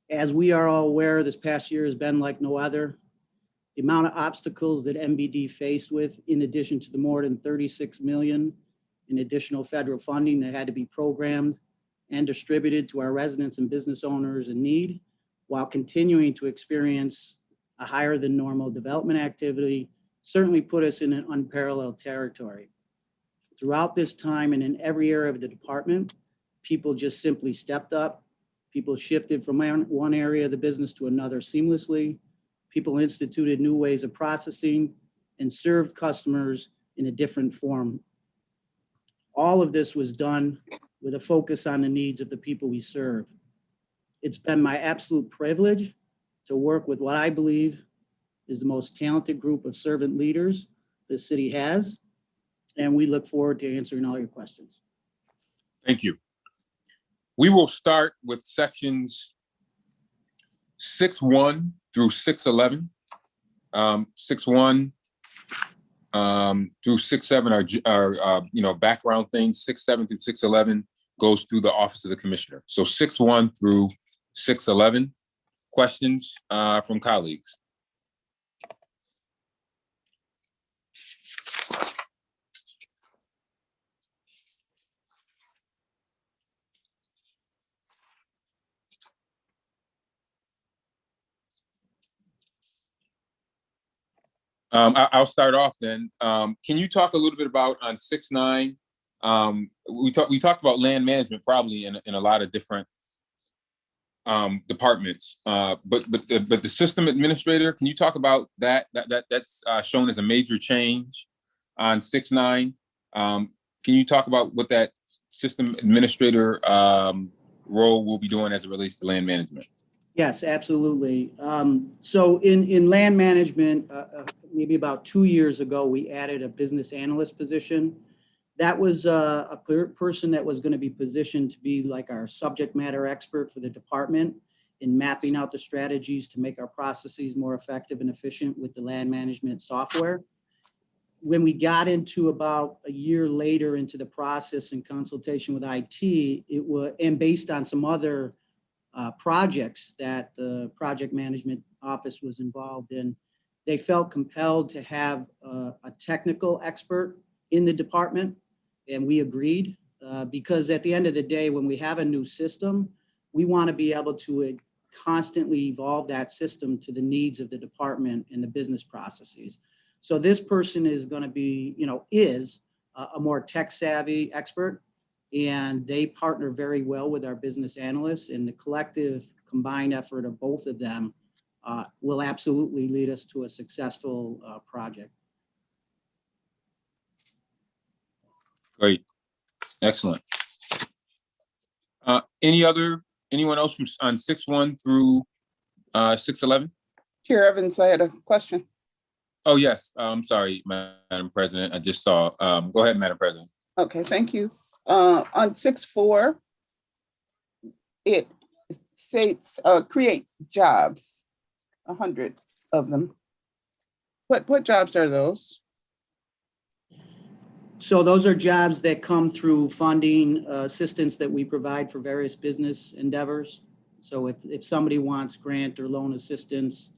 As we are all aware, this past year has been like no other. The amount of obstacles that MBD faced with, in addition to the more than 36 million in additional federal funding that had to be programmed and distributed to our residents and business owners in need, while continuing to experience a higher than normal development activity, certainly put us in an unparalleled territory. Throughout this time and in every area of the department, people just simply stepped up. People shifted from one area of the business to another seamlessly. People instituted new ways of processing and served customers in a different form. All of this was done with a focus on the needs of the people we serve. It's been my absolute privilege to work with what I believe is the most talented group of servant leaders the city has, and we look forward to answering all your questions. Thank you. We will start with sections 6.1 through 6.11. 6.1 through 6.7 are background things. 6.7 through 6.11 goes through the Office of the Commissioner. So 6.1 through 6.11. Questions from colleagues? I'll start off then. Can you talk a little bit about on 6.9? We talked about land management probably in a lot of different departments, but the system administrator, can you talk about that? That's shown as a major change on 6.9. Can you talk about what that system administrator role will be doing as it relates to land management? Yes, absolutely. So in land management, maybe about 2 years ago, we added a business analyst position. That was a person that was going to be positioned to be like our subject matter expert for the department in mapping out the strategies to make our processes more effective and efficient with the land management software. When we got into about a year later into the process in consultation with IT, it was, and based on some other projects that the project management office was involved in, they felt compelled to have a technical expert in the department, and we agreed because at the end of the day, when we have a new system, we want to be able to constantly evolve that system to the needs of the department and the business processes. So this person is going to be, is a more tech savvy expert, and they partner very well with our business analysts, and the collective combined effort of both of them will absolutely lead us to a successful project. Great, excellent. Anyone else from on 6.1 through 6.11? Chair Evans, I had a question. Oh, yes. I'm sorry, Madam President. I just saw. Go ahead, Madam President. Okay, thank you. On 6.4, it states, create jobs, 100 of them. What jobs are those? So those are jobs that come through funding assistance that we provide for various business endeavors. So if somebody wants grant or loan assistance,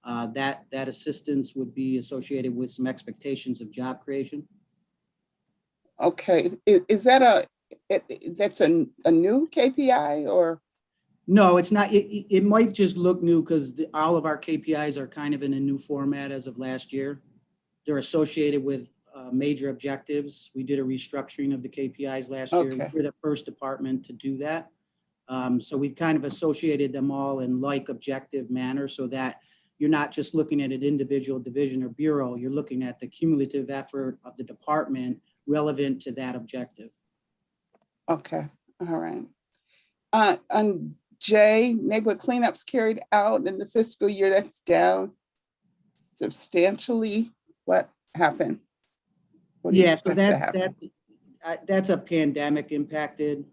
that assistance would be associated with some expectations of job creation. Okay, is that that's a new KPI or? No, it's not. It might just look new because all of our KPIs are kind of in a new format as of last year. They're associated with major objectives. We did a restructuring of the KPIs last year. Okay. We're the first department to do that. So we've kind of associated them all in like objective manner so that you're not just looking at an individual division or bureau, you're looking at the cumulative effort of the department relevant to that objective. Okay, all right. On J, neighborhood cleanups carried out in the fiscal year, that's down substantially. What happened? What do you Yeah, so expect to happen? that's a pandemic impacted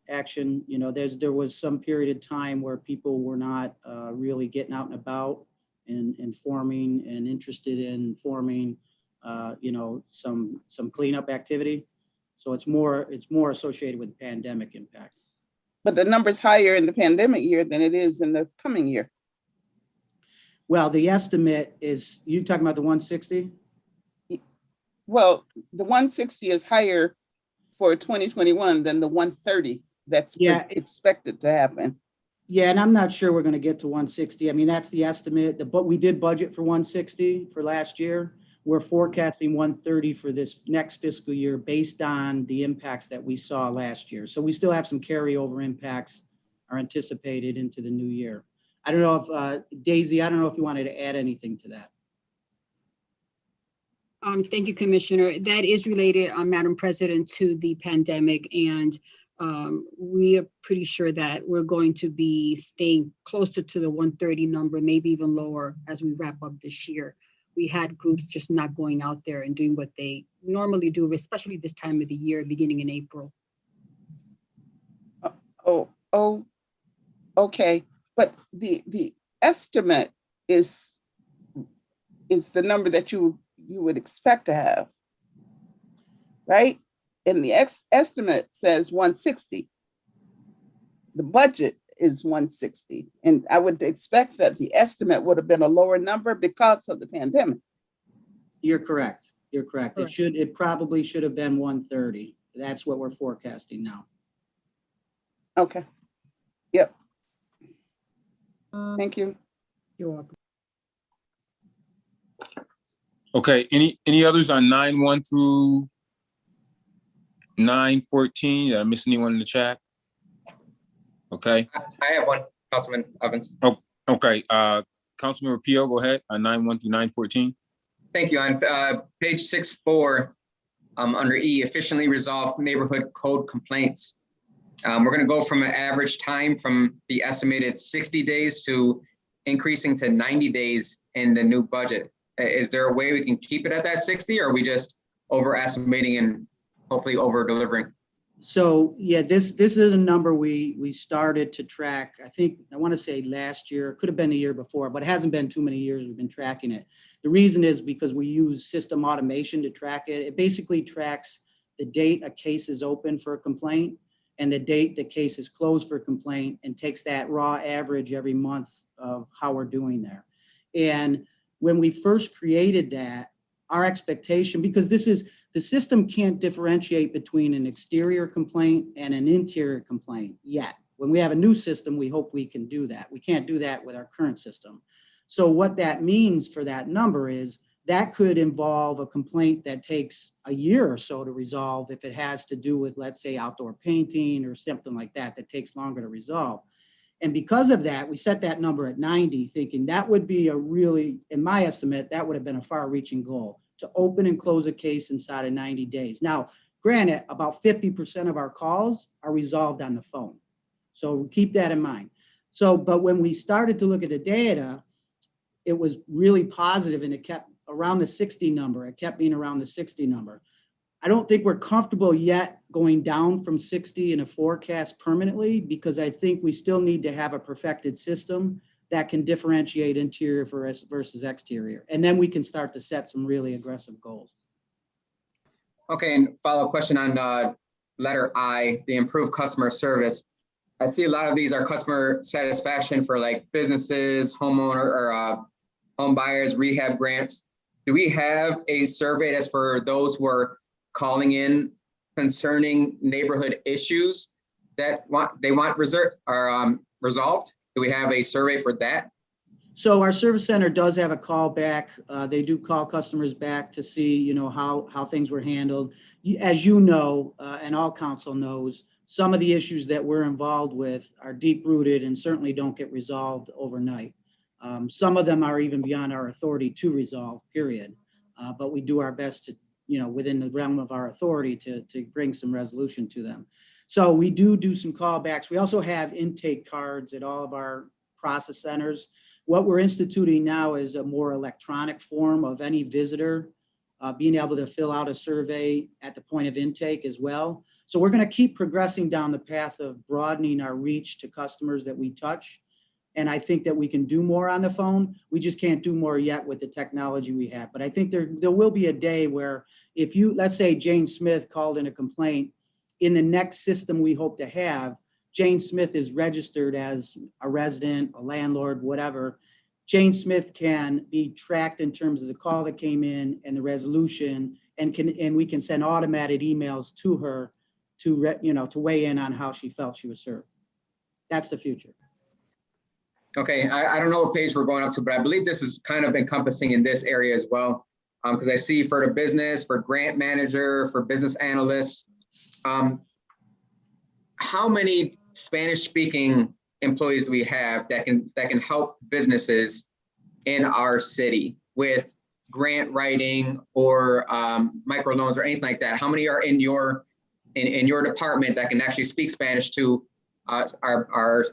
action. You know, there was some period of time where people were not really getting out and about and forming and interested in forming, you know, some cleanup activity. So it's more associated with pandemic impact. But the number's higher in the pandemic year than it is in the coming year. Well, the estimate is, you talking about the 160? Well, the 160 is higher for 2021 than the 130 that's expected to happen. Yeah, and I'm not sure we're going to get to 160. I mean, that's the estimate, but we did budget for 160 for last year. We're forecasting 130 for this next fiscal year based on the impacts that we saw last year. So we still have some carryover impacts are anticipated into the new year. I don't know if, Daisy, I don't know if you wanted to add anything to that. Thank you, Commissioner. That is related, Madam President, to the pandemic. And we are pretty sure that we're going to be staying closer to the 130 number, maybe even lower as we wrap up this year. We had groups just not going out there and doing what they normally do, especially this time of the year, beginning in April. Oh, okay. But the estimate is the number that you would expect to have, right? And the estimate says 160. The budget is 160. And I would expect that the estimate would have been a lower number because of the pandemic. You're correct. You're correct. It probably should have been 130. That's what we're forecasting now. Okay. Yep. Thank you. You're welcome. Okay, any others on 9-1 through 9-14? Did I miss anyone in the chat? Okay. I have one, Councilman Evans. Oh, okay. Councilmember Pio, go ahead on 9-1 through 9-14. Thank you. On page 6.4, under E, efficiently resolve neighborhood code complaints. We're going to go from an average time from the estimated 60 days to increasing to 90 days in the new budget. Is there a way we can keep it at that 60, or are we just overestimating and hopefully over delivering? So yeah, this is a number we started to track. I want to say last year, it could have been the year before, but it hasn't been too many years we've been tracking it. The reason is because we use system automation to track it. It basically tracks the date a case is open for a complaint and the date the case is closed for a complaint, and takes that raw average every month of how we're doing there. And when we first created that, our expectation, because the system can't differentiate between an exterior complaint and an interior complaint yet. When we have a new system, we hope we can do that. We can't do that with our current system. So what that means for that number is that could involve a complaint that takes a year or so to resolve if it has to do with, let's say, outdoor painting or something like that takes longer to resolve. And because of that, we set that number at 90, thinking that would be a really, in my estimate, that would have been a far-reaching goal, to open and close a case inside of 90 days. Now, granted, about 50% of our calls are resolved on the phone. So keep that in mind. So, but when we started to look at the data, it was really positive and it kept around the 60 number. It kept being around the 60 number. I don't think we're comfortable yet going down from 60 in a forecast permanently, because I think we still need to have a perfected system that can differentiate interior versus exterior. And then we can start to set some really aggressive goals. Okay, and follow-up question on letter I, the improved customer service. I see a lot of these are customer satisfaction for like businesses, homeowner or home buyers, rehab grants. Do we have a survey that's for those who are calling in concerning neighborhood issues that they want resolved? Do we have a survey for that? So our service center does have a call back. They do call customers back to see, you know, how things were handled. As you know, and all council knows, some of the issues that we're involved with are deep rooted and certainly don't get resolved overnight. Some of them are even beyond our authority to resolve, period. But we do our best to, you know, within the realm of our authority to bring some resolution to them. So we do some callbacks. We also have intake cards at all of our process centers. What we're instituting now is a more electronic form of any visitor being able to fill out a survey at the point of intake as well. So we're going to keep progressing down the path of broadening our reach to customers that we touch. And I think that we can do more on the phone. We just can't do more yet with the technology we have. But I think there will be a day where if you, let's say Jane Smith called in a complaint, in the next system we hope to have, Jane Smith is registered as a resident, a landlord, whatever. Jane Smith can be tracked in terms of the call that came in and the resolution, and we can send automated emails to her to weigh in on how she felt she was served. That's the future. Okay, I don't know what page we're going up to, but I believe this is kind of encompassing in this area as well. Because I see for the business, for grant manager, for business analysts, how many Spanish-speaking employees do we have that can help businesses in our city with grant writing or microloans or anything like that? How many are in your department that can actually speak Spanish to our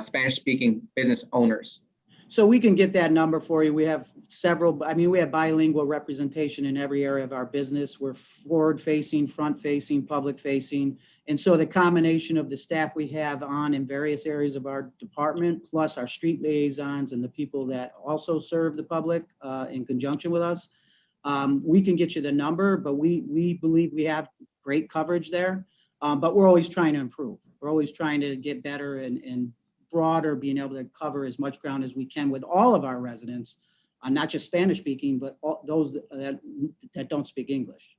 Spanish-speaking business owners? So we can get that number for you. We have several, I mean, we have bilingual representation in every area of our business. We're forward-facing, front-facing, public-facing. And so the combination of the staff we have on in various areas of our department, plus our street liaisons and the people that also serve the public in conjunction with us, we can get you the number, but we believe we have great coverage there. But we're always trying to improve. We're always trying to get better and broader, being able to cover as much ground as we can with all of our residents, not just Spanish speaking, but those that don't speak English.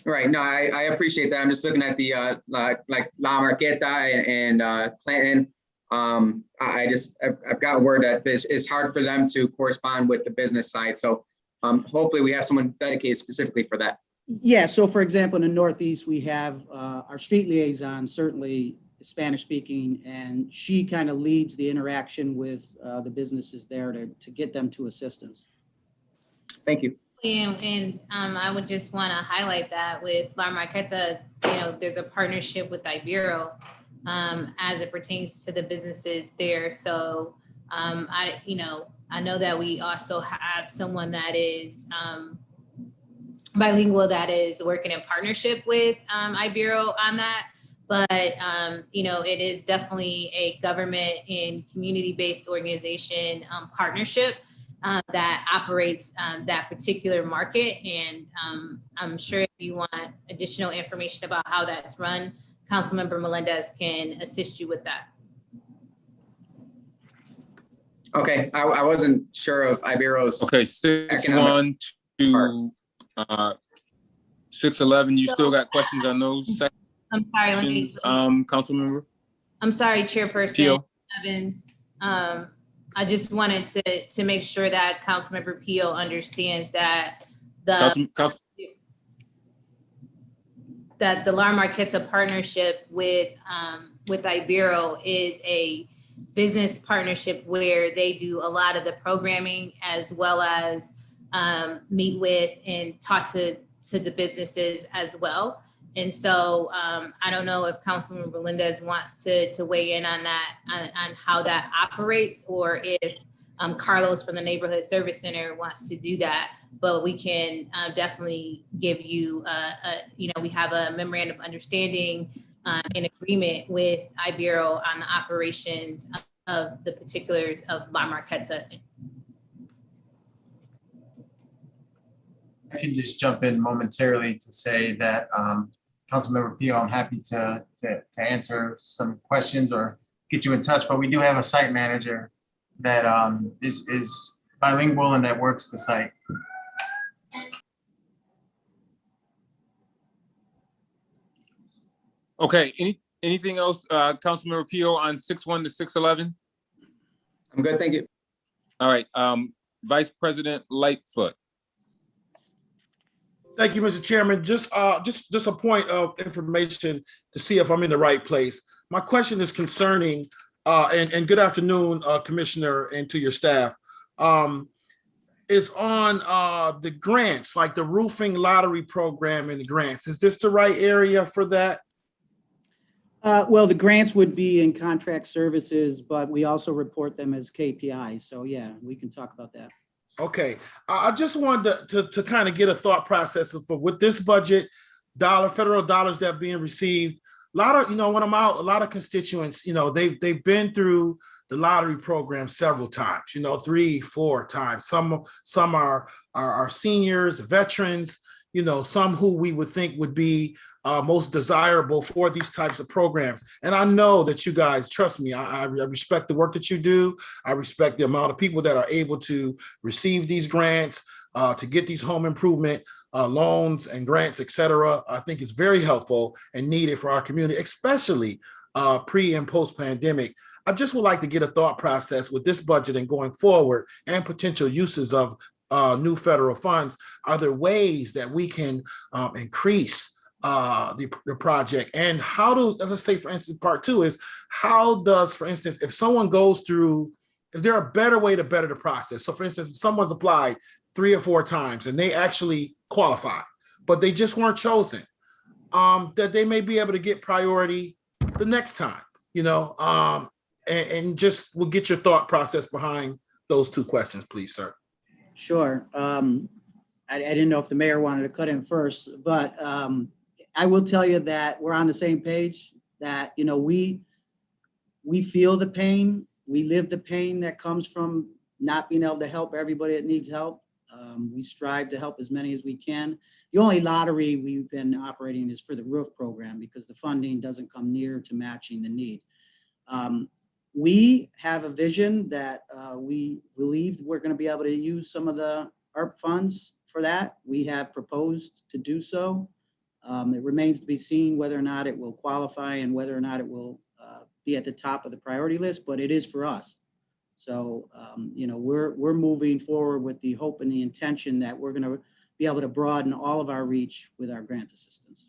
Right. No, I appreciate that. I'm just looking at the like La Marqueta and Clanton. I've got word that it's hard for them to correspond with the business side. So hopefully we have someone dedicated specifically for that. Yeah. So for example, in the Northeast, we have our street liaison, certainly Spanish speaking, and she kind of leads the interaction with the businesses there to get them to assistance. Thank you. And I would just want to highlight that with La Marqueta, there's a partnership with Ibero as it pertains to the businesses there. So I know that we also have someone that is bilingual that is working in partnership with Ibero on that. But, it is definitely a government and community-based organization partnership that operates that particular market. And I'm sure if you want additional information about how that's run, Councilmember Melendez can assist you with that. Okay, I wasn't sure of Ibero's. Okay, 6-1 to 6-11. You still got questions on those sections? I'm sorry, Councilmember? I'm sorry, Chairperson Peel. Evans. I just wanted to make sure that Councilmember Peel understands that the La Marqueta partnership with Ibero is a business partnership where they do a lot of the programming as well as meet with and talk to the businesses as well. And so I don't know if Councilman Melendez wants to weigh in on that, on how that operates, or if Carlos from the Neighborhood Service Center wants to do that, but we can definitely give you, we have a memorandum of understanding in agreement with IBURO on the operations of the particulars of La Marqueta. I can just jump in momentarily to say that Councilmember Pio, I'm happy to answer some questions or get you in touch, but we do have a site manager that is bilingual and that works the site. Okay, anything else, Councilmember Pio on 6-1 to 6-11? I'm good, thank you. All right, Vice President Lightfoot. Thank you, Mr. Chairman. Just a point of information to see if I'm in the right place. My question is concerning, and good afternoon, Commissioner, and to your staff. Is on the grants, like the roofing lottery program and the grants. Is this the right area for that? Well, the grants would be in contract services, but we also report them as KPIs. So yeah, we can talk about that. Okay, I just wanted to kind of get a thought process with this budget, federal dollars that are being received. A lot of, when I'm out, a lot of constituents, they've been through the lottery program several times, 3, 4 times. Some are seniors, veterans, some who we would think would be most desirable for these types of programs. And I know that you guys, trust me, I respect the work that you do. I respect the amount of people that are able to receive these grants, to get these home improvement loans and grants, et cetera. I think it's very helpful and needed for our community, especially pre and post pandemic. I just would like to get a thought process with this budget and going forward and potential uses of new federal funds. Are there ways that we can increase the project? And how do, let's say, for instance, part 2 is how does, for instance, if someone goes through, is there a better way to better the process? So for instance, if someone's applied 3 or 4 times and they actually qualify, but they just weren't chosen, that they may be able to get priority the next time, and just we'll get your thought process behind those 2 questions, please, sir. Sure. I didn't know if the mayor wanted to cut in first, but I will tell you that we're on the same page, that, we feel the pain, we live the pain that comes from not being able to help everybody that needs help. We strive to help as many as we can. The only lottery we've been operating is for the roof program because the funding doesn't come near to matching the need. We have a vision that we believe we're going to be able to use some of the ARP funds for that. We have proposed to do so. It remains to be seen whether or not it will qualify and whether or not it will be at the top of the priority list, but it is for us. So, we're moving forward with the hope and the intention that we're going to be able to broaden all of our reach with our grant assistance.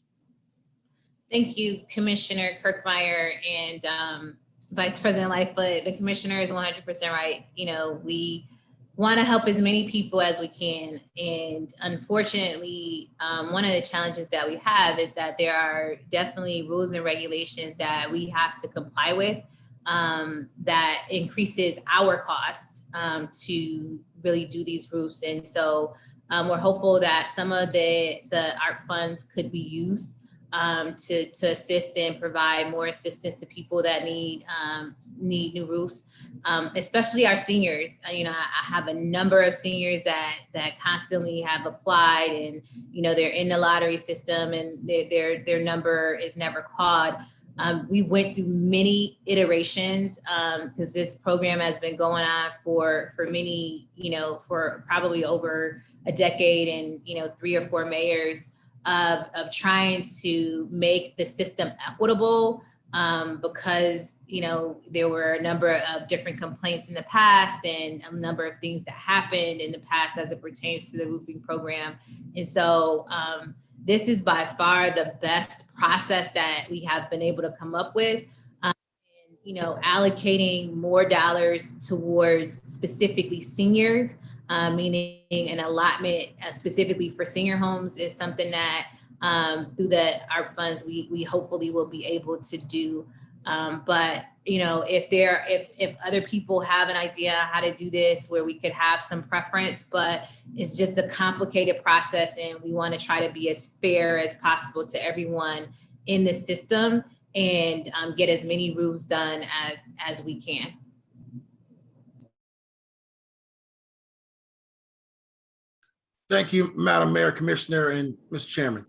Thank you, Commissioner Kirkmeyer and Vice President Lightfoot. The commissioner is 100% right. We want to help as many people as we can. And unfortunately, one of the challenges that we have is that there are definitely rules and regulations that we have to comply with that increases our costs to really do these roofs. And so we're hopeful that some of the ARP funds could be used to assist and provide more assistance to people that need new roofs, especially our seniors. I have a number of seniors that constantly have applied, and they're in the lottery system, and their number is never called. We went through many iterations because this program has been going on for many, for probably over a decade, and 3 or 4 mayors of trying to make the system equitable because, there were a number of different complaints in the past and a number of things that happened in the past as it pertains to the roofing program. And so this is by far the best process that we have been able to come up with. Allocating more dollars towards specifically seniors, meaning an allotment specifically for senior homes, is something that through the ARP funds we hopefully will be able to do. But if other people have an idea how to do this, where we could have some preference, but it's just a complicated process, and we want to try to be as fair as possible to everyone in the system and get as many rules done as we can. Thank you, Madam Mayor, Commissioner, and Mr. Chairman.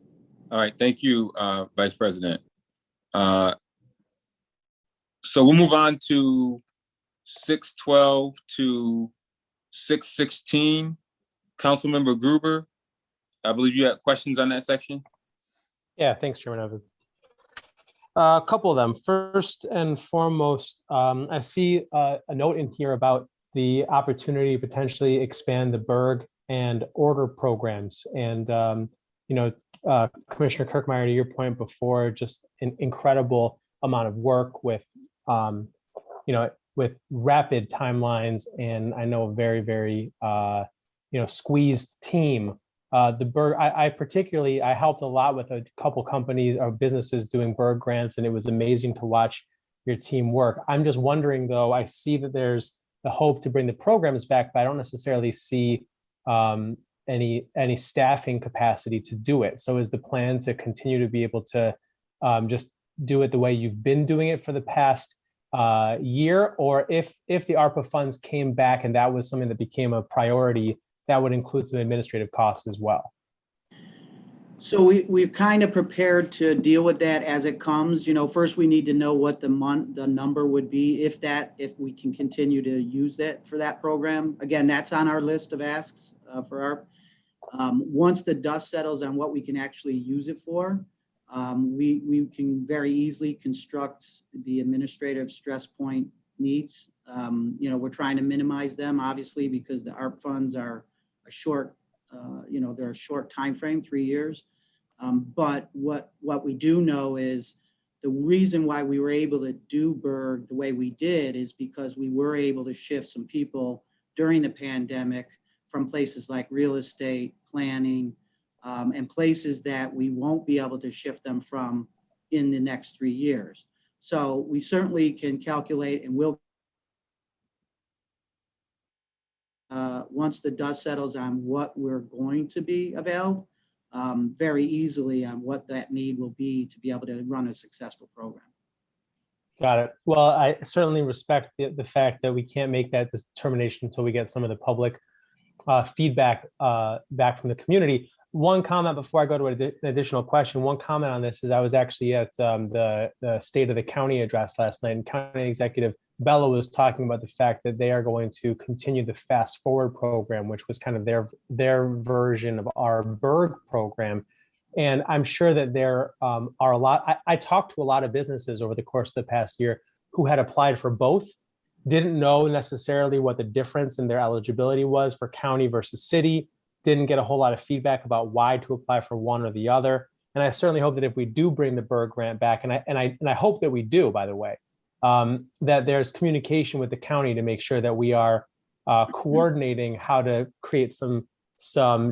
All right, thank you, Vice President. So we'll move on to 612 to 616. Councilmember Gruber, I believe you had questions on that section. Yeah, thanks, Chairman Evans. A couple of them. First and foremost, I see a note in here about the opportunity to potentially expand the Berg and order programs. And, Commissioner Kirkmeyer, to your point before, just an incredible amount of work with, with rapid timelines, and I know a very, very, squeezed team. The Berg, I helped a lot with a couple companies or businesses doing Berg grants, and it was amazing to watch your team work. I'm just wondering, though, I see that there's the hope to bring the programs back, but I don't necessarily see any staffing capacity to do it. So is the plan to continue to be able to just do it the way you've been doing it for the past year? Or if the ARPA funds came back and that was something that became a priority, that would include some administrative costs as well? So we've kind of prepared to deal with that as it comes. First we need to know what the number would be if we can continue to use that for that program. Again, that's on our list of asks for ARP. Once the dust settles on what we can actually use it for, we can very easily construct the administrative stress point needs. We're trying to minimize them, obviously, because the ARP funds are a short, they're a short time frame, 3 years. But what we do know is the reason why we were able to do Berg the way we did is because we were able to shift some people during the pandemic from places like real estate, planning, and places that we won't be able to shift them from in the next 3 years. So we certainly can calculate and will, once the dust settles on what we're going to be available, very easily on what that need will be to be able to run a successful program. Got it. Well, I certainly respect the fact that we can't make that determination until we get some of the public feedback back from the community. One comment before I go to an additional question, one comment on this is I was actually at the State of the County address last night, and County Executive Bella was talking about the fact that they are going to continue the Fast Forward program, which was kind of their version of our Berg program. And I'm sure that there are a lot, I talked to a lot of businesses over the course of the past year who had applied for both, didn't know necessarily what the difference in their eligibility was for county versus city, didn't get a whole lot of feedback about why to apply for one or the other. And I certainly hope that if we do bring the Berg grant back, and I hope that we do, by the way, that there's communication with the county to make sure that we are coordinating how to create some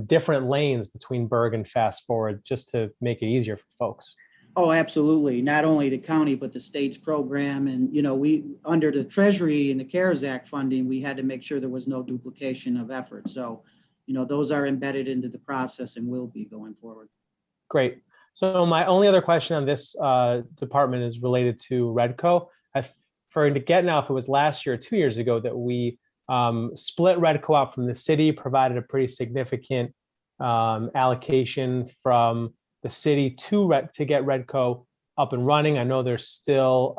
different lanes between Berg and Fast Forward, just to make it easier for folks. Oh, absolutely. Not only the county, but the state's program. And, we, under the Treasury and the CARES Act funding, we had to make sure there was no duplication of effort. So, those are embedded into the process and will be going forward. Great. So my only other question on this department is related to Redco. I forget now if it was last year or 2 years ago that we split Redco out from the city, provided a pretty significant allocation from the city to get Redco up and running. I know there's still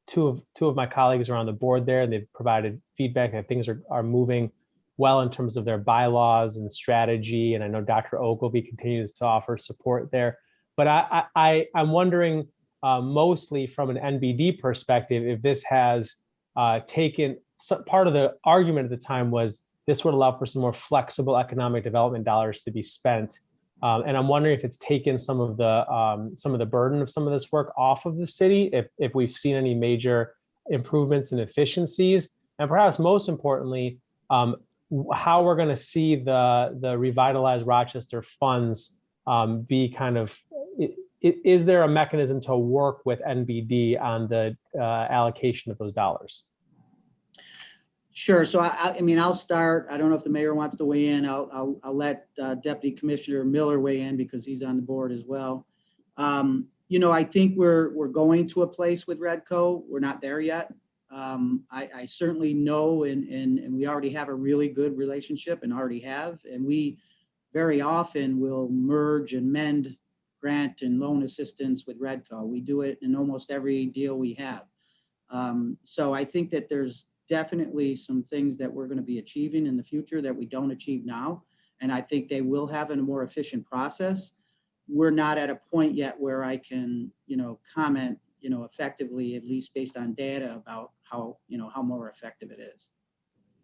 two of my colleagues are on the board there, and they've provided feedback that things are moving well in terms of their bylaws and strategy. And I know Dr. Ogilvy continues to offer support there. But I'm wondering mostly from an NBD perspective, if this has taken, part of the argument at the time was this would allow for some more flexible economic development dollars to be spent. And I'm wondering if it's taken some of the burden of some of this work off of the city, if we've seen any major improvements in efficiencies, and perhaps most importantly, how we're going to see the Revitalize Rochester funds be kind of is there a mechanism to work with NBD on the allocation of those dollars? Sure. So I mean, I'll start. I don't know if the mayor wants to weigh in. I'll let Deputy Commissioner Miller weigh in because he's on the board as well. You know, I think we're going to a place with Redco. We're not there yet. I certainly know, and we already have a really good relationship and already have, and we very often will merge and mend grant and loan assistance with Redco. We do it in almost every deal we have. So I think that there's definitely some things that we're going to be achieving in the future that we don't achieve now. And I think they will have a more efficient process. We're not at a point yet where I can, you know, comment, you know, effectively, at least based on data about how, you know, how more effective it is.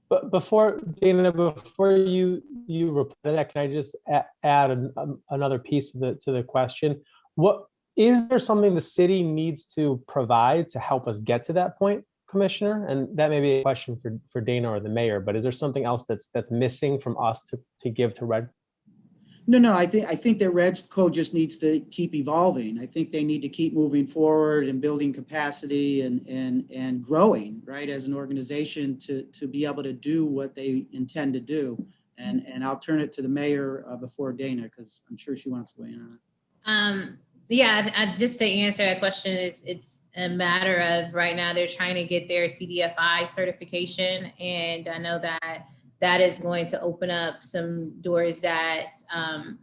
But before, Dana, before you reply to that, can I just add another piece to the question? What is there something the city needs to provide to help us get to that point, Commissioner? And that may be a question for Dana or the mayor, but is there something else that's missing from us to give to Red? No, I think that Redco just needs to keep evolving. I think they need to keep moving forward and building capacity and growing, right, as an organization to be able to do what they intend to do. And I'll turn it to the mayor before Dana, because I'm sure she wants to weigh in on it. Yeah, just to answer that question, it's a matter of right now they're trying to get their CDFI certification, and I know that is going to open up some doors that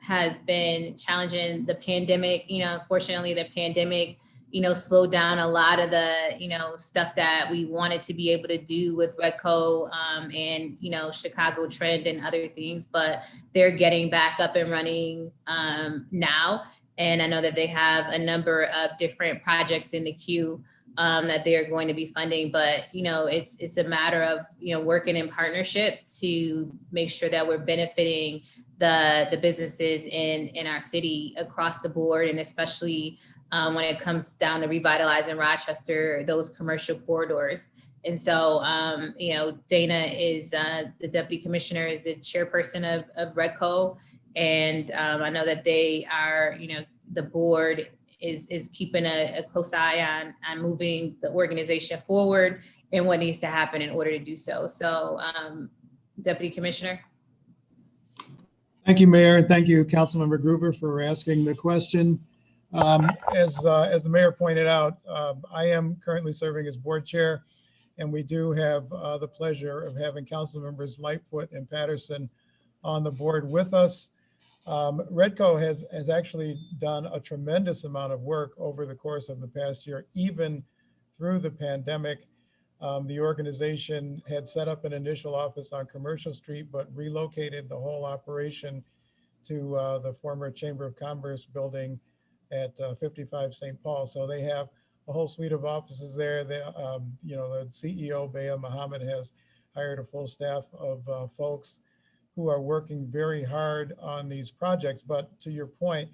has been challenging. The pandemic, you know, unfortunately the pandemic, you know, slowed down a lot of the, you know, stuff that we wanted to be able to do with Redco and, you know, Chicago Trend and other things, but they're getting back up and running now. And I know that they have a number of different projects in the queue that they are going to be funding, but you know, it's a matter of, you know, working in partnership to make sure that we're benefiting the businesses in our city across the board, and especially when it comes down to revitalizing Rochester, those commercial corridors. And so, you know, Dana is the deputy commissioner, is the chairperson of Redco, and I know that they are, you know, the board is keeping a close eye on moving the organization forward and what needs to happen in order to do so. So, Deputy Commissioner. Thank you, Mayor, and thank you, Councilmember Gruber, for asking the question. As the mayor pointed out, I am currently serving as board chair, and we do have the pleasure of having council members Lightfoot and Patterson on the board with us. Redco has actually done a tremendous amount of work over the course of the past year, even through the pandemic. The organization had set up an initial office on Commercial Street, but relocated the whole operation to the former Chamber of Commerce building at 55 St. Paul. So they have a whole suite of offices there. They, you know, the CEO, Bea Muhammad, has hired a full staff of folks who are working very hard on these projects. But to your point,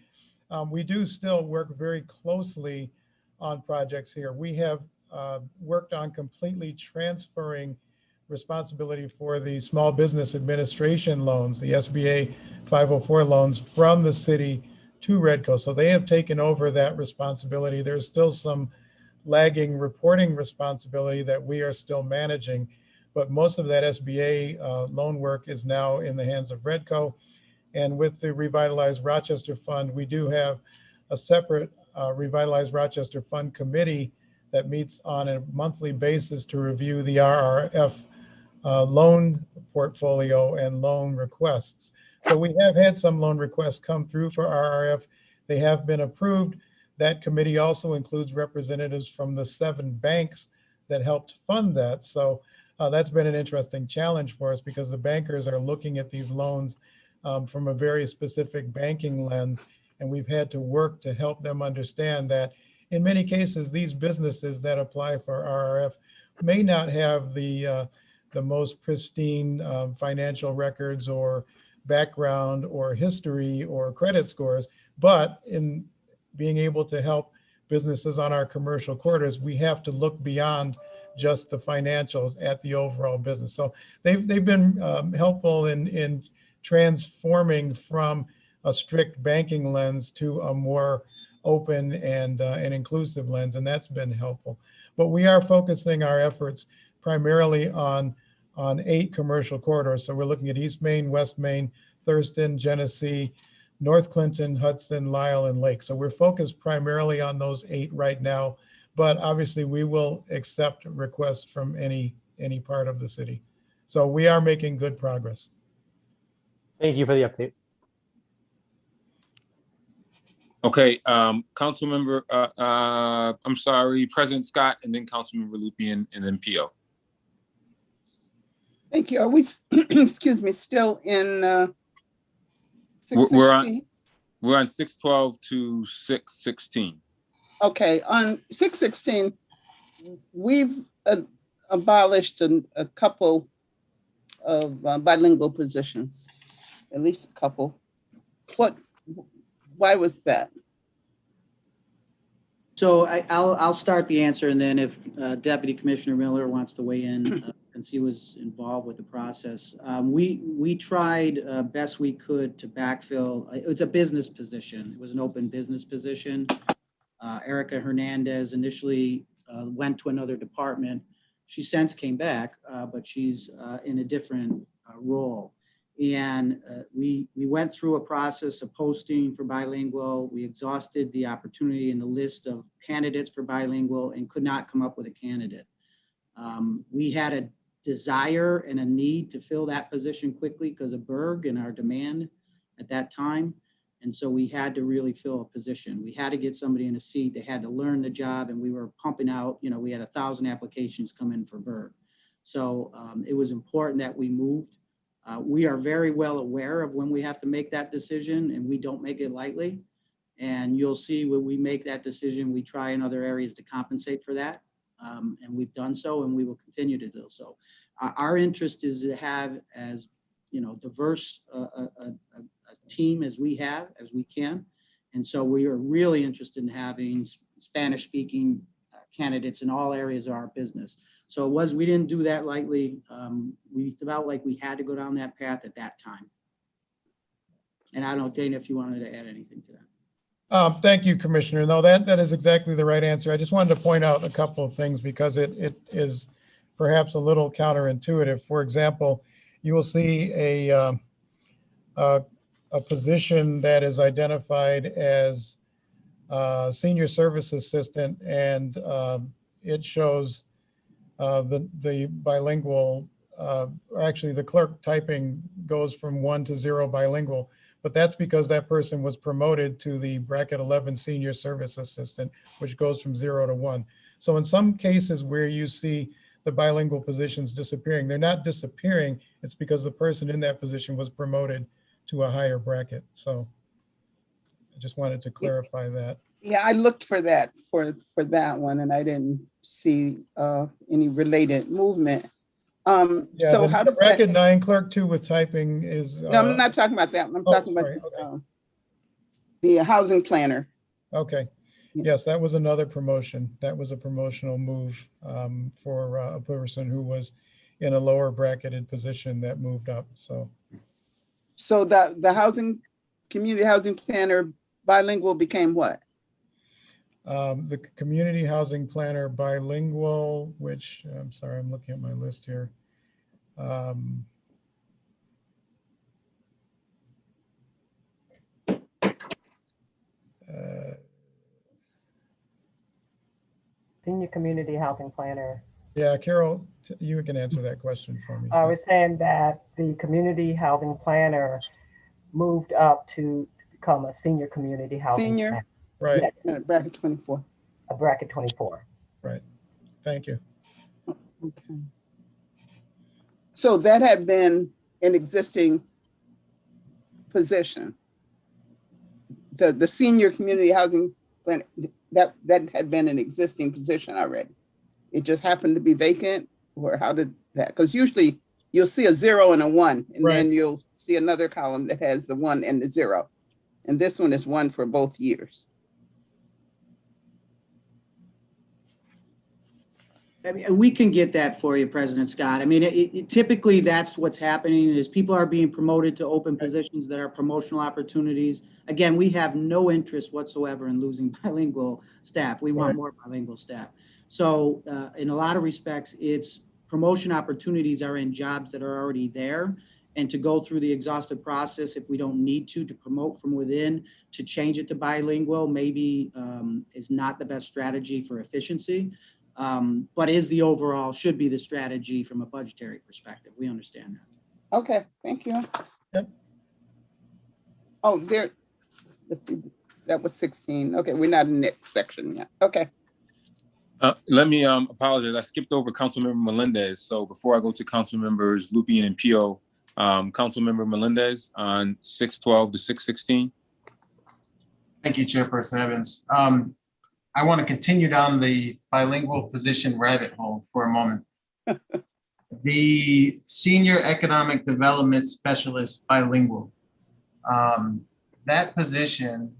we do still work very closely on projects here. We have worked on completely transferring responsibility for the Small Business Administration loans, the SBA 504 loans, from the city to Redco. So they have taken over that responsibility. There's still some lagging reporting responsibility that we are still managing, but most of that SBA loan work is now in the hands of Redco. And with the Revitalized Rochester Fund, we do have a separate Revitalized Rochester Fund committee that meets on a monthly basis to review the RRF loan portfolio and loan requests. So we have had some loan requests come through for RRF. They have been approved. That committee also includes representatives from the 7 banks that helped fund that. So that's been an interesting challenge for us, because the bankers are looking at these loans from a very specific banking lens. And we've had to work to help them understand that in many cases, these businesses that apply for RRF may not have the most pristine financial records or background or history or credit scores, but in being able to help businesses on our commercial corridors, we have to look beyond just the financials at the overall business. So they've been helpful in transforming from a strict banking lens to a more open and an inclusive lens, and that's been helpful. But we are focusing our efforts primarily on 8 commercial corridors. So we're looking at East Main, West Main, Thurston, Genesee, North Clinton, Hudson, Lisle, and Lake. So we're focused primarily on those 8 right now, but obviously we will accept requests from any part of the city. So we are making good progress. Thank you for the update. Okay, Councilmember, I'm sorry, President Scott, and then Councilmember Lupien, and then PO. Thank you. Are we, excuse me, still in We're 616? We're on 612 to 616. Okay, on 616, we've abolished a couple of bilingual positions, at least a couple. Why was that? So I'll start the answer, and then if Deputy Commissioner Miller wants to weigh in, since he was involved with the process, we tried best we could to backfill. It was a business position. It was an open business position. Erica Hernandez initially went to another department. She since came back, but she's in a different role. And we went through a process of posting for bilingual. We exhausted the opportunity in the list of candidates for bilingual and could not come up with a candidate. We had a desire and a need to fill that position quickly because of Berg and our demand at that time. And so we had to really fill a position. We had to get somebody in a seat. They had to learn the job, and we were pumping out, we had 1,000 applications come in for Berg. So it was important that we moved. We are very well aware of when we have to make that decision, and we don't make it lightly. And you'll see when we make that decision, we try in other areas to compensate for that. And we've done so, and we will continue to do so. Our interest is to have as diverse a team as we can. And so we are really interested in having Spanish-speaking candidates in all areas of our business. So we didn't do that lightly. We felt like we had to go down that path at that time. And I don't know, Dana, if you wanted to add anything to that. Thank you, Commissioner. No, that is exactly the right answer. I just wanted to point out a couple of things because it is perhaps a little counterintuitive. For example, you will see a position that is identified as senior service assistant, and it shows the bilingual, actually the clerk typing goes from 1 to 0 bilingual, but that's because that person was promoted to the bracket 11 senior service assistant, which goes from 0 to 1. So in some cases where you see the bilingual positions disappearing, they're not disappearing, it's because the person in that position was promoted to a higher bracket. So I just wanted to clarify that. Yeah, I looked for that for that one, and I didn't see any related movement. Yeah, so how does bracket that, 9 clerk 2 with typing is no, I'm not talking about that one. I'm talking sorry, about the housing planner. Okay. Yes, that was another promotion. That was a promotional move for a person who was in a lower bracketed position that moved up. So the community housing planner bilingual became what? The community housing planner bilingual, which I'm sorry, I'm looking at my list here. Senior community housing planner. Yeah, Carol, you can answer that question for me. I was saying that the community housing planner moved up to become a senior community housing Senior? planner. Right. Yes. Bracket 24. A bracket 24. Right. Thank you. Okay. So that had been an existing position. The senior community housing planner, that had been an existing position already. It just happened to be vacant, or how did that? Because usually you'll see a 0 and a 1, and then you'll see another column that has the 1 and the 0. And this one is 1 for both years. I mean, we can get that for you, President Scott. I mean, typically that's what's happening is people are being promoted to open positions that are promotional opportunities. Again, we have no interest whatsoever in losing bilingual staff. We want more bilingual staff. So in a lot of respects, it's promotion opportunities are in jobs that are already there. And to go through the exhaustive process, if we don't need to promote from within, to change it to bilingual, maybe is not the best strategy for efficiency. But is the overall, should be the strategy from a budgetary perspective. We understand that. Okay, thank you. Yep. Oh, there, let's see, that was 16. Okay, we're not in the next section yet. Okay. Let me apologize. I skipped over Councilmember Melendez. So before I go to Council Members Lupien and Pio, Councilmember Melendez on 612 to 616. Thank you, Chairperson Evans. I want to continue down the bilingual position rabbit hole for a moment. The Senior Economic Development Specialist bilingual. That position,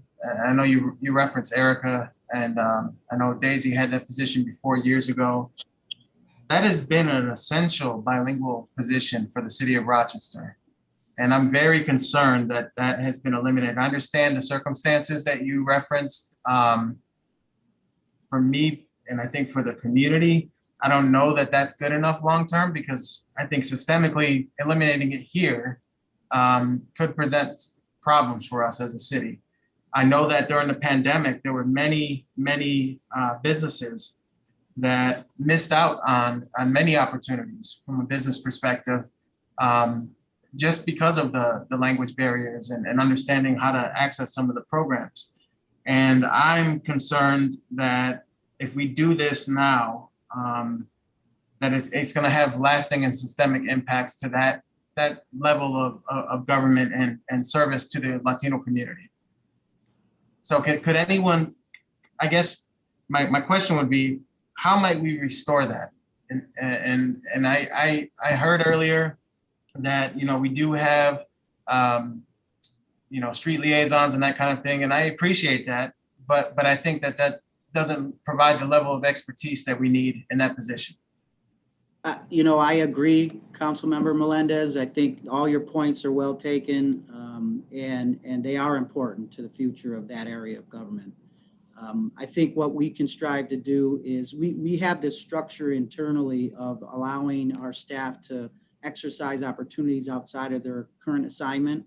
I know you referenced Erica, and I know Daisy had that position before years ago. That has been an essential bilingual position for the city of Rochester. And I'm very concerned that that has been eliminated. I understand the circumstances that you referenced. For me, and I think for the community, I don't know that that's good enough long-term, because I think systemically eliminating it here could present problems for us as a city. I know that during the pandemic, there were many businesses that missed out on many opportunities from a business perspective, just because of the language barriers and understanding how to access some of the programs. And I'm concerned that if we do this now, that it's going to have lasting and systemic impacts to that level of government and service to the Latino community. So could anyone, I guess my question would be, how might we restore that? And I heard earlier that, we do have, street liaisons and that kind of thing. And I appreciate that, but I think that doesn't provide the level of expertise that we need in that position. I agree, Councilmember Melendez. I think all your points are well taken, and they are important to the future of that area of government. I think what we can strive to do is we have this structure internally of allowing our staff to exercise opportunities outside of their current assignment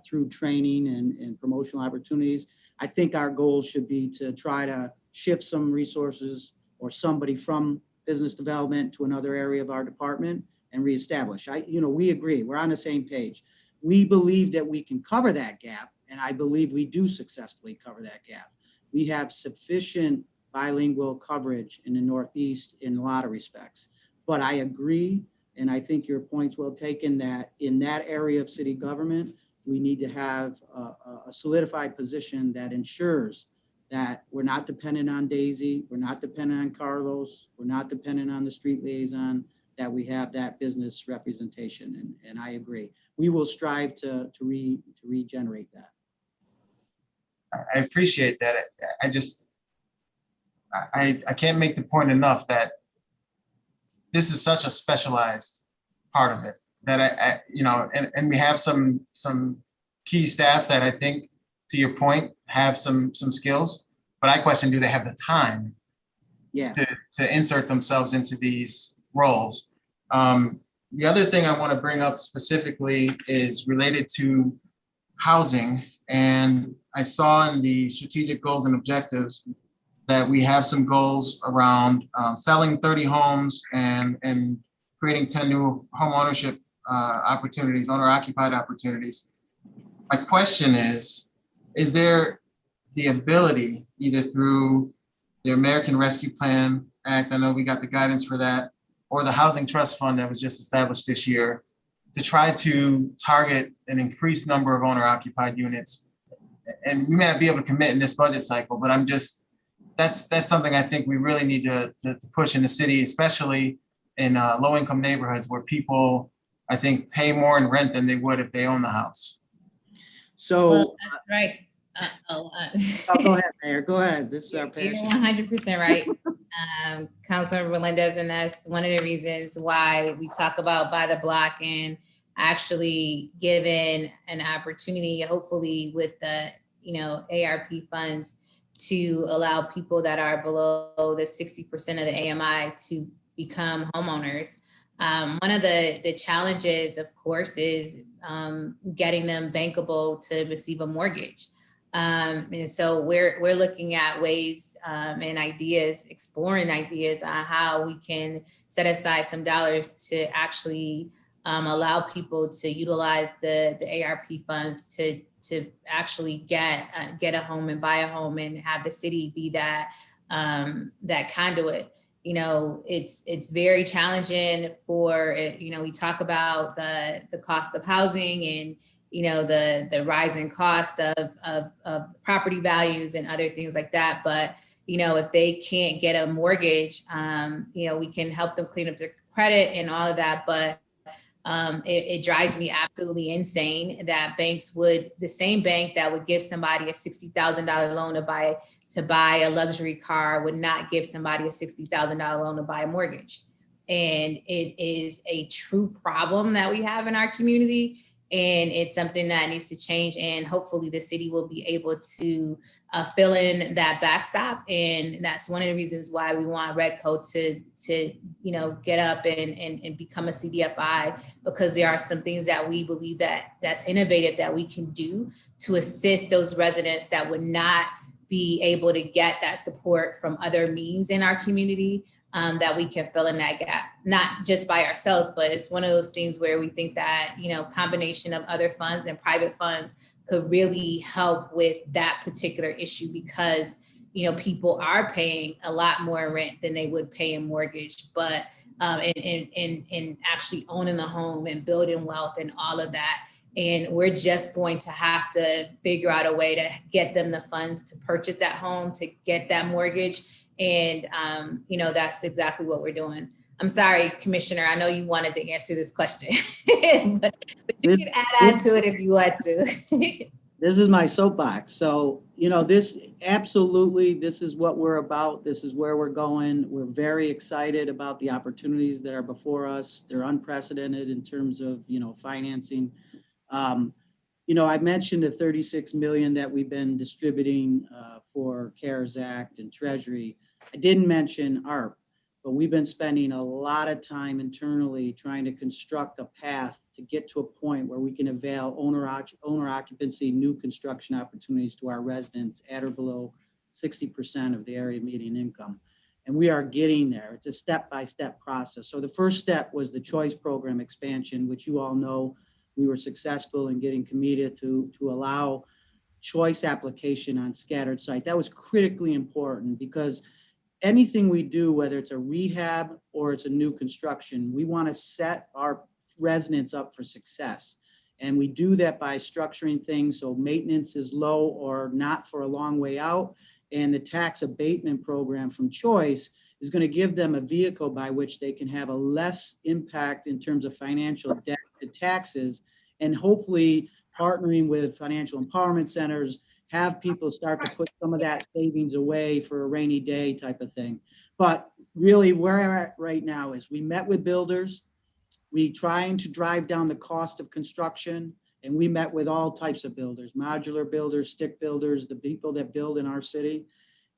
through training and promotional opportunities. I think our goal should be to try to shift some resources or somebody from business development to another area of our department and reestablish. We agree, we're on the same page. We believe that we can cover that gap, and I believe we do successfully cover that gap. We have sufficient bilingual coverage in the Northeast in a lot of respects. But I agree, and I think your point's well taken, that in that area of city government, we need to have a solidified position that ensures that we're not dependent on Daisy, we're not dependent on Carlos, we're not dependent on the street liaison, that we have that business representation. And I agree. We will strive to regenerate that. I appreciate that. I can't make the point enough that this is such a specialized part of it that and we have some key staff that I think, to your point, have some skills, but I question, do they have the time to insert themselves into these roles? The other thing I want to bring up specifically is related to housing. And I saw in the strategic goals and objectives that we have some goals around selling 30 homes and creating 10 new home ownership opportunities, owner-occupied opportunities. My question is there the ability, either through the American Rescue Plan Act, I know we got the guidance for that, or the Housing Trust Fund that was just established this year, to try to target an increased number of owner-occupied units? And we may not be able to commit in this budget cycle, but that's something I think we really need to push in the city, especially in low-income neighborhoods where people, I think, pay more in rent than they would if they own the house. So Well, that's right. Oh, go ahead, Mayor. Go ahead. This is our You're passion. 100% right. Councilmember Melendez, and that's one of the reasons why we talk about by the block and actually given an opportunity, hopefully with the, ARP funds to allow people that are below the 60% of the AMI to become homeowners. One of the challenges, of course, is getting them bankable to receive a mortgage. And so we're looking at ways and ideas, exploring ideas on how we can set aside some dollars to actually allow people to utilize the ARP funds to actually get a home and buy a home and have the city be that that conduit. It's very challenging for, we talk about the cost of housing and the rising cost of property values and other things like that. But, if they can't get a mortgage, we can help them clean up their credit and all of that. But it drives me absolutely insane that the same bank that would give somebody a $60,000 loan to buy a luxury car would not give somebody a $60,000 loan to buy a mortgage. And it is a true problem that we have in our community. And it's something that needs to change. And hopefully the city will be able to fill in that backstop. And that's one of the reasons why we want Redco to get up and become a CDFI, because there are some things that we believe that's innovative that we can do to assist those residents that would not be able to get that support from other means in our community. That we can fill in that gap, not just by ourselves, but it's one of those things where we think that, combination of other funds and private funds could really help with that particular issue, because, people are paying a lot more rent than they would pay in mortgage, but in actually owning a home and building wealth and all of that. And we're just going to have to figure out a way to get them the funds to purchase that home, to get that mortgage. And, that's exactly what we're doing. I'm sorry, Commissioner, I know you wanted to answer this question, but you can add to it if you want to. This is my soapbox. So, this is what we're about. This is where we're going. We're very excited about the opportunities that are before us. They're unprecedented in terms of, financing. I mentioned the 36 million that we've been distributing for CARES Act and Treasury. I didn't mention ARP, but we've been spending a lot of time internally trying to construct a path to get to a point where we can avail owner occupancy, new construction opportunities to our residents at or below 60% of the area median income. And we are getting there. It's a step-by-step process. So the first step was the choice program expansion, which you all know we were successful in getting committed to allow choice application on scattered site. That was critically important, because anything we do, whether it's a rehab or it's a new construction, we want to set our residents up for success. And we do that by structuring things so maintenance is low or not for a long way out. And the tax abatement program from Choice is going to give them a vehicle by which they can have a less impact in terms of financial debt to taxes, and hopefully partnering with financial empowerment centers, have people start to put some of that savings away for a rainy day type of thing. But really where we're at right now is we met with builders, we trying to drive down the cost of construction, and we met with all types of builders, modular builders, stick builders, the people that build in our city.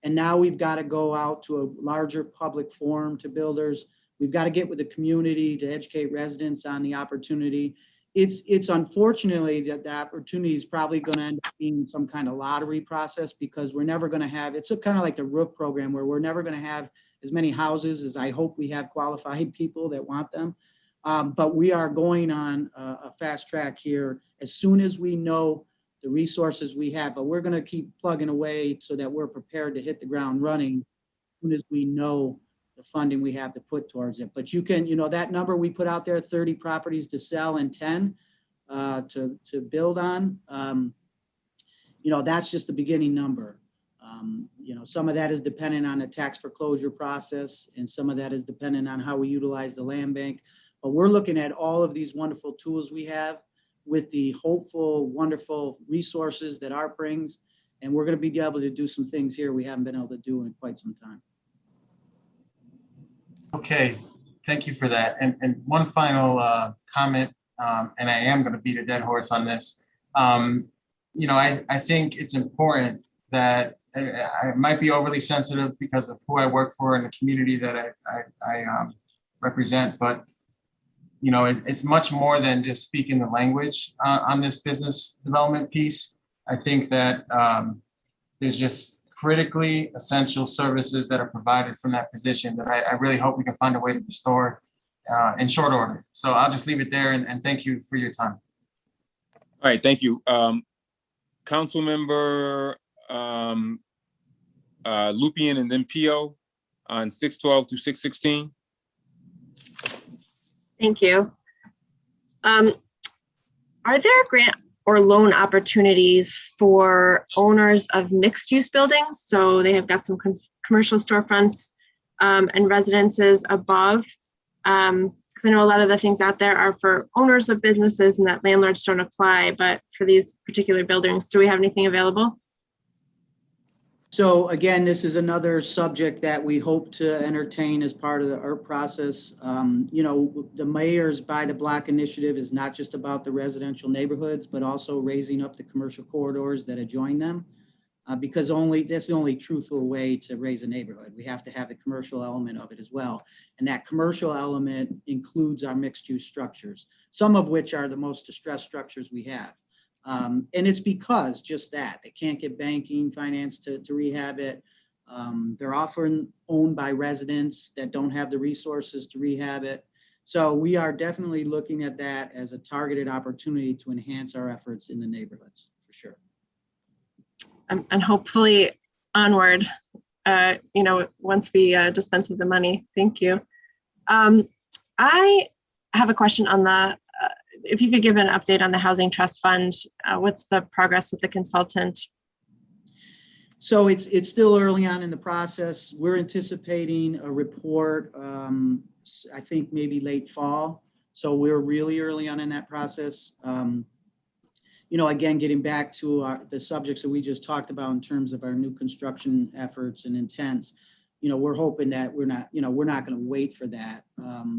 And now we've got to go out to a larger public forum to builders. We've got to get with the community to educate residents on the opportunity. It's unfortunately that the opportunity is probably going to end up being some kind of lottery process, because we're never going to have, it's kind of like the roof program where we're never going to have as many houses as I hope we have qualified people that want them. But we are going on a fast track here as soon as we know the resources we have, but we're going to keep plugging away so that we're prepared to hit the ground running as soon as we know the funding we have to put towards it. But you can, that number we put out there, 30 properties to sell and 10 to build on, that's just the beginning number. Some of that is dependent on the tax foreclosure process, and some of that is dependent on how we utilize the land bank. But we're looking at all of these wonderful tools we have with the hopeful, wonderful resources that ARP brings. And we're going to be able to do some things here we haven't been able to do in quite some time. Okay, thank you for that. And one final comment, and I am going to beat a dead horse on this. You know, I think it's important that I might be overly sensitive because of who I work for and the community that I represent, but you know, it's much more than just speaking the language on this business development piece. I think that there's just critically essential services that are provided from that position that I really hope we can find a way to restore in short order. So I'll just leave it there and thank you for your time. All right, thank you. Council member Lupien and then Pio on 612 to 616. Thank you. Are there grant or loan opportunities for owners of mixed use buildings? So they have got some commercial storefronts and residences above. Because I know a lot of the things out there are for owners of businesses and that landlords don't apply, but for these particular buildings, do we have anything available? So again, this is another subject that we hope to entertain as part of the ERP process. You know, the mayor's Buy the Block initiative is not just about the residential neighborhoods, but also raising up the commercial corridors that adjoin them. Because that's the only truthful way to raise a neighborhood. We have to have the commercial element of it as well. And that commercial element includes our mixed use structures, some of which are the most distressed structures we have. And it's because just that they can't get banking finance to rehab it. They're often owned by residents that don't have the resources to rehab it. So we are definitely looking at that as a targeted opportunity to enhance our efforts in the neighborhoods, for sure. And hopefully onward, you know, once we dispense of the money. Thank you. I have a question on the, if you could give an update on the Housing Trust Fund, what's the progress with the consultant? So it's still early on in the process. We're anticipating a report, I think maybe late fall. So we're really early on in that process. You know, again, getting back to the subjects that we just talked about in terms of our new construction efforts and intents, you know, we're hoping that we're not going to wait for that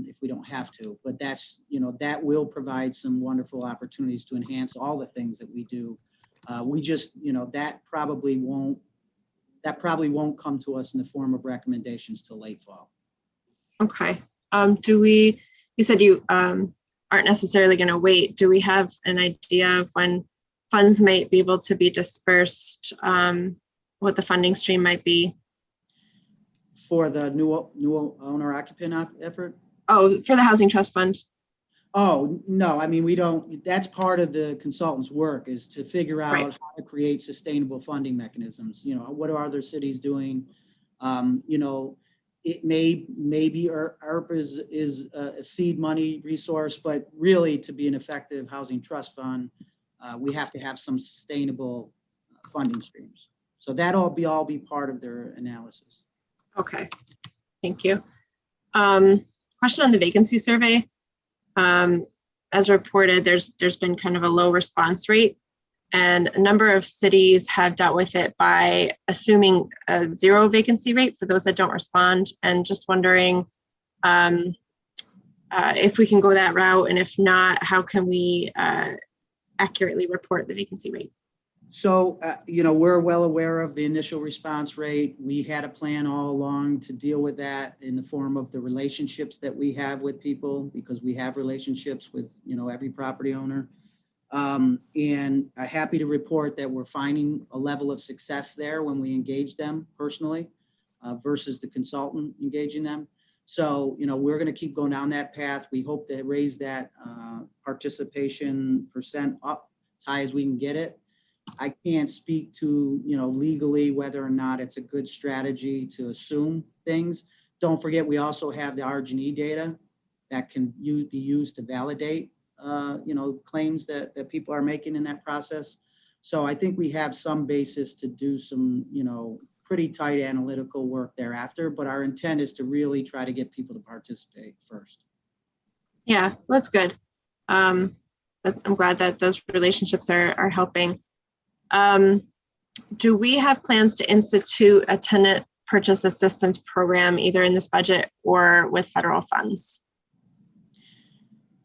if we don't have to. But that's, you know, that will provide some wonderful opportunities to enhance all the things that we do. We just, you know, that probably won't come to us in the form of recommendations till late fall. Okay. You said you aren't necessarily going to wait. Do we have an idea of when funds might be able to be dispersed, what the funding stream might be? For the new owner occupant effort? Oh, for the Housing Trust Fund. Oh, no, I mean, we don't, that's part of the consultant's work is to figure out Right. how to create sustainable funding mechanisms. You know, what are other cities doing? You know, it maybe ERP is a seed money resource, but really to be an effective housing trust fund, we have to have some sustainable funding streams. So that'll all be part of their analysis. Okay, thank you. Question on the vacancy survey. As reported, there's been kind of a low response rate, and a number of cities have dealt with it by assuming a zero vacancy rate for those that don't respond, and just wondering if we can go that route, and if not, how can we accurately report the vacancy rate? So, you know, we're well aware of the initial response rate. We had a plan all along to deal with that in the form of the relationships that we have with people, because we have relationships with, you know, every property owner. And I'm happy to report that we're finding a level of success there when we engage them personally versus the consultant engaging them. So, you know, we're going to keep going down that path. We hope to raise that participation percent up as high as we can get it. I can't speak to, you know, legally whether or not it's a good strategy to assume things. Don't forget, we also have the R&E data that can be used to validate, you know, claims that people are making in that process. So I think we have some basis to do some, you know, pretty tight analytical work thereafter, but our intent is to really try to get people to participate first. Yeah, that's good. But I'm glad that those relationships are helping. do we have plans to institute a tenant purchase assistance program either in this budget or with federal funds?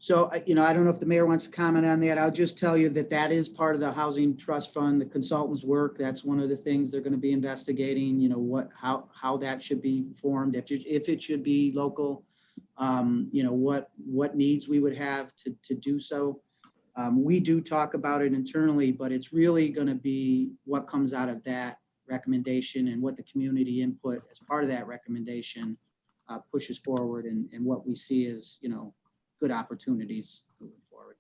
So, I don't know if the mayor wants to comment on that. I'll just tell you that that is part of the Housing Trust Fund, the consultants' work. That's one of the things they're going to be investigating, how that should be formed, if it should be local, what needs we would have to do so. We do talk about it internally, but it's really going to be what comes out of that recommendation and what the community input as part of that recommendation pushes forward and what we see as, good opportunities moving forward.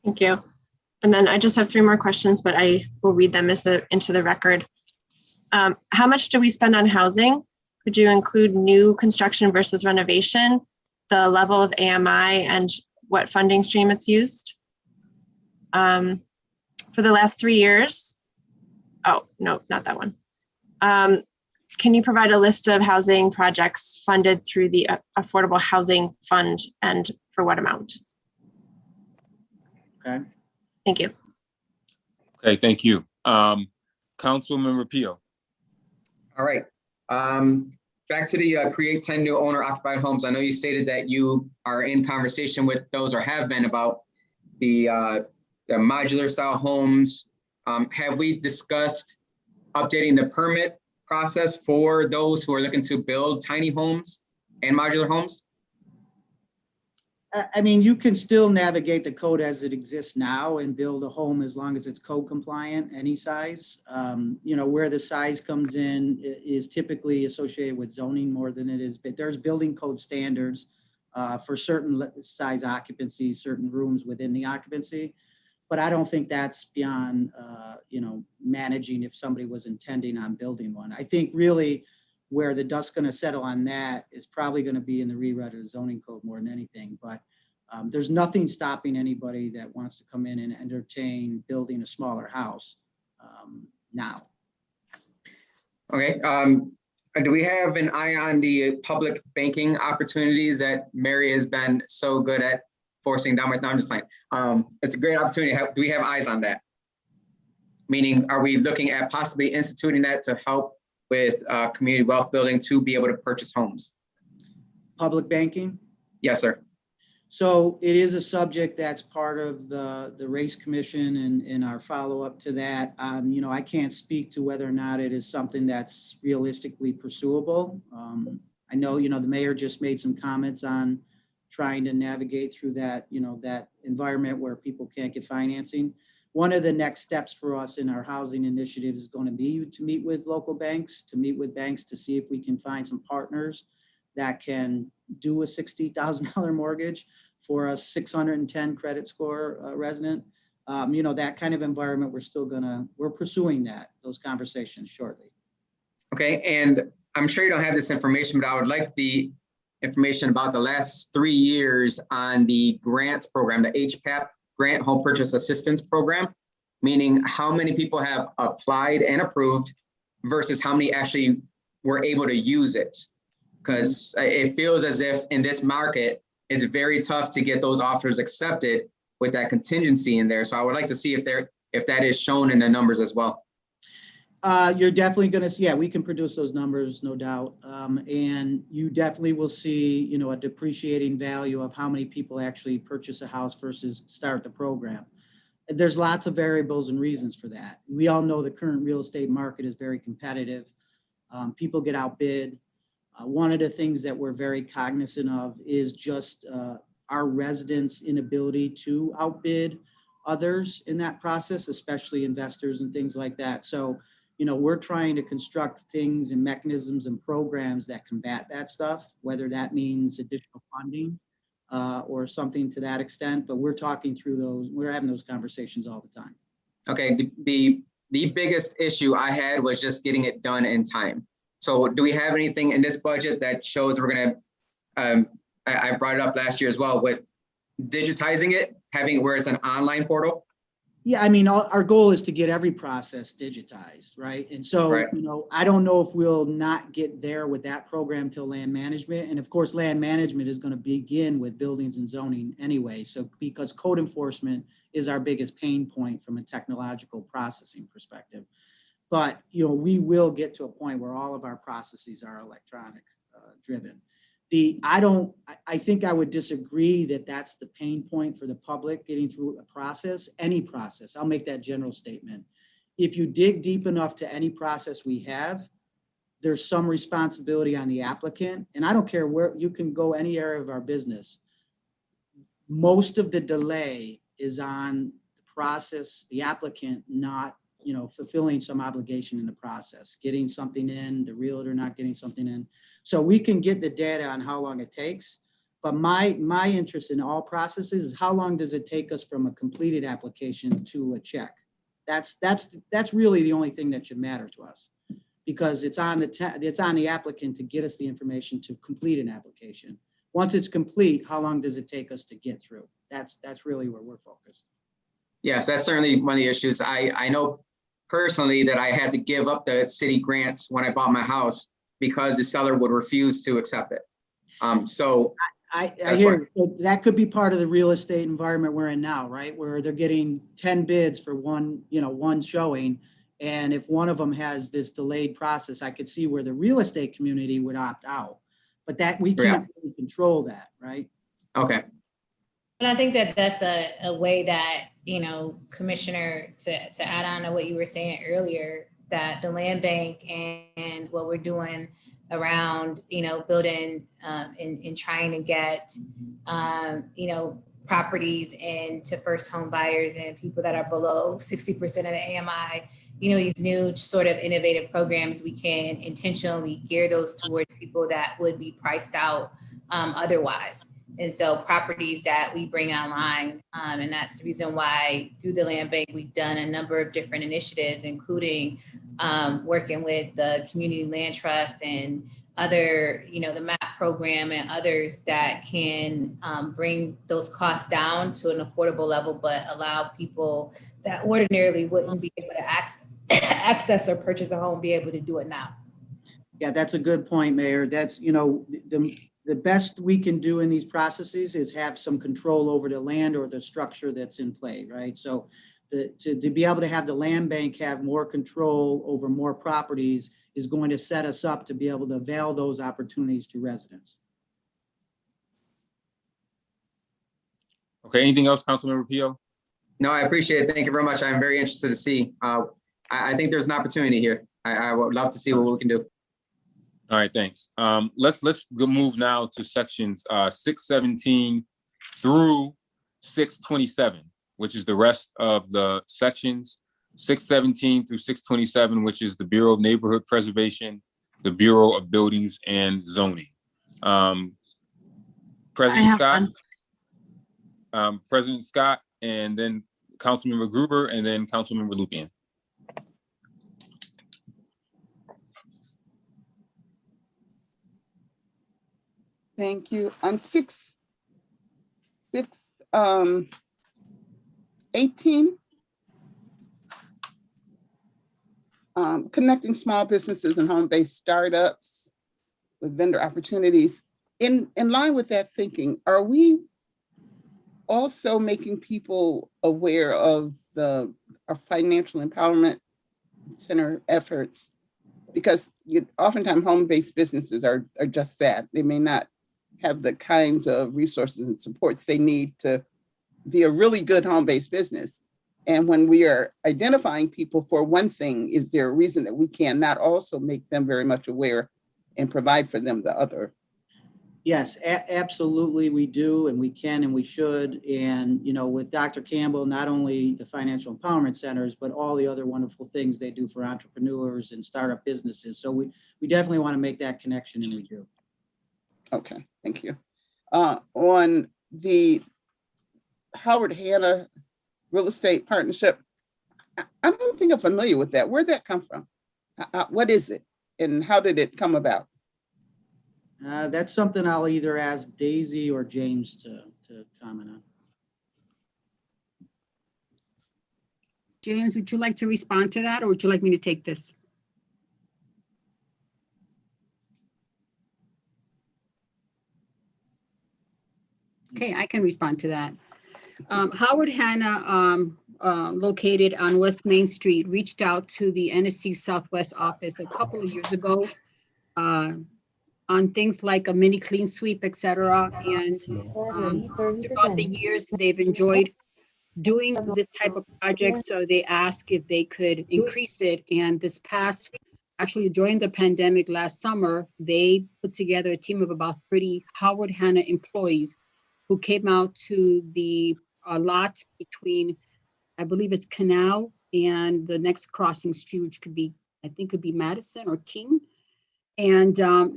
Thank you. And then I just have 3 more questions, but I will read them into the record. How much do we spend on housing? Could you include new construction versus renovation, the level of AMI, and what funding stream it's used? For the last 3 years, oh, no, not that one. Can you provide a list of housing projects funded through the Affordable Housing Fund and for what amount? Okay. Thank you. Okay, thank you. Councilmember Pio. All right. Back to the create 10 new owner occupied homes. I know you stated that you are in conversation with those or have been about the modular style homes. Have we discussed updating the permit process for those who are looking to build tiny homes and modular homes? I mean, you can still navigate the code as it exists now and build a home as long as it's code compliant, any size. Where the size comes in is typically associated with zoning more than it is, but there's building code standards for certain size occupancy, certain rooms within the occupancy. But I don't think that's beyond, managing if somebody was intending on building one. I think really where the dust's going to settle on that is probably going to be in the rewrite of the zoning code more than anything. But there's nothing stopping anybody that wants to come in and entertain building a smaller house now. Okay. Do we have an eye on the public banking opportunities that Mary has been so good at forcing down my, no, I'm just playing. It's a great opportunity. Do we have eyes on that? Meaning, are we looking at possibly instituting that to help with community wealth building to be able to purchase homes? Public banking? Yes, sir. So it is a subject that's part of the race commission and our follow-up to that. I can't speak to whether or not it is something that's realistically pursuable. I know, the mayor just made some comments on trying to navigate through that, that environment where people can't get financing. One of the next steps for us in our housing initiatives is going to be to meet with local banks, to see if we can find some partners that can do a $60,000 mortgage for a 610 credit score resident. That kind of environment, we're pursuing those conversations shortly. Okay, and I'm sure you don't have this information, but I would like the information about the last 3 years on the grants program, the HPAP Grant Home Purchase Assistance Program, meaning how many people have applied and approved versus how many actually were able to use it. Because it feels as if in this market, it's very tough to get those offers accepted with that contingency in there. So I would like to see if that is shown in the numbers as well. You're definitely going to see, we can produce those numbers, no doubt. And you definitely will see, a depreciating value of how many people actually purchase a house versus start the program. There's lots of variables and reasons for that. We all know the current real estate market is very competitive. People get outbid. One of the things that we're very cognizant of is just our residents' inability to outbid others in that process, especially investors and things like that. So, we're trying to construct things and mechanisms and programs that combat that stuff, whether that means additional funding or something to that extent. But we're talking through those, we're having those conversations all the time. Okay, the biggest issue I had was just getting it done in time. So do we have anything in this budget that shows we're gonna, I brought it up last year as well, with digitizing it, having it where it's an online portal? Yeah, I mean, our goal is to get every process digitized, right? And so, right. I don't know if we'll not get there with that program till land management. And of course, land management is going to begin with buildings and zoning anyway. So because code enforcement is our biggest pain point from a technological processing perspective. But, we will get to a point where all of our processes are electronic driven. I think I would disagree that that's the pain point for the public getting through a process, any process. I'll make that general statement. If you dig deep enough to any process we have, there's some responsibility on the applicant. And I don't care where, you can go any area of our business. Most of the delay is on the process, the applicant not, fulfilling some obligation in the process, getting something in, the realtor not getting something in. So we can get the data on how long it takes. But my interest in all processes is how long does it take us from a completed application to a check? That's really the only thing that should matter to us, because it's on the applicant to get us the information to complete an application. Once it's complete, how long does it take us to get through? That's really where we're focused. Yes, that's certainly one of the issues. I know personally that I had to give up the city grants when I bought my house because the seller would refuse to accept it. So I hear that could be part of the real estate environment we're in now, right? Where they're getting 10 bids for one showing. And if one of them has this delayed process, I could see where the real estate community would opt out, but that we can't really control that, right? Okay. And I think that that's a way that, Commissioner, to add on to what you were saying earlier, that the land bank and what we're doing around, building and trying to get, properties into first home buyers and people that are below 60% of the AMI, these new sort of innovative programs, we can intentionally gear those towards people that would be priced out otherwise. And so properties that we bring online, and that's the reason why through the land bank, we've done a number of different initiatives, including working with the Community Land Trust and other, the MAP program and others that can bring those costs down to an affordable level, but allow people that ordinarily wouldn't be able to access or purchase a home be able to do it now. Yeah, that's a good point, Mayor. That's, the best we can do in these processes is have some control over the land or the structure that's in play, right? So to be able to have the land bank have more control over more properties is going to set us up to be able to avail those opportunities to residents. Okay, anything else, Councilmember Pio? No, I appreciate it. Thank you very much. I'm very interested to see. I think there's an opportunity here. I would love to see what we can do. All right, thanks. Let's move now to sections 617 through 627, which is the rest of the sections. 617 through 627, which is the Bureau of Neighborhood Preservation, the Bureau of Buildings and Zoning. President Scott, and then Councilmember Gruber, and then Councilmember Lupien. Thank you. On 18, connecting small businesses and home-based startups with vendor opportunities. In line with that thinking, are we also making people aware of our financial empowerment center efforts? Because oftentimes home-based businesses are just that. They may not have the kinds of resources and supports they need to be a really good home-based business. And when we are identifying people for one thing, is there a reason that we cannot also make them very much aware and provide for them the other? Yes, absolutely we do, and we can, and we should. And, with Dr. Campbell, not only the financial empowerment centers, but all the other wonderful things they do for entrepreneurs and startup businesses. So we definitely want to make that connection, and we do. Okay, thank you. On the Howard Hanna Real Estate Partnership, I don't think I'm familiar with that. Where'd that come from? What is it, and how did it come about? That's something I'll either ask Daisy or James to comment on. James, would you like to respond to that, or would you like me to take this? Okay, I can respond to that. Howard Hanna located on West Main Street reached out to the NSC Southwest office a couple of years ago on things like a mini clean sweep, et cetera. And throughout the years, they've enjoyed doing this type of project. So they asked if they could increase it. And this past, actually during the pandemic last summer, they put together a team of about 30 Howard Hanna employees who came out to the lot between, I believe it's Canal and the next crossing street, which could be, I think could be Madison or King. And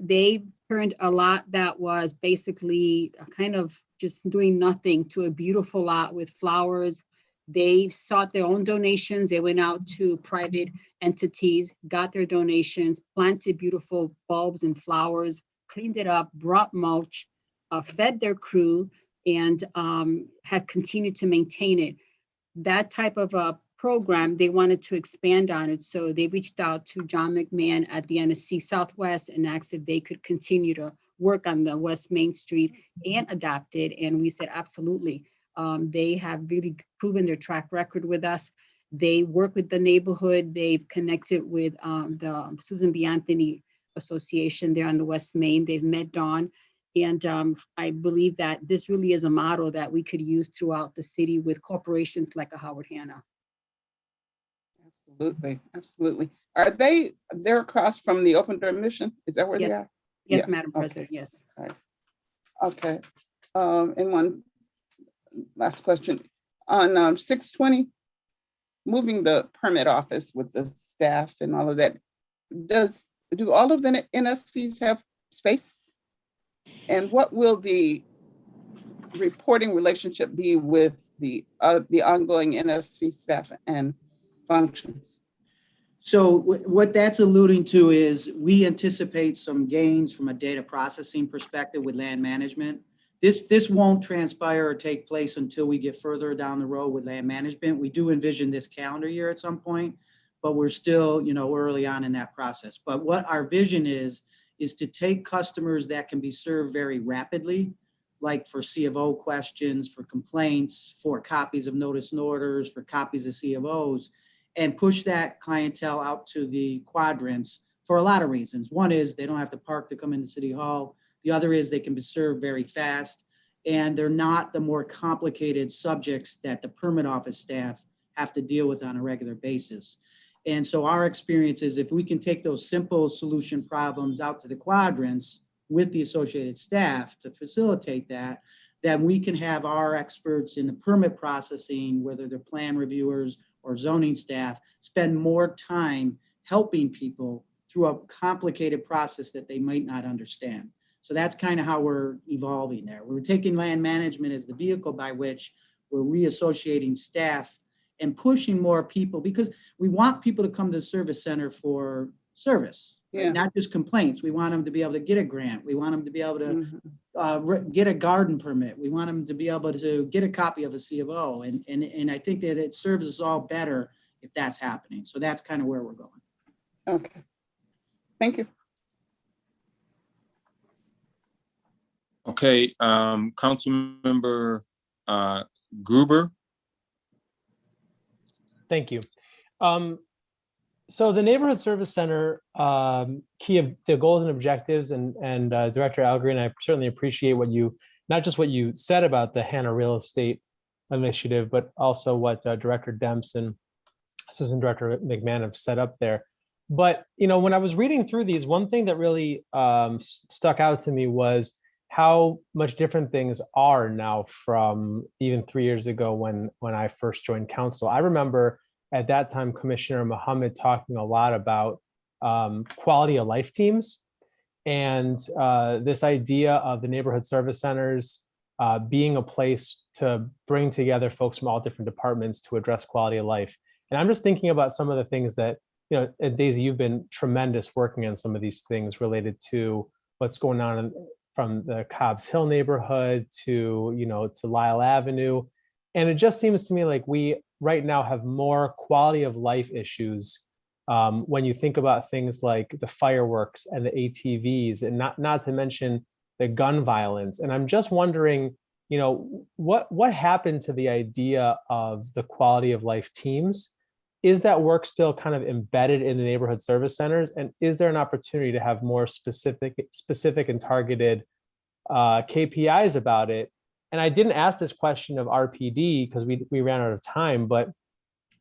they turned a lot that was basically kind of just doing nothing to a beautiful lot with flowers. They sought their own donations. They went out to private entities, got their donations, planted beautiful bulbs and flowers, cleaned it up, brought mulch, fed their crew, and have continued to maintain it. That type of a program, they wanted to expand on it. So they reached out to John McMahon at the NSC Southwest and asked if they could continue to work on the West Main Street and adapt it. And we said, absolutely. They have really proven their track record with us. They work with the neighborhood. They've connected with the Susan B. Anthony Association there on the West Main. They've met Dawn. And I believe that this really is a model that we could use throughout the city with corporations like a Howard Hanna. Absolutely, absolutely. They're across from the Open Door Mission? Is that where Yes. they are? Yes, Yeah, Madam okay. President, yes. All right. Okay. And one last question. On 620, moving the permit office with the staff and all of that, do all of the NSCs have space? And what will the reporting relationship be with the ongoing NSC staff and functions? So what that's alluding to is we anticipate some gains from a data processing perspective with land management. This won't transpire or take place until we get further down the road with land management. We do envision this calendar year at some point, but we're still, early on in that process. But what our vision is to take customers that can be served very rapidly, like for C of O questions, for complaints, for copies of notice and orders, for copies of C of Os, and push that clientele out to the quadrants for a lot of reasons. One is they don't have to park to come into City Hall. The other is they can be served very fast, and they're not the more complicated subjects that the permit office staff have to deal with on a regular basis. And so our experience is if we can take those simple solution problems out to the quadrants with the associated staff to facilitate that, then we can have our experts in the permit processing, whether they're plan reviewers or zoning staff, spend more time helping people through a complicated process that they might not understand. So that's kind of how we're evolving there. We're taking land management as the vehicle by which we're reassociating staff and pushing more people, because we want people to come to the service center for service, right? Not just complaints. We want them to be able to get a grant. We want them to be able to get a garden permit. We want them to be able to get a copy of a C of O. And I think that it serves us all better if that's happening. So that's kind of where we're going. Okay. Thank you. Okay, Councilmember Gruber. Thank you. So the Neighborhood Service Center, key of the goals and objectives, and Director Algren, I certainly appreciate not just what you said about the Hanna Real Estate Initiative, but also what Director Demps and Assistant Director McMahon have set up there. But, when I was reading through these, one thing that really stuck out to me was how much different things are now from even 3 years ago when I first joined council. I remember at that time, Commissioner Mohammed talking a lot about quality of life teams and this idea of the neighborhood service centers being a place to bring together folks from all different departments to address quality of life. And I'm just thinking about some of the things that, Daisy, you've been tremendous working on some of these things related to what's going on from the Cobbs Hill neighborhood to Lyle Avenue. And it just seems to me like we right now have more quality of life issues when you think about things like the fireworks and the ATVs, and not to mention the gun violence. And I'm just wondering, what happened to the idea of the quality of life teams? Is that work still kind of embedded in the neighborhood service centers? And is there an opportunity to have more specific and targeted KPIs about it? And I didn't ask this question of RPD because we ran out of time, but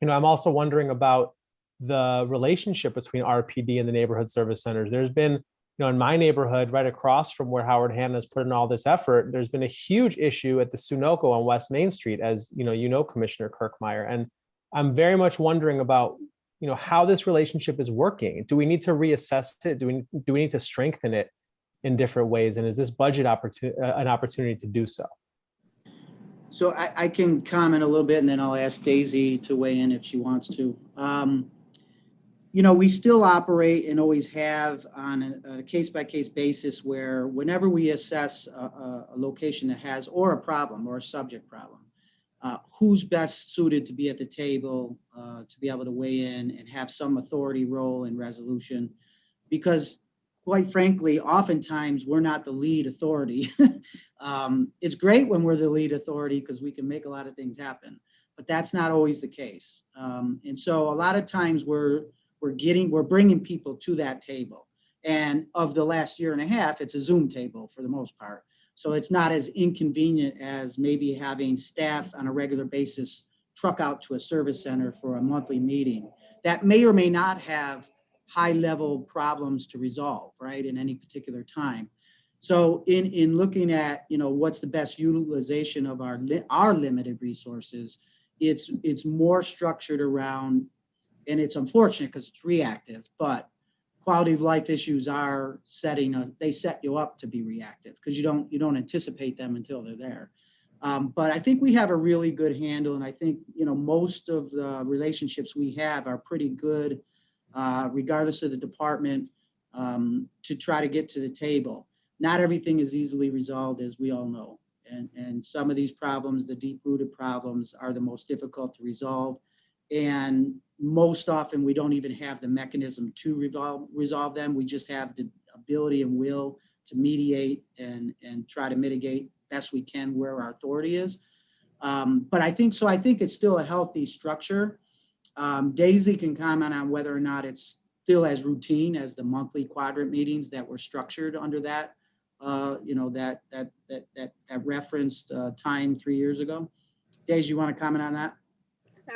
I'm also wondering about the relationship between RPD and the neighborhood service centers. There's been, in my neighborhood, right across from where Howard Hanna has put in all this effort, there's been a huge issue at the Sunoco on West Main Street, as Commissioner Kirkmeyer. And I'm very much wondering about, how this relationship is working. Do we need to reassess it? Do we need to strengthen it in different ways? And is this budget an opportunity to do so? So I can comment a little bit, and then I'll ask Daisy to weigh in if she wants to. We still operate and always have on a case-by-case basis where whenever we assess a location that has or a problem or a subject problem, who's best suited to be at the table to be able to weigh in and have some authority role in resolution. Because quite frankly, oftentimes we're not the lead authority. It's great when we're the lead authority because we can make a lot of things happen, but that's not always the case. And so a lot of times we're bringing people to that table. And of the last year and a half, it's a Zoom table for the most part. So it's not as inconvenient as maybe having staff on a regular basis truck out to a service center for a monthly meeting that may or may not have high level problems to resolve, right, in any particular time. So in looking at, what's the best utilization of our limited resources, it's more structured around, and it's unfortunate because it's reactive, but quality of life issues are they set you up to be reactive because you don't anticipate them until they're there. But I think we have a really good handle, and I think most of the relationships we have are pretty good, regardless of the department, to try to get to the table. Not everything is easily resolved, as we all know, and some of these problems, the deep-rooted problems, are the most difficult to resolve. And most often we don't even have the mechanism to resolve them. We just have the ability and will to mediate and try to mitigate best we can where our authority is. But I think it's still a healthy structure. Daisy can comment on whether or not it's still as routine as the monthly quadrant meetings that were structured under that, that referenced time 3 years ago. Daisy, you want to comment on that?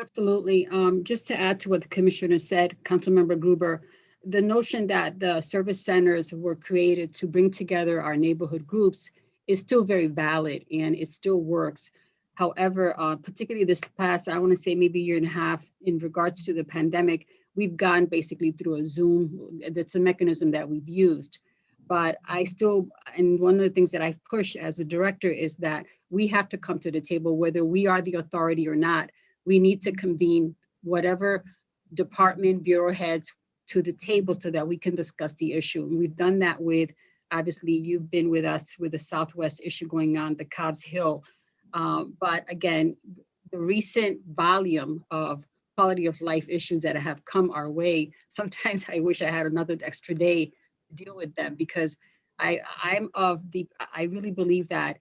Absolutely. Just to add to what the commissioner said, Councilmember Gruber, the notion that the service centers were created to bring together our neighborhood groups is still very valid and it still works. However, particularly this past, I want to say maybe year and a half in regards to the pandemic, we've gone basically through a Zoom. That's a mechanism that we've used. But and one of the things that I push as a director is that we have to come to the table, whether we are the authority or not. We need to convene whatever department, bureau heads to the table so that we can discuss the issue. And we've done that with, obviously, you've been with us with the Southwest issue going on, the Cobb's Hill. But again, the recent volume of quality of life issues that have come our way, sometimes I wish I had another extra day to deal with them, because I really believe that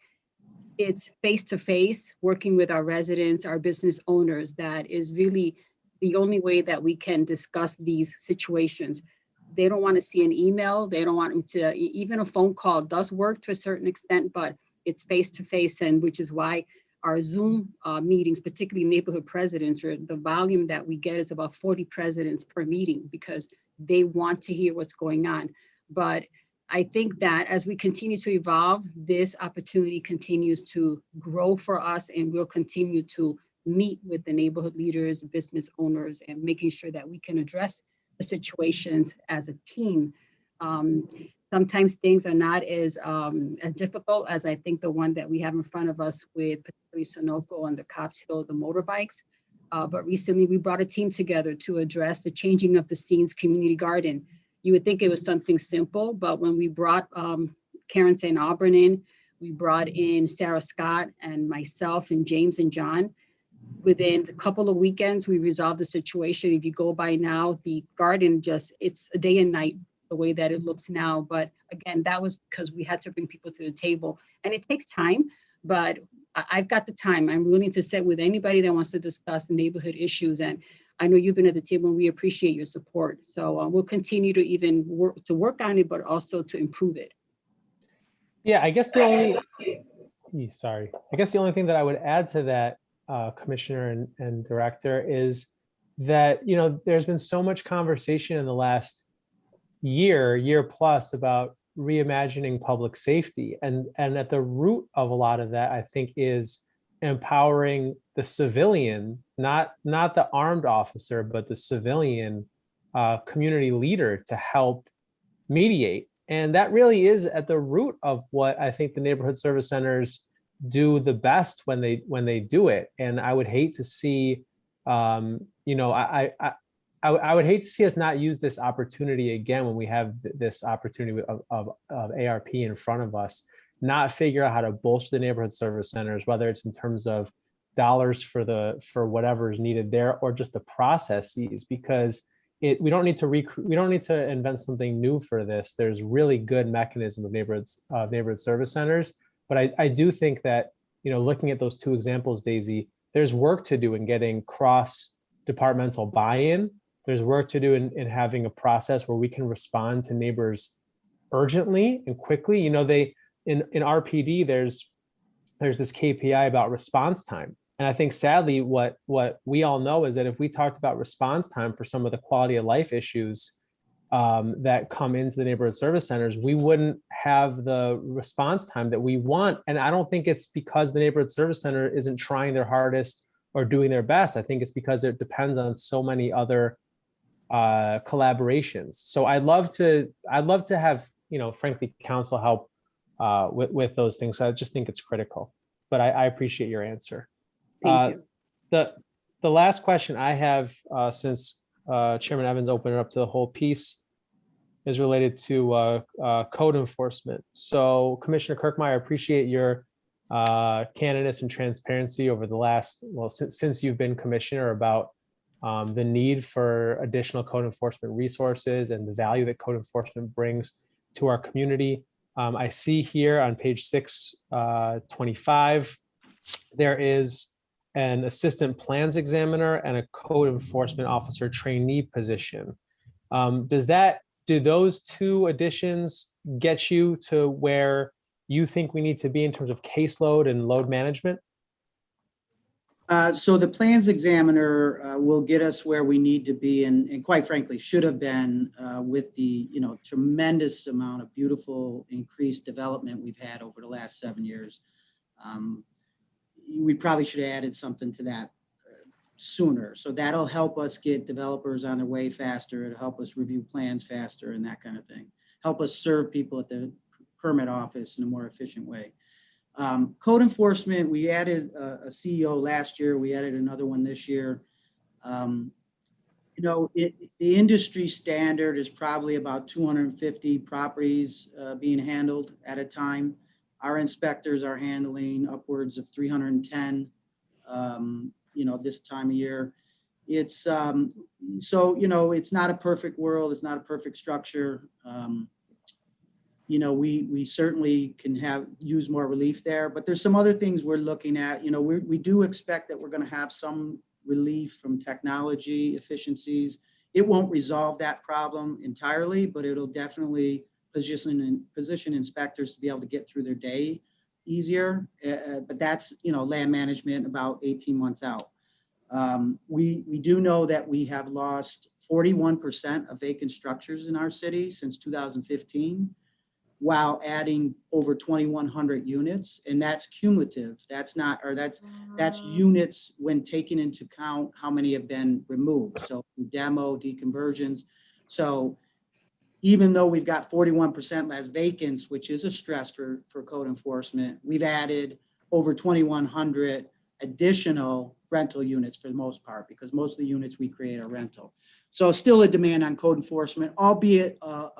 it's face-to-face, working with our residents, our business owners, that is really the only way that we can discuss these situations. They don't want to see an email. They don't want them to, even a phone call does work to a certain extent, but it's face-to-face, and which is why our Zoom meetings, particularly neighborhood presidents, or the volume that we get is about 40 presidents per meeting, because they want to hear what's going on. But I think that as we continue to evolve, this opportunity continues to grow for us, and we'll continue to meet with the neighborhood leaders, business owners, and making sure that we can address the situations as a team. Sometimes things are not as difficult as I think the one that we have in front of us with particularly Sunoco and the Cobb's Hill, the motorbikes. But recently we brought a team together to address the changing of the scenes community garden. You would think it was something simple, but when we brought Karen St. Auburn in, we brought in Sarah Scott and myself and James and John. Within a couple of weekends, we resolved the situation. If you go by now, the garden it's a day and night the way that it looks now. But again, that was because we had to bring people to the table, and it takes time, but I've got the time. I'm willing to sit with anybody that wants to discuss the neighborhood issues. And I know you've been at the table and we appreciate your support. So we'll continue to even work on it, but also to improve it. Yeah, I guess the only, I guess the only thing that I would add to that, Commissioner and Director, is that, you know, there's been so much conversation in the last year plus about reimagining public safety. And at the root of a lot of that, I think, is empowering the civilian, not the armed officer, but the civilian community leader to help mediate. And that really is at the root of what I think the neighborhood service centers do the best when they do it. And I would hate to see, you know, I would hate to see us not use this opportunity again when we have this opportunity of ARP in front of us, not figure out how to bolster the neighborhood service centers, whether it's in terms of dollars for whatever is needed there, or just the processes, because we don't need to invent something new for this. There's really good mechanism of neighborhood service centers. But I do think that, you know, looking at those two examples, Daisy, there's work to do in getting cross-departmental buy-in. There's work to do in having a process where we can respond to neighbors urgently and quickly. You know, in RPD, there's this KPI about response time. And I think sadly, what we all know is that if we talked about response time for some of the quality of life issues that come into the neighborhood service centers, we wouldn't have the response time that we want. And I don't think it's because the neighborhood service center isn't trying their hardest or doing their best. I think it's because it depends on so many other collaborations. So I'd love to have, you know, frankly, council help with those things. So I just think it's critical. But I appreciate your answer. Thank you. The last question I have, since Chairman Evans opened it up to the whole piece, is related to code enforcement. So Commissioner Kirkmeyer, I appreciate your candidness and transparency over the last, well, since you've been commissioner, about the need for additional code enforcement resources and the value that code enforcement brings to our community. I see here on page 625, there is an assistant plans examiner and a code enforcement officer trainee position. Do those two additions get you to where you think we need to be in terms of caseload and load management? So the plans examiner will get us where we need to be, and quite frankly should have been with the tremendous amount of beautiful increased development we've had over the last 7 years. We probably should have added something to that sooner. So that'll help us get developers on their way faster. It'll help us review plans faster and that kind of thing. Help us serve people at the permit office in a more efficient way. Code enforcement, we added a CEO last year. We added another one this year. The industry standard is probably about 250 properties being handled at a time. Our inspectors are handling upwards of 310, this time of year. It's it's not a perfect world. It's not a perfect structure. We certainly can use more relief there, but there's some other things we're looking at. We do expect that we're going to have some relief from technology efficiencies. It won't resolve that problem entirely, but it'll definitely position inspectors to be able to get through their day easier. But that's, land management about 18 months out. We do know that we have lost 41% of vacant structures in our city since 2015, while adding over 2,100 units, and that's cumulative. That's units when taking into account how many have been removed. So demo, deconversions. So even though we've got 41% less vacants, which is a stress for code enforcement, we've added over 2,100 additional rental units for the most part, because most of the units we create are rental. So still a demand on code enforcement, albeit a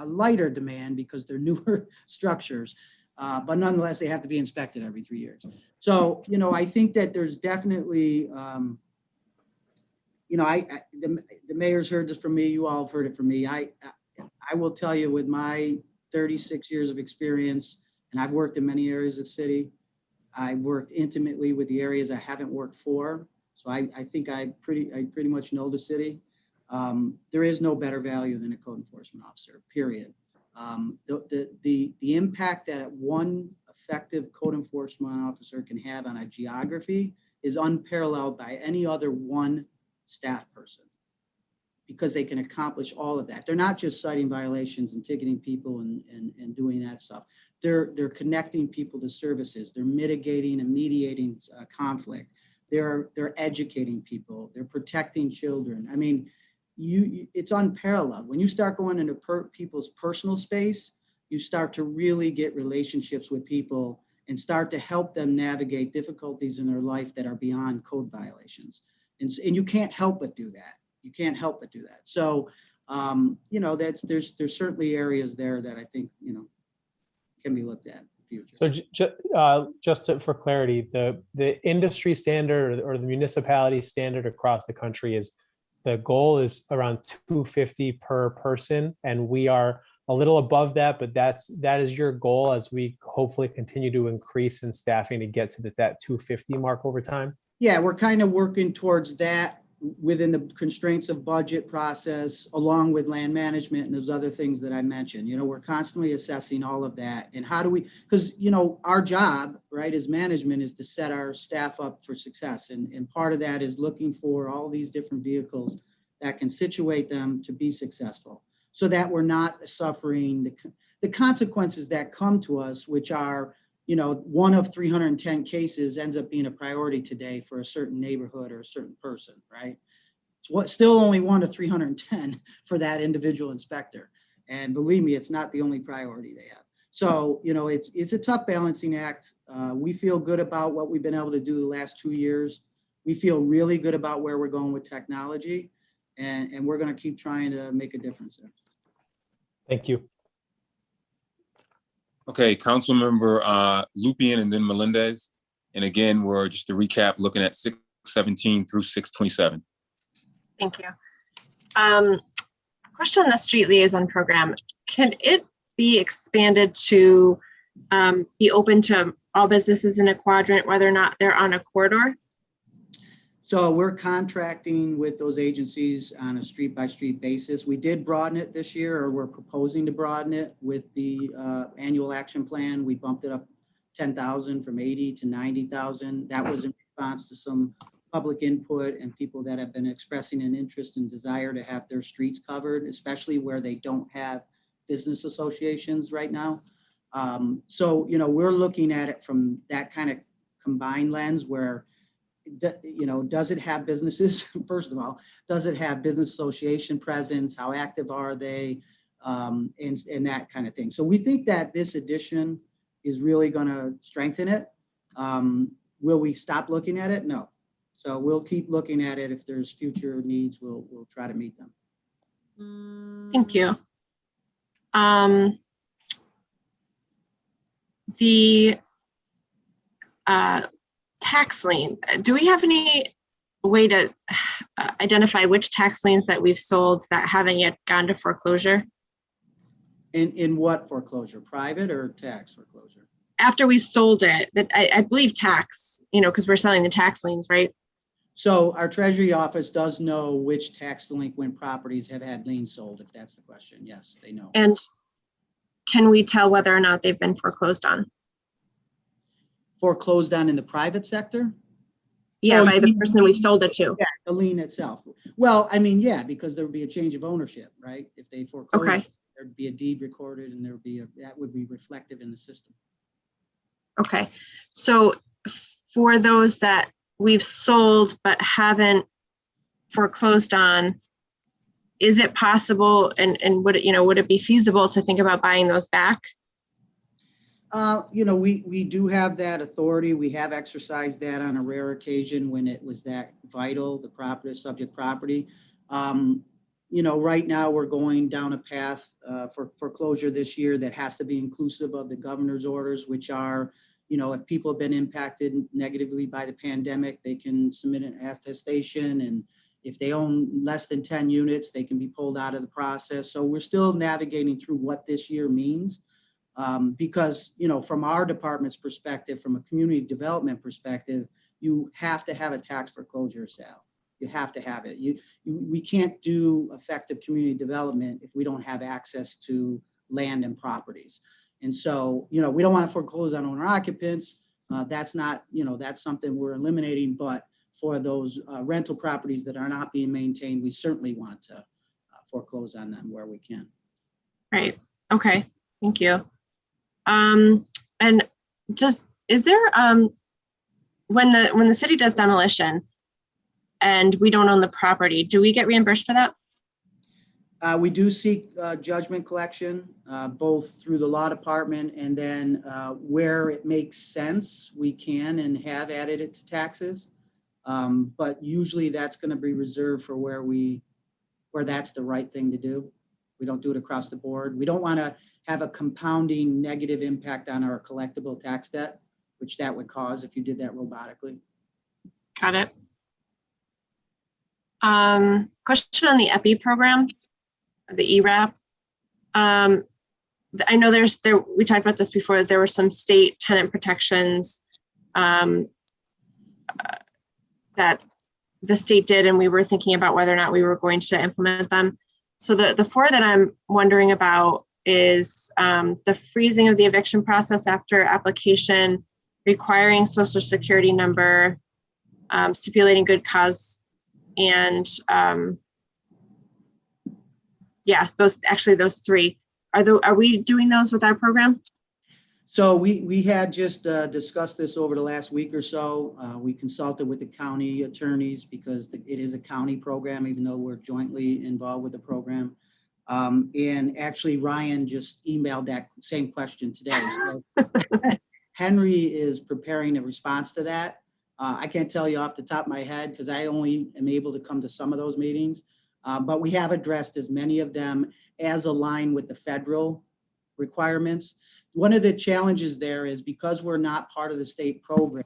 lighter demand because they're newer structures, but nonetheless, they have to be inspected every 3 years. So, I think that there's definitely, the mayor's heard this from me, you all have heard it from me. I will tell you, with my 36 years of experience, and I've worked in many areas of the city, I worked intimately with the areas I haven't worked for. So I think I pretty much know the city. There is no better value than a code enforcement officer, period. The impact that one effective code enforcement officer can have on a geography is unparalleled by any other one staff person, because they can accomplish all of that. They're not just citing violations and ticketing people and doing that stuff. They're connecting people to services. They're mitigating and mediating conflict. They're educating people. They're protecting children. I mean, it's unparalleled. When you start going into people's personal space, you start to really get relationships with people and start to help them navigate difficulties in their life that are beyond code violations. And you can't help but do that. You can't help but do that. So, you know, there's certainly areas there that I think, you know, can be looked at in the future. So for clarity, the industry standard or the municipality standard across the country is, the goal is around 250 per person, and we are a little above that, but that is your goal as we hopefully continue to increase in staffing to get to that 250 mark over time? Yeah, we're kind of working towards that within the constraints of budget process, along with land management and those other things that I mentioned. You know, we're constantly assessing all of that. And how do we, because, you know, our job, right, as management is to set our staff up for success. And part of that is looking for all these different vehicles that can situate them to be successful, so that we're not suffering the consequences that come to us, which are, you know, 1 of 310 cases ends up being a priority today for a certain neighborhood or a certain person, right? It's still only 1 of 310 for that individual inspector. And believe me, it's not the only priority they have. So, you know, it's a tough balancing act. We feel good about what we've been able to do the last 2 years. We feel really good about where we're going with technology, and we're going to keep trying to make a difference there. Thank you. Okay, Councilmember Lupien and then Melendez. And again, we're just to recap, looking at 617 through 627. Thank you. Question on the street liaison program. Can it be expanded to be open to all businesses in a quadrant, whether or not they're on a corridor? So we're contracting with those agencies on a street by street basis. We did broaden it this year, or we're proposing to broaden it with the annual action plan. We bumped it up 10,000 from 80 to 90,000. That was in response to some public input and people that have been expressing an interest and desire to have their streets covered, especially where they don't have business associations right now. So, you know, we're looking at it from that kind of combined lens where, you know, does it have businesses? First of all, does it have business association presence? How active are they? And that kind of thing. So we think that this addition is really going to strengthen it. Will we stop looking at it? No. So we'll keep looking at it. If there's future needs, we'll try to meet them. Thank you. The tax lien, do we have any way to identify which tax liens that we've sold that haven't yet gone to foreclosure? In what foreclosure, private or tax foreclosure? After we sold it, that I believe tax, you know, because we're selling the tax liens, right? So our Treasury office does know which tax delinquent properties have had liens sold, if that's the question. Yes, they know. And can we tell whether or not they've been foreclosed on? Foreclosed on in the private sector? Yeah, by the person that we sold it to. Yeah, the lien itself. Well, I mean, yeah, because there would be a change of ownership, right? If they foreclosed, okay, there'd be a deed recorded, and there would be that would be reflective in the system. Okay, so for those that we've sold but haven't foreclosed on, is it possible and would it be feasible to think about buying those back? You know, we do have that authority. We have exercised that on a rare occasion when it was that vital, the property, subject property. You know, right now we're going down a path for foreclosure this year that has to be inclusive of the governor's orders, which are, you know, if people have been impacted negatively by the pandemic, they can submit an attestation, and if they own less than 10 units, they can be pulled out of the process. So we're still navigating through what this year means. Because, you know, from our department's perspective, from a community development perspective, you have to have a tax foreclosure sale. You have to have it. We can't do effective community development if we don't have access to land and properties. And so, you know, we don't want to foreclose on owner occupants. That's not, you know, that's something we're eliminating. But for those rental properties that are not being maintained, we certainly want to foreclose on them where we can. Right. Okay. Thank you. And just, is there, when the city does demolition and we don't own the property, do we get reimbursed for that? We do seek judgment collection, both through the law department and then where it makes sense, we can and have added it to taxes. But usually that's going to be reserved for where that's the right thing to do. We don't do it across the board. We don't want to have a compounding negative impact on our collectible tax debt, which that would cause if you did that robotically. Got it. Question on the EPI program, the ERAP. I know we talked about this before, there were some state tenant protections that the state did, and we were thinking about whether or not we were going to implement them. So the four that I'm wondering about is the freezing of the eviction process after application, requiring social security number, stipulating good cause, and yeah, those three. Are we doing those with our program? So we had just discussed this over the last week or so. We consulted with the county attorneys because it is a county program, even though we're jointly involved with the program. And actually, Ryan just emailed that same question today. So Henry is preparing a response to that. I can't tell you off the top of my head because I only am able to come to some of those meetings. But we have addressed as many of them as aligned with the federal requirements. One of the challenges there is because we're not part of the state program,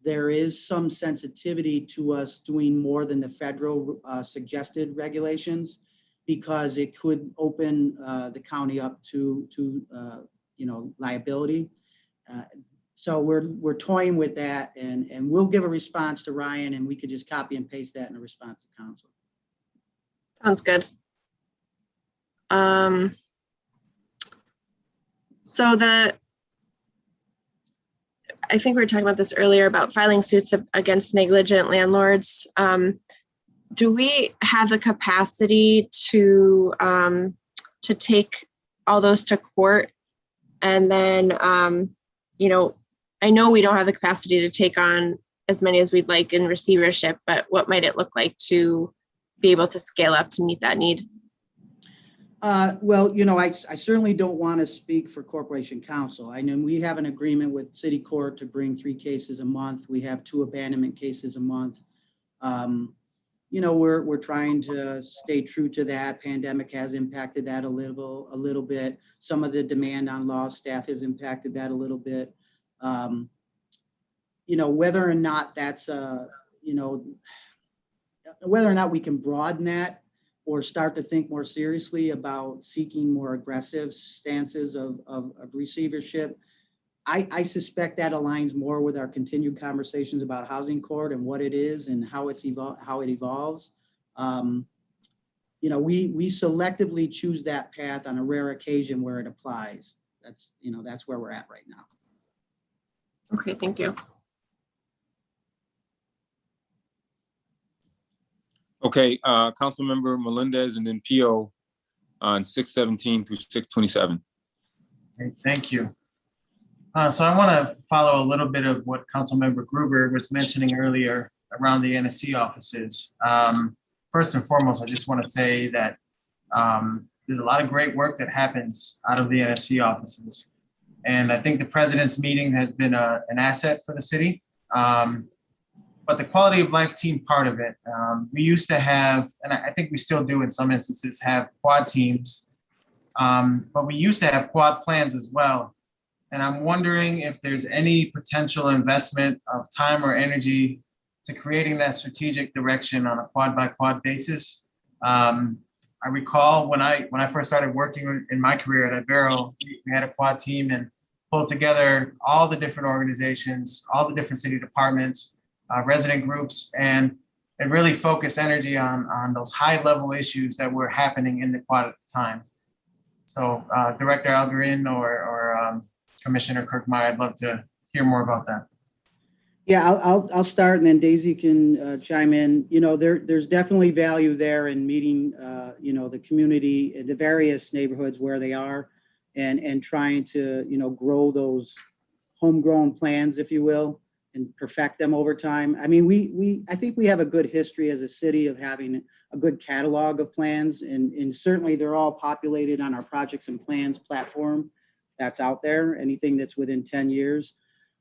there is some sensitivity to us doing more than the federal suggested regulations, because it could open the county up to you know, liability. So we're toying with that, and we'll give a response to Ryan, and we could just copy and paste that in a response to council. Sounds good. So I think we were talking about this earlier about filing suits against negligent landlords. Do we have the capacity to take all those to court? And then, you know, I know we don't have the capacity to take on as many as we'd like in receivership, but what might it look like to be able to scale up to meet that need? Well, you know, I certainly don't want to speak for Corporation Counsel. I know we have an agreement with City Court to bring 3 cases a month. We have 2 abandonment cases a month. You know, we're trying to stay true to that. Pandemic has impacted that a little bit. Some of the demand on law staff has impacted that a little bit. You know, whether or not that's you know, whether or not we can broaden that or start to think more seriously about seeking more aggressive stances of receivership. I suspect that aligns more with our continued conversations about housing court and what it is and how it evolves. You know, we selectively choose that path on a rare occasion where it applies. That's, you know, that's where we're at right now. Okay, thank you. Okay, Councilmember Melendez and then Pio on 617 through 627. Okay, thank you. So I want to follow a little bit of what Councilmember Gruber was mentioning earlier around the NSC offices. First and foremost, I just want to say that there's a lot of great work that happens out of the NSC offices. And I think the president's meeting has been an asset for the city. But the quality of life team part of it, we used to have, and I think we still do in some instances, have quad teams, but we used to have quad plans as well. And I'm wondering if there's any potential investment of time or energy to creating that strategic direction on a quad by quad basis. I recall when I first started working in my career at Ibero, we had a quad team and pulled together all the different organizations, all the different city departments, resident groups, and really focused energy on those high level issues that were happening in the quad at the time. So Director Algarin or Commissioner Kirkmeyer, I'd love to hear more about that. Yeah, I'll start and then Daisy can chime in. You know, there's definitely value there in meeting, you know, the community, the various neighborhoods where they are, and trying to, you know, grow those homegrown plans, if you will, and perfect them over time. I mean, I think we have a good history as a city of having a good catalog of plans, and certainly they're all populated on our projects and plans platform that's out there, anything that's within 10 years.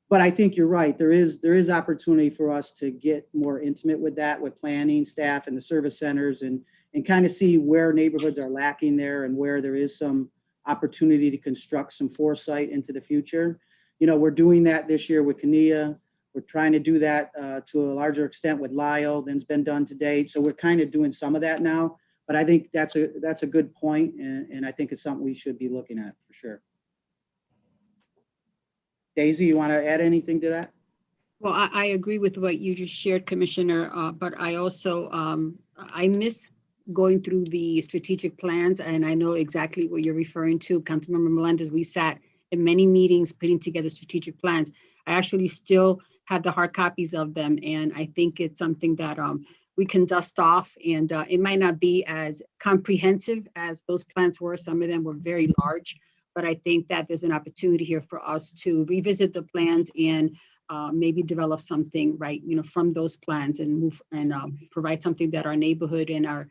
But I think you're right. There is opportunity for us to get more intimate with that, with planning staff and the service centers, and kind of see where neighborhoods are lacking there and where there is some opportunity to construct some foresight into the future. You know, we're doing that this year with Kania. We're trying to do that to a larger extent with Lyle than's been done to date. So we're kind of doing some of that now. But I think that's a good point, and I think it's something we should be looking at for sure. Daisy, you want to add anything to that? Well, I agree with what you just shared, Commissioner, but I also, I miss going through the strategic plans, and I know exactly what you're referring to. Councilmember Melendez, we sat in many meetings putting together strategic plans. I actually still have the hard copies of them, and I think it's something that we can dust off, and it might not be as comprehensive as those plans were. Some of them were very large, but I think that there's an opportunity here for us to revisit the plans and maybe develop something, right, you know, from those plans and move and provide something that our neighborhood and our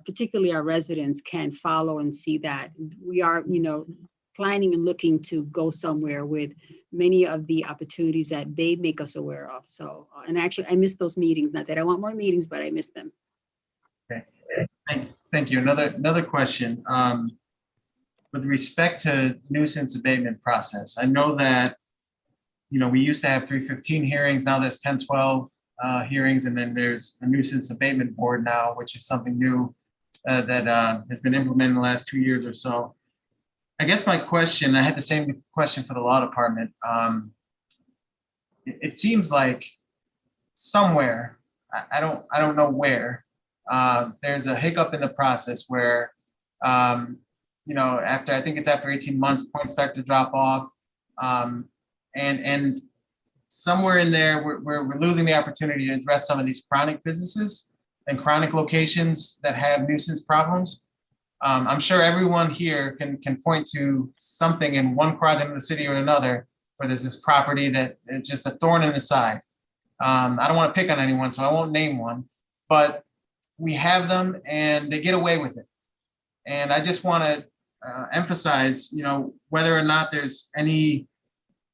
particularly our residents can follow and see that we are, you know, planning and looking to go somewhere with many of the opportunities that they make us aware of. So, and actually, I miss those meetings. Not that I want more meetings, but I miss them. Okay, thank you. Another question. With respect to nuisance abatement process, I know that, you know, we used to have 315 hearings, now there's 1012 hearings, and then there's a nuisance abatement board now, which is something new that has been implemented in the last 2 years or so. I guess my question, I had the same question for the law department. It seems like somewhere, I don't know where, there's a hiccup in the process where, you know, after, I think it's after 18 months, points start to drop off. And somewhere in there, we're losing the opportunity to address some of these chronic businesses and chronic locations that have nuisance problems. I'm sure everyone here can point to something in one quadrant of the city or another where there's this property that is just a thorn in the side. I don't want to pick on anyone, so I won't name one, but we have them and they get away with it. And I just want to emphasize, you know, whether or not there's any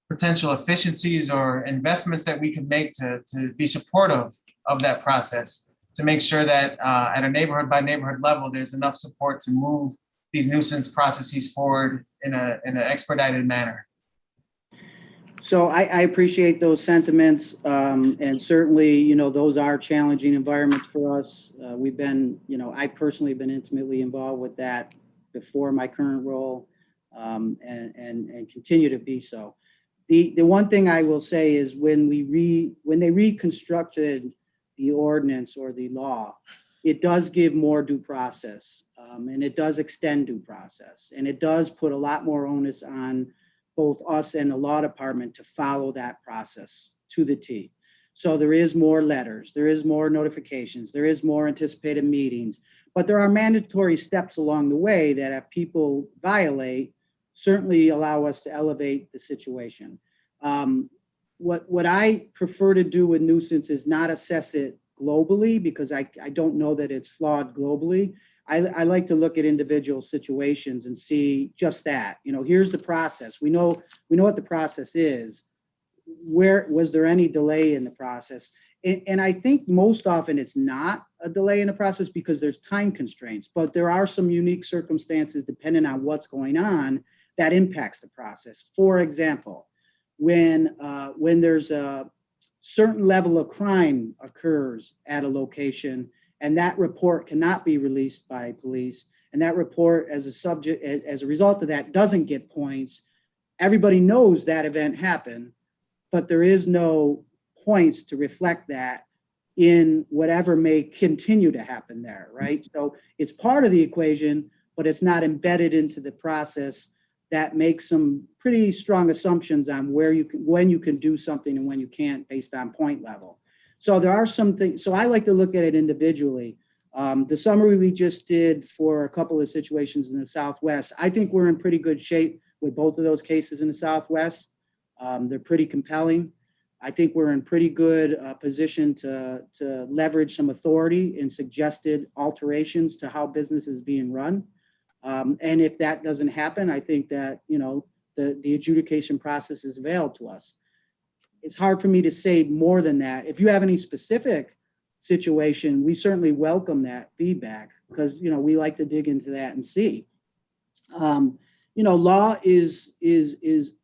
potential efficiencies or investments that we can make to be supportive of that process, to make sure that at a neighborhood by neighborhood level, there's enough support to move these nuisance processes forward in an expedited manner. So I appreciate those sentiments, and certainly, you know, those are challenging environments for us. We've been, you know, I personally been intimately involved with that before my current role, and continue to be so. The one thing I will say is when they reconstructed the ordinance or the law, it does give more due process, and it does extend due process, and it does put a lot more onus on both us and the law department to follow that process to the T. So there is more letters, there is more notifications, there is more anticipated meetings, but there are mandatory steps along the way that if people violate, certainly allow us to elevate the situation. What I prefer to do with nuisance is not assess it globally, because I don't know that it's flawed globally. I like to look at individual situations and see just that. You know, here's the process. We know what the process is. Where was there any delay in the process? And I think most often it's not a delay in the process because there's time constraints, but there are some unique circumstances depending on what's going on that impacts the process. For example, when there's a certain level of crime occurs at a location and that report cannot be released by police, and that report as a result of that doesn't get points, everybody knows that event happened, but there is no points to reflect that in whatever may continue to happen there, right? So it's part of the equation, but it's not embedded into the process that makes some pretty strong assumptions on when you can do something and when you can't based on point level. So there are some things, so I like to look at it individually. The summary we just did for a couple of situations in the Southwest, I think we're in pretty good shape with both of those cases in the Southwest. They're pretty compelling. I think we're in pretty good position to leverage some authority in suggested alterations to how business is being run. And if that doesn't happen, I think that, you know, the adjudication process is available to us. It's hard for me to say more than that. If you have any specific situation, we certainly welcome that feedback because, you know, we like to dig into that and see. You know, law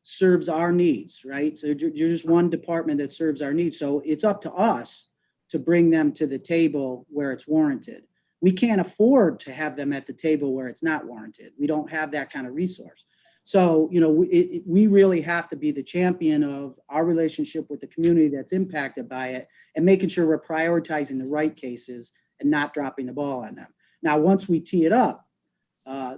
serves our needs, right? So you're just one department that serves our needs. So it's up to us to bring them to the table where it's warranted. We can't afford to have them at the table where it's not warranted. We don't have that kind of resource. So, you know, we really have to be the champion of our relationship with the community that's impacted by it and making sure we're prioritizing the right cases and not dropping the ball on them. Now, once we tee it up,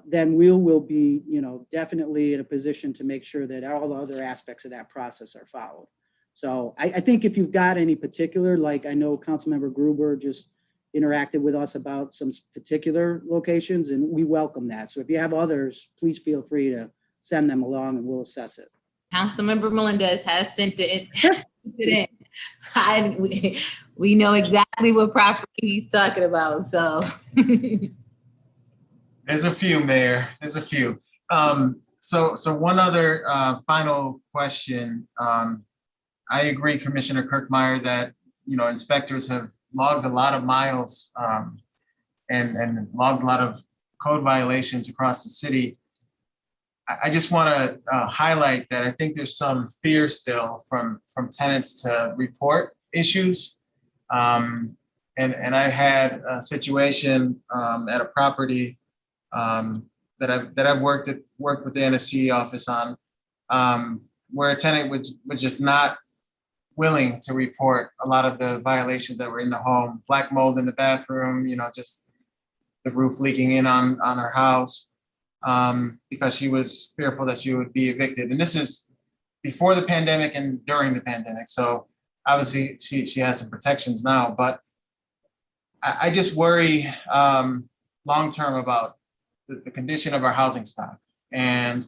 then we'll be, you know, definitely in a position to make sure that all the other aspects of that process are followed. So I think if you've got any particular, like I know Councilmember Gruber just interacted with us about some particular locations, and we welcome that. So if you have others, please feel free to send them along and we'll assess it. Councilmember Melendez has sent it in. We know exactly what property he's talking about, so. There's a few, Mayor. There's a few. So one other final question. I agree, Commissioner Kirkmeyer, that, you know, inspectors have logged a lot of miles and logged a lot of code violations across the city. I just want to highlight that I think there's some fear still from tenants to report issues. And I had a situation at a property that I've worked with the NSC office on, where a tenant was just not willing to report a lot of the violations that were in the home. Black mold in the bathroom, you know, just the roof leaking in on her house, because she was fearful that she would be evicted. And this is before the pandemic and during the pandemic. So obviously she has some protections now, but I just worry long-term about the condition of our housing stock and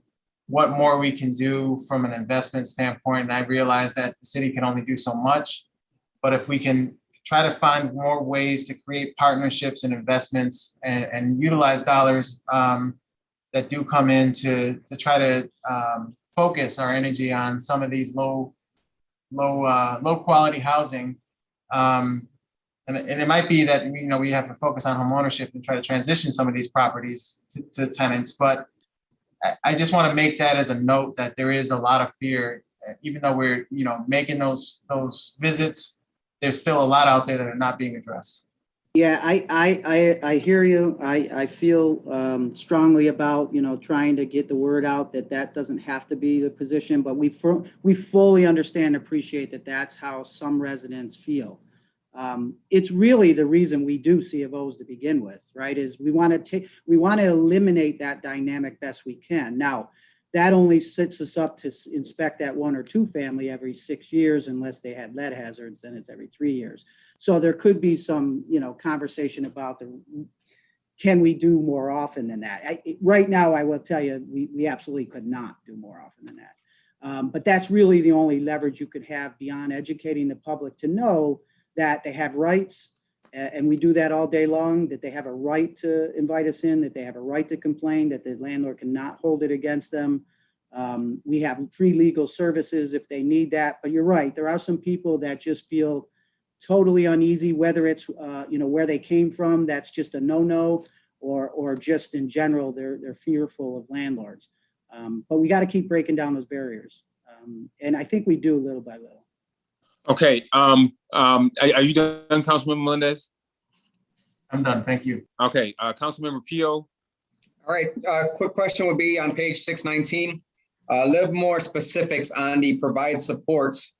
what more we can do from an investment standpoint. And I realize that the city can only do so much, but if we can try to find more ways to create partnerships and investments and utilize dollars that do come in to try to focus our energy on some of these low quality housing. And it might be that, you know, we have to focus on home ownership and try to transition some of these properties to tenants. But I just want to make that as a note that there is a lot of fear, even though we're, you know, making those visits, there's still a lot out there that are not being addressed. Yeah, I hear you. I feel strongly about, you know, trying to get the word out that doesn't have to be the position, but we fully understand and appreciate that that's how some residents feel. It's really the reason we do C of Os to begin with, right? Is we want to eliminate that dynamic best we can. Now, that only sets us up to inspect that 1 or 2 family every 6 years, unless they had lead hazards, then it's every 3 years. So there could be some, you know, conversation about can we do more often than that? Right now, I will tell you, we absolutely could not do more often than that. But that's really the only leverage you could have beyond educating the public to know that they have rights, and we do that all day long, that they have a right to invite us in, that they have a right to complain, that the landlord cannot hold it against them. We have free legal services if they need that. But you're right, there are some people that just feel totally uneasy, whether it's you know, where they came from, that's just a no-no, or just in general, they're fearful of landlords. But we got to keep breaking down those barriers. And I think we do little by little. Okay, are you done, Councilman Melendez? I'm done. Thank you. Okay, Councilmember Pio. All right, quick question would be on page 619. A little more specifics on the provide supports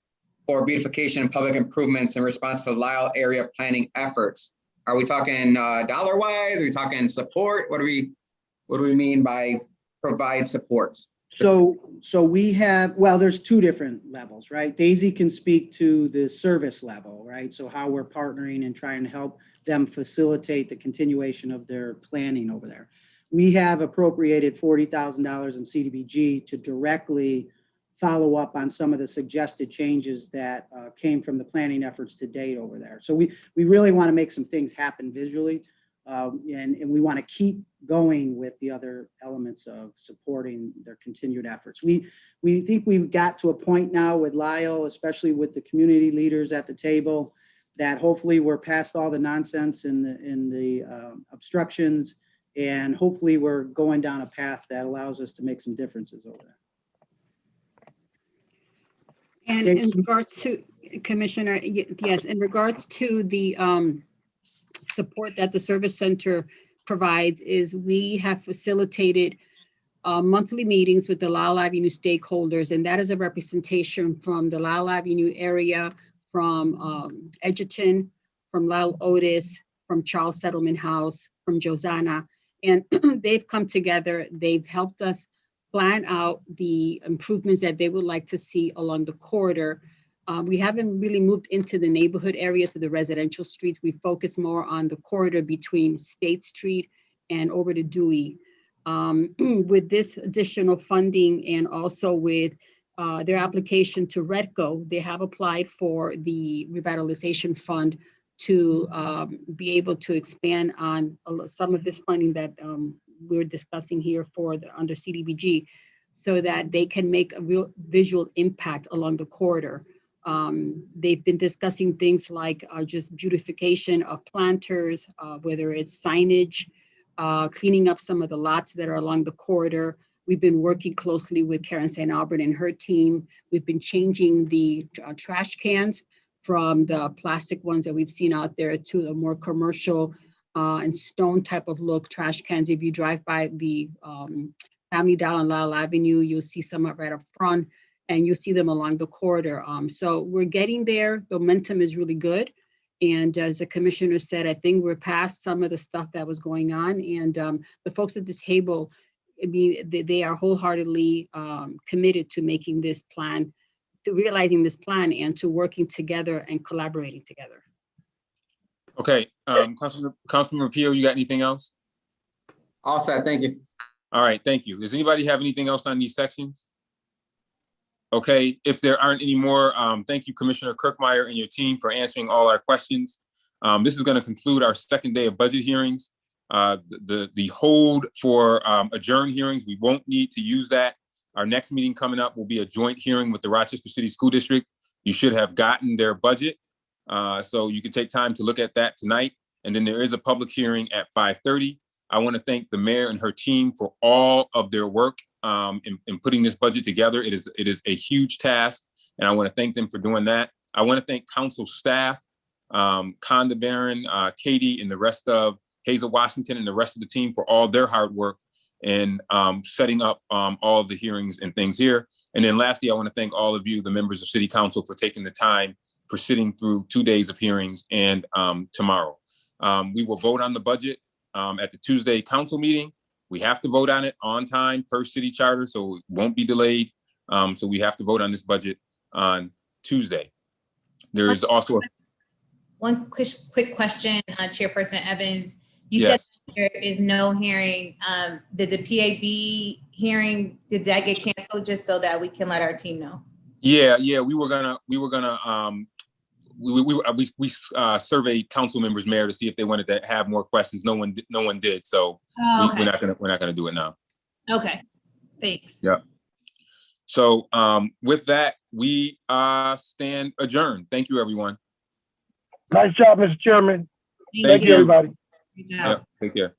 for beautification and public improvements in response to Lyle area planning efforts. Are we talking dollar wise? Are we talking support? What do we mean by provide supports? So we have, well, there's two different levels, right? Daisy can speak to the service level, right? So how we're partnering and trying to help them facilitate the continuation of their planning over there. We have appropriated $40,000 in CDBG to directly follow up on some of the suggested changes that came from the planning efforts to date over there. So we really want to make some things happen visually, and we want to keep going with the other elements of supporting their continued efforts. We think we've got to a point now with Lyle, especially with the community leaders at the table, that hopefully we're past all the nonsense and the obstructions, and hopefully we're going down a path that allows us to make some differences over there. And in regards to, Commissioner, yes, in regards to the support that the service center provides, is we have facilitated monthly meetings with the Lyle Avenue stakeholders, and that is a representation from the Lyle Avenue area, from Edgerton, from Lyle Otis, from Charles Settlement House, from Josana, and they've come together. They've helped us plan out the improvements that they would like to see along the corridor. We haven't really moved into the neighborhood areas of the residential streets. We focus more on the corridor between State Street and over to Dewey. With this additional funding and also with their application to REDCO, they have applied for the revitalization fund to be able to expand on some of this funding that we're discussing here for under CDBG, so that they can make a real visual impact along the corridor. They've been discussing things like just beautification of planters, whether it's signage, cleaning up some of the lots that are along the corridor. We've been working closely with Karen St. Albert and her team. We've been changing the trash cans from the plastic ones that we've seen out there to the more commercial and stone type of look trash cans. If you drive by the Family Dollar on Lyle Avenue, you'll see some right up front, and you'll see them along the corridor. So we're getting there. The momentum is really good. And as the commissioner said, I think we're past some of the stuff that was going on. And the folks at the table, I mean, they are wholeheartedly committed to making this plan, to realizing this plan, and to working together and collaborating together. Okay, Councilmember Pio, you got anything else? All set, thank you. All right, thank you. Does anybody have anything else on these sections? Okay, if there aren't any more, thank you, Commissioner Kirkmeyer and your team for answering all our questions. This is going to conclude our second day of budget hearings. The hold for adjourned hearings, we won't need to use that. Our next meeting coming up will be a joint hearing with the Rochester City School District. You should have gotten their budget. So you can take time to look at that tonight. And then there is a public hearing at 5:30. I want to thank the mayor and her team for all of their work in putting this budget together. It is a huge task, and I want to thank them for doing that. I want to thank council staff, Conda Barron, Katie, and the rest of Hazel Washington and the rest of the team for all their hard work in setting up all of the hearings and things here. And then lastly, I want to thank all of you, the members of City Council, for taking the time for sitting through 2 days of hearings and tomorrow. We will vote on the budget at the Tuesday council meeting. We have to vote on it on time per city charter, so it won't be delayed. So we have to vote on this budget on Tuesday. There is also one quick question, Chairperson Evans. You Yes. said there is no hearing. Did the PAB hearing, did that get canceled, just so that we can let our team know? Yeah, we surveyed council members, Mayor, to see if they wanted to have more questions. No one did. So Okay. we're not gonna do it now. Okay, thanks. Yeah. So with that, we stand adjourned. Thank you, everyone. Nice job, Mr. Chairman. Thank Thank you, everybody. Good job. Yeah, take care.